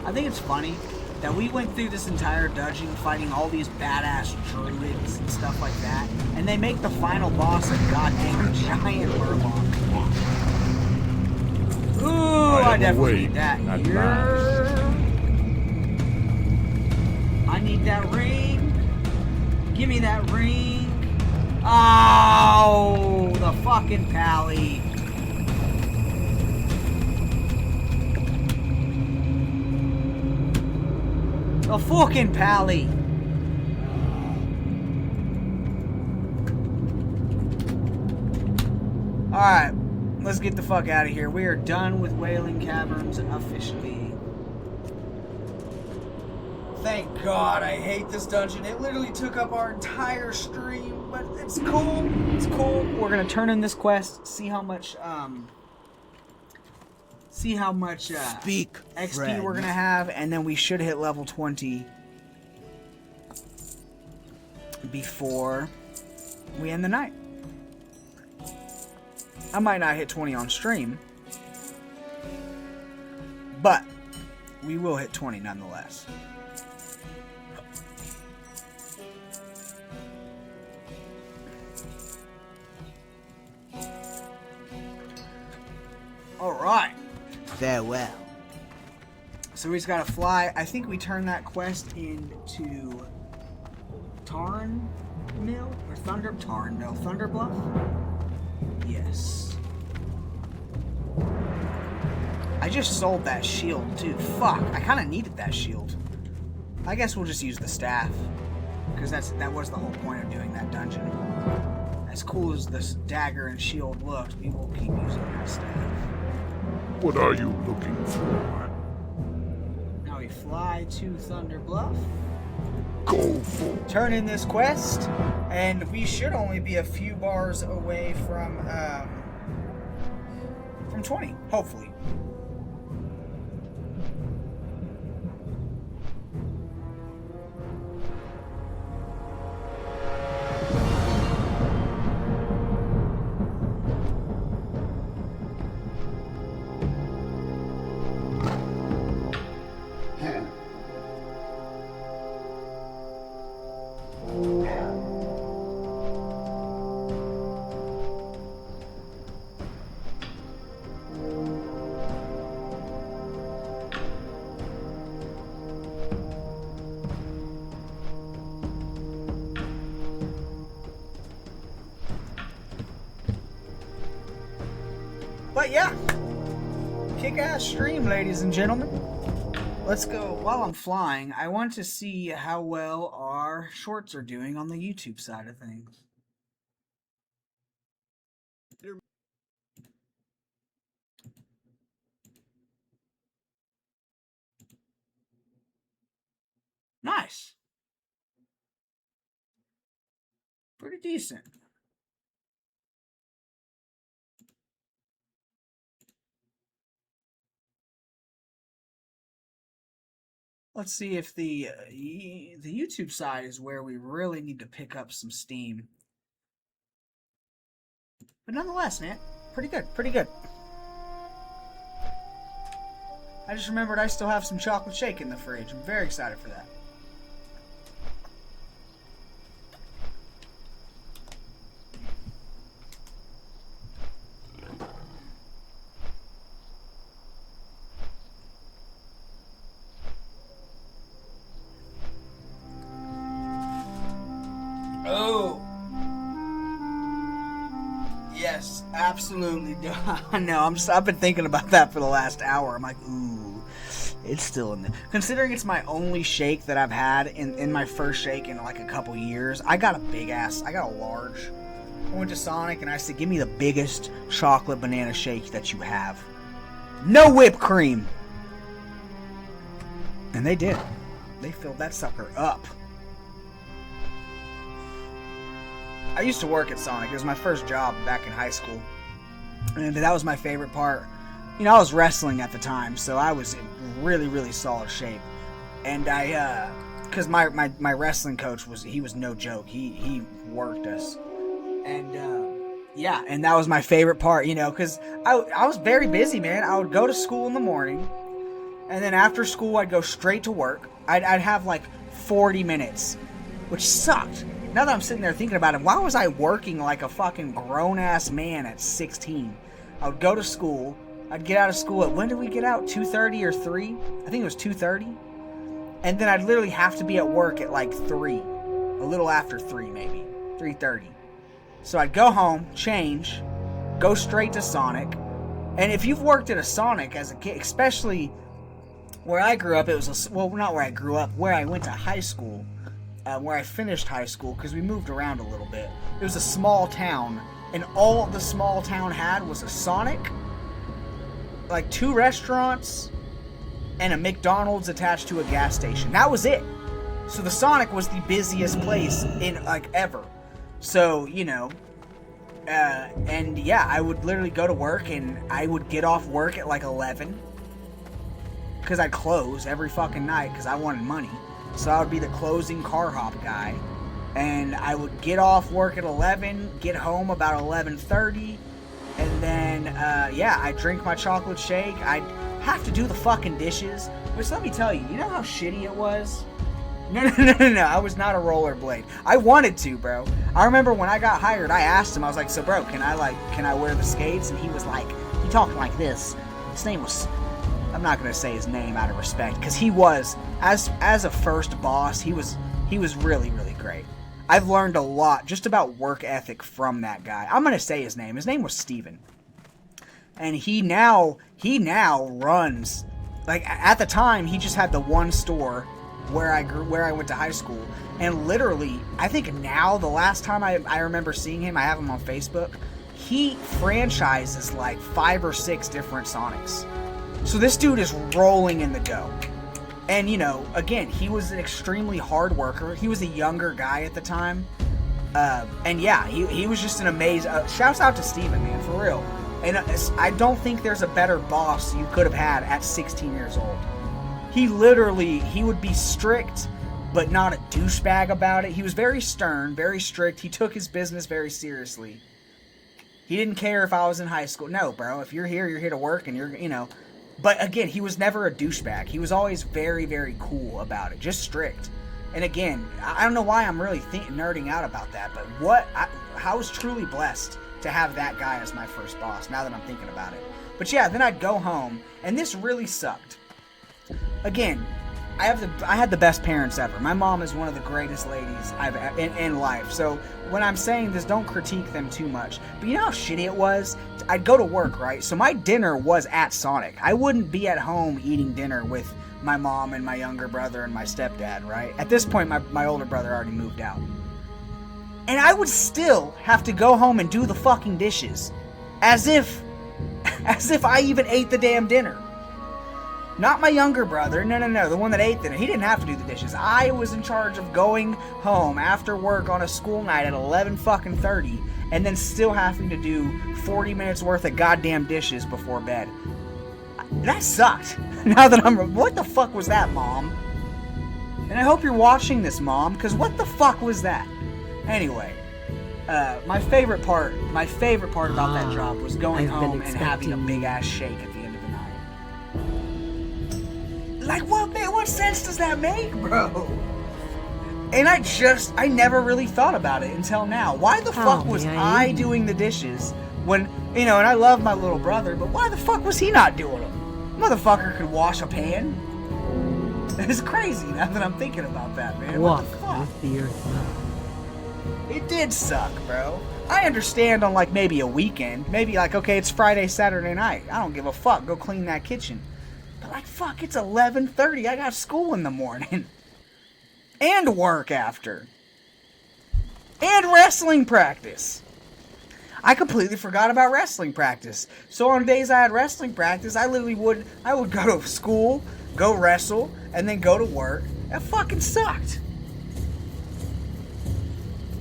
Speaker 1: I think it's funny that we went through this entire dungeon fighting all these badass druids and stuff like that, and they make the final boss a goddamn giant murloc. Ooh, I definitely need that here. I need that ring. Give me that ring. Oh, the fucking pally. The fucking pally. Alright, let's get the fuck out of here. We are done with Wailing Caverns officially. Thank God, I hate this dungeon. It literally took up our entire stream, but it's cool. It's cool. We're gonna turn in this quest, see how much
Speaker 3: Speak,
Speaker 1: XP
Speaker 3: friend.
Speaker 1: we're gonna have, and then we should hit level 20 before we end the night. I might not hit 20 on stream, but we will hit 20 nonetheless. All right.
Speaker 3: Farewell.
Speaker 1: So we just gotta fly. I think we turn that quest into Tarn Mill or Tarn Mill, Thunder Bluff. Yes. I just sold that shield too. Fuck, I kind of needed that shield. I guess we'll just use the staff because that was the whole point of doing that dungeon. As cool as this dagger and shield looked, we will keep using that staff.
Speaker 2: What are you looking for?
Speaker 1: Now we fly to Thunder Bluff.
Speaker 2: Go for
Speaker 1: turn in this quest, and we should only be a few bars away from 20, hopefully. But yeah, kick-ass stream, ladies and gentlemen. Let's go. While I'm flying, I want to see how well our shorts are doing on the YouTube side of things. Nice. Pretty decent. Let's see if the YouTube side is where we really need to pick up some steam. But nonetheless, man, pretty good, pretty good. I just remembered I still have some chocolate shake in the fridge. I'm very excited for that. Oh. Yes, absolutely. No, I've been thinking about that for the last hour. I'm like, ooh, it's still in there. Considering it's my only shake that I've had in my first shake in like a couple years, I got a large. I went to Sonic and I said, give me the biggest chocolate banana shake that you have. No whipped cream. And they did. They filled that sucker up. I used to work at Sonic. It was my first job back in high school. And that was my favorite part. You know, I was wrestling at the time, so I was in really, really solid shape. And because my wrestling coach was no joke. He worked us. And, yeah, and that was my favorite part, you know, because I was very busy, man. I would go to school in the morning, and then after school, I'd go straight to work. I'd have like 40 minutes, which sucked. Now that I'm sitting there thinking about it, why was I working like a fucking grown-ass man at 16? I would go to school. I'd get out of school at, when did we get out? 2:30 or 3? I think it was 2:30. And then I'd literally have to be at work at like 3. A little after 3 maybe. 3:30. So I'd go home, change, go straight to Sonic. And if you've worked at a Sonic as a kid, especially where I grew up, it was, well, not where I grew up, where I went to high school. Where I finished high school, because we moved around a little bit. It was a small town, and all the small town had was a Sonic, like 2 restaurants, and a McDonald's attached to a gas station. That was it. So the Sonic was the busiest place in, like, ever. So, you know, and yeah, I would literally go to work, and I would get off work at like 11, because I'd close every fucking night, because I wanted money. So I would be the closing car hop guy. And I would get off work at 11, get home about 11:30, and then, yeah, I'd drink my chocolate shake. I'd have to do the fucking dishes. Which, let me tell you, you know how shitty it was? No, I was not a rollerblade. I wanted to, bro. I remember when I got hired, I asked him, I was like, so bro, can I wear the skates? And he was like, he talked like this. His name was... I'm not going to say his name out of respect, because he was, as a first boss, he was really, really great. I've learned a lot just about work ethic from that guy. I'm going to say his name. His name was Steven. And he now runs, like, at the time, he just had the one store where I went to high school. And literally, I think now, the last time I remember seeing him, I have him on Facebook, he franchises like 5 or 6 different Sonics. So this dude is rolling in the dough. And, you know, again, he was an extremely hard worker. He was a younger guy at the time. And yeah, he was just an amazing... shouts out to Steven, man, for real. And I don't think there's a better boss you could have had at 16 years old. He would be strict, but not a douchebag about it. He was very stern, very strict. He took his business very seriously. He didn't care if I was in high school. No, bro, if you're here to work and you're, you know... But again, he was never a douchebag. He was always very, very cool about it, just strict. And again, I don't know why I'm really nerding out about that, but I was truly blessed to have that guy as my first boss, now that I'm thinking about it. But yeah, then I'd go home, and this really sucked. Again, I had the best parents ever. My mom is one of the greatest ladies I've in life. So when I'm saying this, don't critique them too much. But you know how shitty it was? I'd go to work, right? So my dinner was at Sonic. I wouldn't be at home eating dinner with my mom and my younger brother and my stepdad, right? At this point, my older brother already moved out. And I would still have to go home and do the fucking dishes. As if I even ate the damn dinner. Not my younger brother, no, the one that ate dinner. He didn't have to do the dishes. I was in charge of going home after work on a school night at 11:30 and then still having to do 40 minutes worth of goddamn dishes before bed. That sucked. Now that what the fuck was that, Mom? And I hope you're watching this, Mom, because what the fuck was that? Anyway, my favorite part about that job was going home and having a big ass shake at the end of the night. Like, what sense does that make, bro? And I never really thought about it until now. Why the fuck was I doing the dishes when, you know, and I love my little brother, but why the fuck was he not doing them? Motherfucker could wash a pan. It's crazy now that I'm thinking about that, man.
Speaker 4: Walk
Speaker 1: What the fuck?
Speaker 4: with the earth.
Speaker 1: It did suck, bro. I understand on, like, maybe a weekend. Maybe, like, okay, it's Friday, Saturday night. I don't give a fuck. Go clean that kitchen. But, like, fuck, it's 11:30. I got school in the morning. And work after. And wrestling practice. I completely forgot about wrestling practice. So on days I had wrestling practice, I would go to school, go wrestle, and then go to work. That fucking sucked.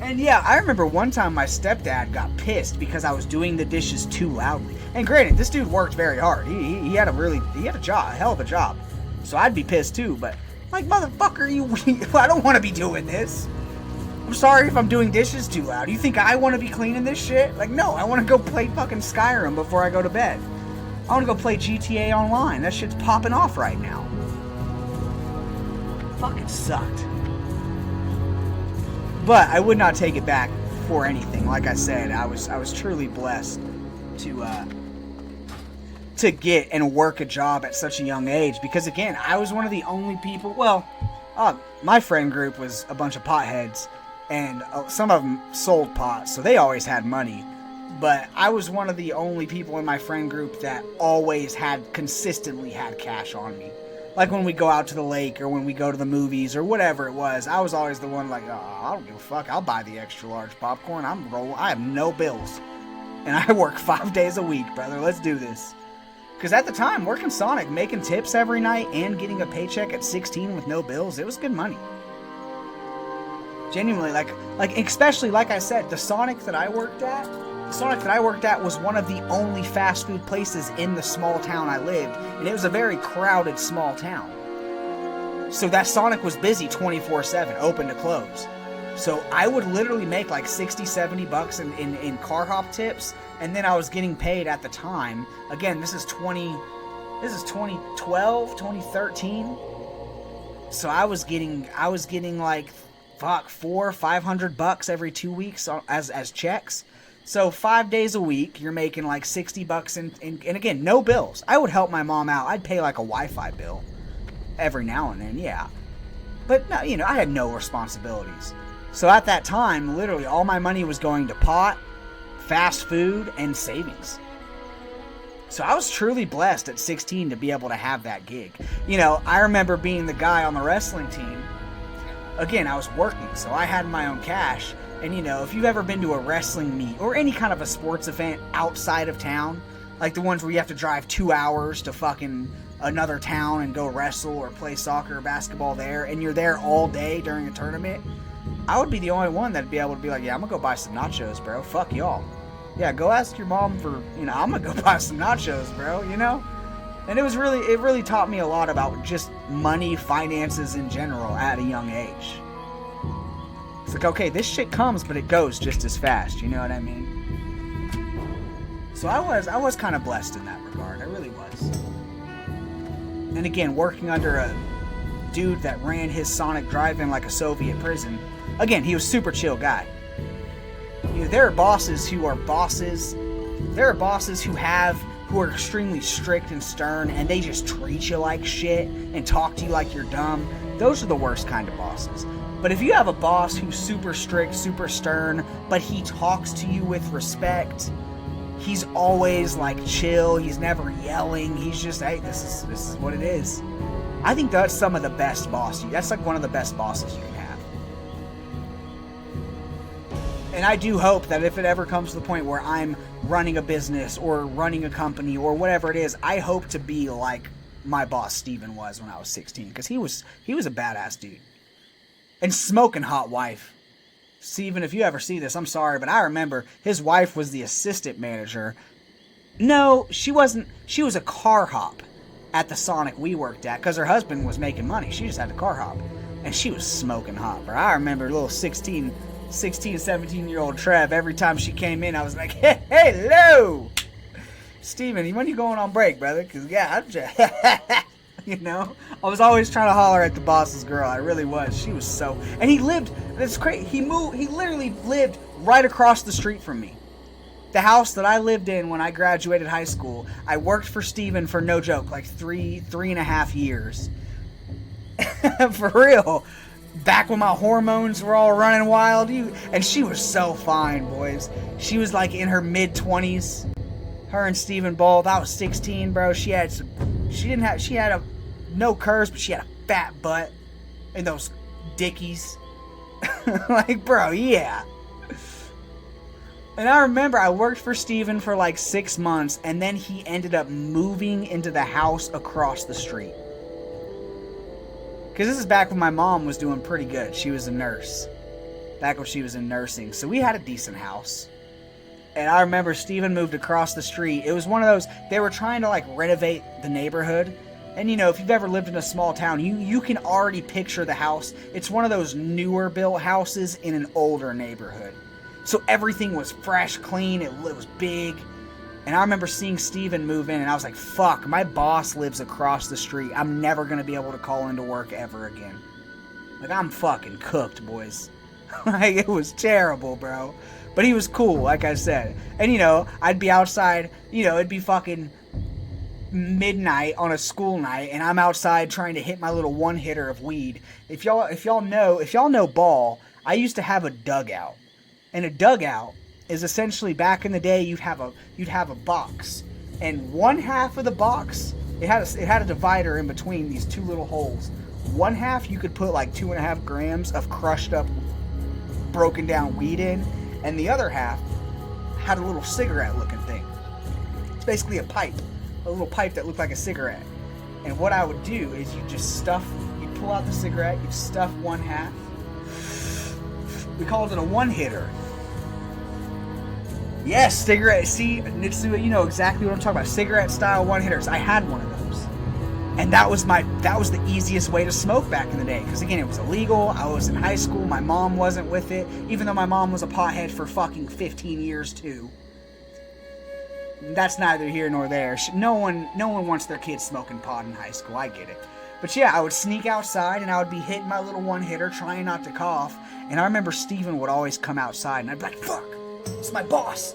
Speaker 1: And yeah, I remember one time my stepdad got pissed because I was doing the dishes too loudly. And granted, this dude worked very hard. He had a job, a hell of a job. So I'd be pissed too, but like, motherfucker, I don't want to be doing this. I'm sorry if I'm doing dishes too loud. You think I want to be cleaning this shit? Like, no, I want to go play fucking Skyrim before I go to bed. I want to go play GTA Online. That shit's popping off right now. Fucking sucked. But I would not take it back for anything. Like I said, I was truly blessed to get and work a job at such a young age, because again, I was one of the only people, my friend group was a bunch of potheads, and some of them sold pot, so they always had money, but I was one of the only people in my friend group that always consistently had cash on me. Like when we go out to the lake, or when we go to the movies, or whatever it was, I was always the one like, oh, I don't give a fuck, I'll buy the extra large popcorn, I have no bills, and I work 5 days a week, brother, let's do this. Because at the time, working Sonic, making tips every night, and getting a paycheck at 16 with no bills, it was good money. Genuinely, like especially, like I said, the Sonic that I worked at was one of the only fast food places in the small town I lived, and it was a very crowded small town. So that Sonic was busy 24/7, open to close. So I would literally make like 60, 70 bucks in car hop tips, and then I was getting paid at the time. Again, this is 2012, 2013. So I was getting like, fuck, $400-500 every 2 weeks as checks. So 5 days a week, you're making like 60 bucks, and again, no bills. I would help my mom out. I'd pay like a Wi-Fi bill every now and then, yeah. But no, you know, I had no responsibilities. So at that time, literally all my money was going to pot, fast food, and savings. So I was truly blessed at 16 to be able to have that gig. You know, I remember being the guy on the wrestling team. Again, I was working, so I had my own cash. And you know, if you've ever been to a wrestling meet or any kind of a sports event outside of town, like the ones where you have to drive 2 hours to fucking another town and go wrestle or play soccer or basketball there, and you're there all day during a tournament, I would be the only one that'd be able to be like, yeah, I'm gonna go buy some nachos, bro. Fuck y'all. Yeah, go ask your mom for, I'm gonna go buy some nachos, bro, And it really taught me a lot about just money, finances in general at a young age. It's like, okay, this shit comes, but it goes just as fast, you know what I mean? So I was kind of blessed in that regard. I really was. And again, working under a dude that ran his Sonic drive-in like a Soviet prison. Again, he was a super chill guy. There are bosses who are bosses. There are bosses who are extremely strict and stern, and they just treat you like shit and talk to you like you're dumb. Those are the worst kind of bosses. But if you have a boss who's super strict, super stern, but he talks to you with respect, he's always like chill, he's never yelling, he's just, hey, this is what it is. I think that's some of the best bosses. That's like one of the best bosses you can have. And I do hope that if it ever comes to the point where I'm running a business or running a company or whatever it is, I hope to be like my boss Steven was when I was 16, because he was a badass dude. And smoking hot wife. Steven, if you ever see this, I'm sorry, but I remember his wife was the assistant manager. No, she wasn't. She was a car hop at the Sonic we worked at, because her husband was making money. She just had a car hop. And she was smoking hot, bro. I remember little 16, 17-year-old Trev, every time she came in, I was like, hey, hello! Steven, when you going on break, brother? Because, yeah, I'm just... I was always trying to holler at the boss's girl. I really was. She was so... And he lived... That's crazy. He literally lived right across the street from me. The house that I lived in when I graduated high school, I worked for Steven for, no joke, like three and a half years. For real. Back when my hormones were all running wild. And she was so fine, boys. She was like in her mid-20s. Her and Steven both. I was 16, bro. She had no curves, but she had a fat butt and those dickies. Like, bro, yeah. And I remember I worked for Steven for like 6 months, and then he ended up moving into the house across the street. Because this is back when my mom was doing pretty good. She was a nurse. Back when she was in nursing. So we had a decent house. And I remember Steven moved across the street. It was one of those, they were trying to like renovate the neighborhood. And if you've ever lived in a small town, you can already picture the house. It's one of those newer built houses in an older neighborhood. So everything was fresh, clean, it was big. And I remember seeing Steven move in, and I was like, fuck, my boss lives across the street. I'm never going to be able to call into work ever again. Like, I'm fucking cooked, boys. Like, it was terrible, bro. But he was cool, like I said. And, I'd be outside, it'd be fucking midnight on a school night, and I'm outside trying to hit my little one-hitter of weed. If y'all know ball, I used to have a dugout. And a dugout is essentially, back in the day, you'd have a box. And one half of the box, it had a divider in between these two little holes. One half you could put like 2.5 grams of crushed up, broken down weed in, and the other half had a little cigarette looking thing. It's basically a little pipe that looked like a cigarette. And what I would do is you'd pull out the cigarette, you'd stuff one half. We called it a one-hitter. Yes, cigarette. See, Nitsu, you know exactly what I'm talking about. Cigarette-style one-hitters. I had one of those. And that was the easiest way to smoke back in the day. Because, again, it was illegal. I was in high school. My mom wasn't with it. Even though my mom was a pothead for fucking 15 years, too. That's neither here nor there. No one wants their kids smoking pot in high school. I get it. But yeah, I would sneak outside and I would be hitting my little one-hitter, trying not to cough. And I remember Steven would always come outside and I'd be like, fuck, it's my boss.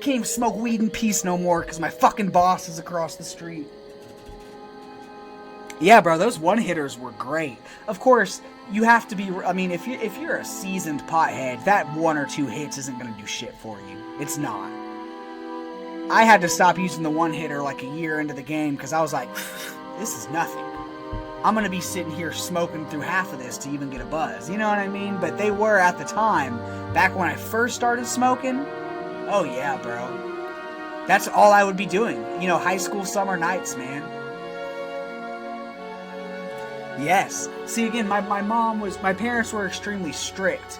Speaker 1: Can't even smoke weed in peace no more because my fucking boss is across the street. Yeah, bro, those one-hitters were great. Of course, you have to be, if you're a seasoned pothead, that 1 or 2 hits isn't going to do shit for you. It's not. I had to stop using the one-hitter like a year into the game because I was like, this is nothing. I'm going to be sitting here smoking through half of this to even get a buzz. You know what I mean? But they were at the time, back when I first started smoking. Oh yeah, bro. That's all I would be doing. High school summer nights, man. Yes. See, again, my parents were extremely strict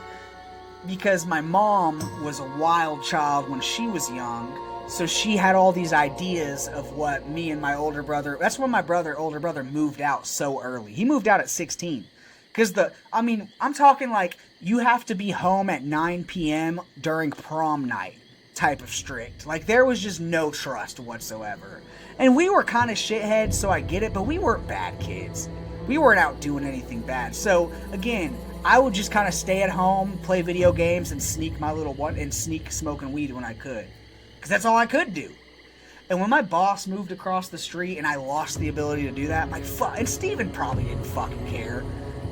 Speaker 1: because my mom was a wild child when she was young. So she had all these ideas of what me and my older brother, that's when my older brother moved out so early. He moved out at 16. Because I'm talking like you have to be home at 9 p.m. during prom night type of strict. Like there was just no trust whatsoever. And we were kind of shitheads, so I get it, but we weren't bad kids. We weren't out doing anything bad. So again, I would just kind of stay at home, play video games, and sneak smoking weed when I could. Because that's all I could do. And when my boss moved across the street and I lost the ability to do that, and Steven probably didn't fucking care.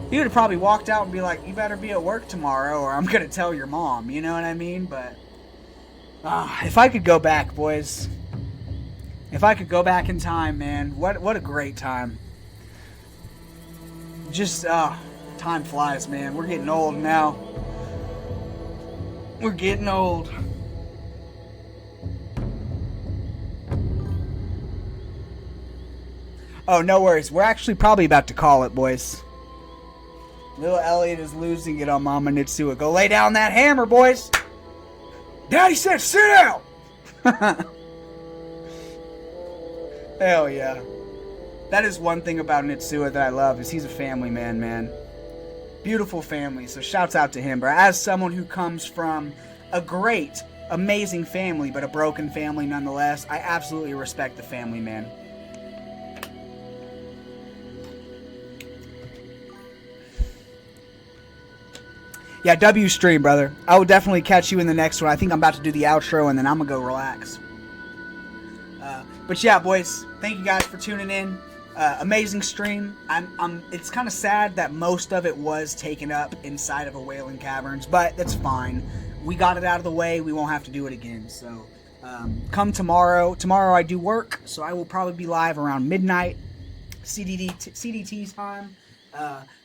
Speaker 1: He would have probably walked out and be like, you better be at work tomorrow or I'm going to tell your mom, you know what I mean? But if I could go back, boys. If I could go back in time, man, what a great time. Just, time flies, man. We're getting old now. We're getting old. Oh, no worries. We're actually probably about to call it, boys. Little Elliot is losing it on Mama Nitsua. Go lay down that hammer, boys. Daddy said sit down. Hell yeah. That is one thing about Nitsua that I love, is he's a family man. Beautiful family, so shouts out to him, bro. As someone who comes from a great, amazing family, but a broken family nonetheless, I absolutely respect the family, man. Yeah, W stream, brother. I will definitely catch you in the next one. I think I'm about to do the outro, and then I'm going to go relax. But yeah, boys, thank you guys for tuning in. Amazing stream. It's kind of sad that most of it was taken up inside of a Wailing Caverns, but that's fine. We got it out of the way. We won't have to do it again. So come tomorrow. Tomorrow I do work, so I will probably be live around midnight CDT time.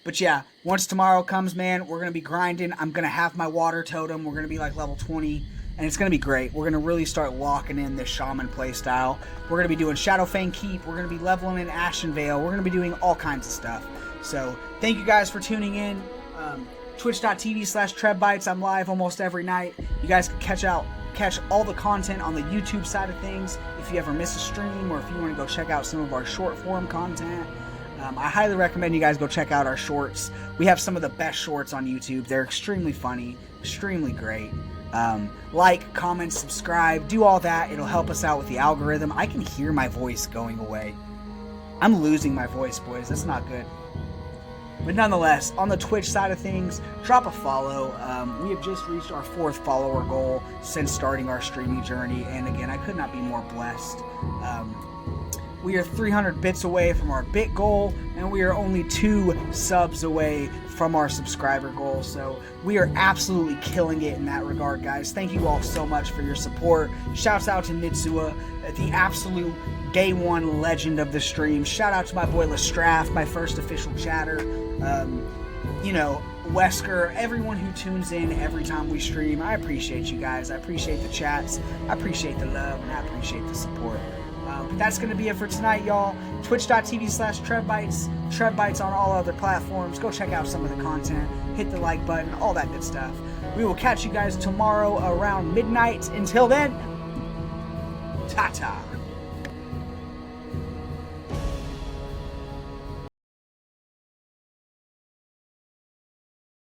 Speaker 1: But yeah, once tomorrow comes, man, we're going to be grinding. I'm going to have my water totem. We're going to be like level 20, and it's going to be great. We're going to really start locking in this shaman playstyle. We're going to be doing Shadowfang Keep. We're going to be leveling in Ashen Vale. We're going to be doing all kinds of stuff. So thank you guys for tuning in. Twitch.tv/Trevbytes. I'm live almost every night. You guys can catch all the content on the YouTube side of things. If you ever miss a stream, or if you want to go check out some of our short form content, I highly recommend you guys go check out our shorts. We have some of the best shorts on YouTube. They're extremely funny, extremely great. Like, comment, subscribe, do all that. It'll help us out with the algorithm. I can hear my voice going away. I'm losing my voice, boys. That's not good. But nonetheless, on the Twitch side of things, drop a follow. We have just reached our 4th follower goal since starting our streaming journey. And again, I could not be more blessed. We are 300 bits away from our bit goal, and we are only 2 subs away from our subscriber goal. So we are absolutely killing it in that regard, guys. Thank you all so much for your support. Shouts out to Nitsua, the absolute day one legend of the stream. Shout out to my boy Lestraff, my first official chatter. Wesker, everyone who tunes in every time we stream. I appreciate you guys. I appreciate the chats. I appreciate the love, and I appreciate the support. But that's going to be it for tonight, y'all. Twitch.tv/Trevbytes. Trevbytes on all other platforms. Go check out some of the content. Hit the like button. All that good stuff. We will catch you guys tomorrow around midnight. Until then, ta-ta.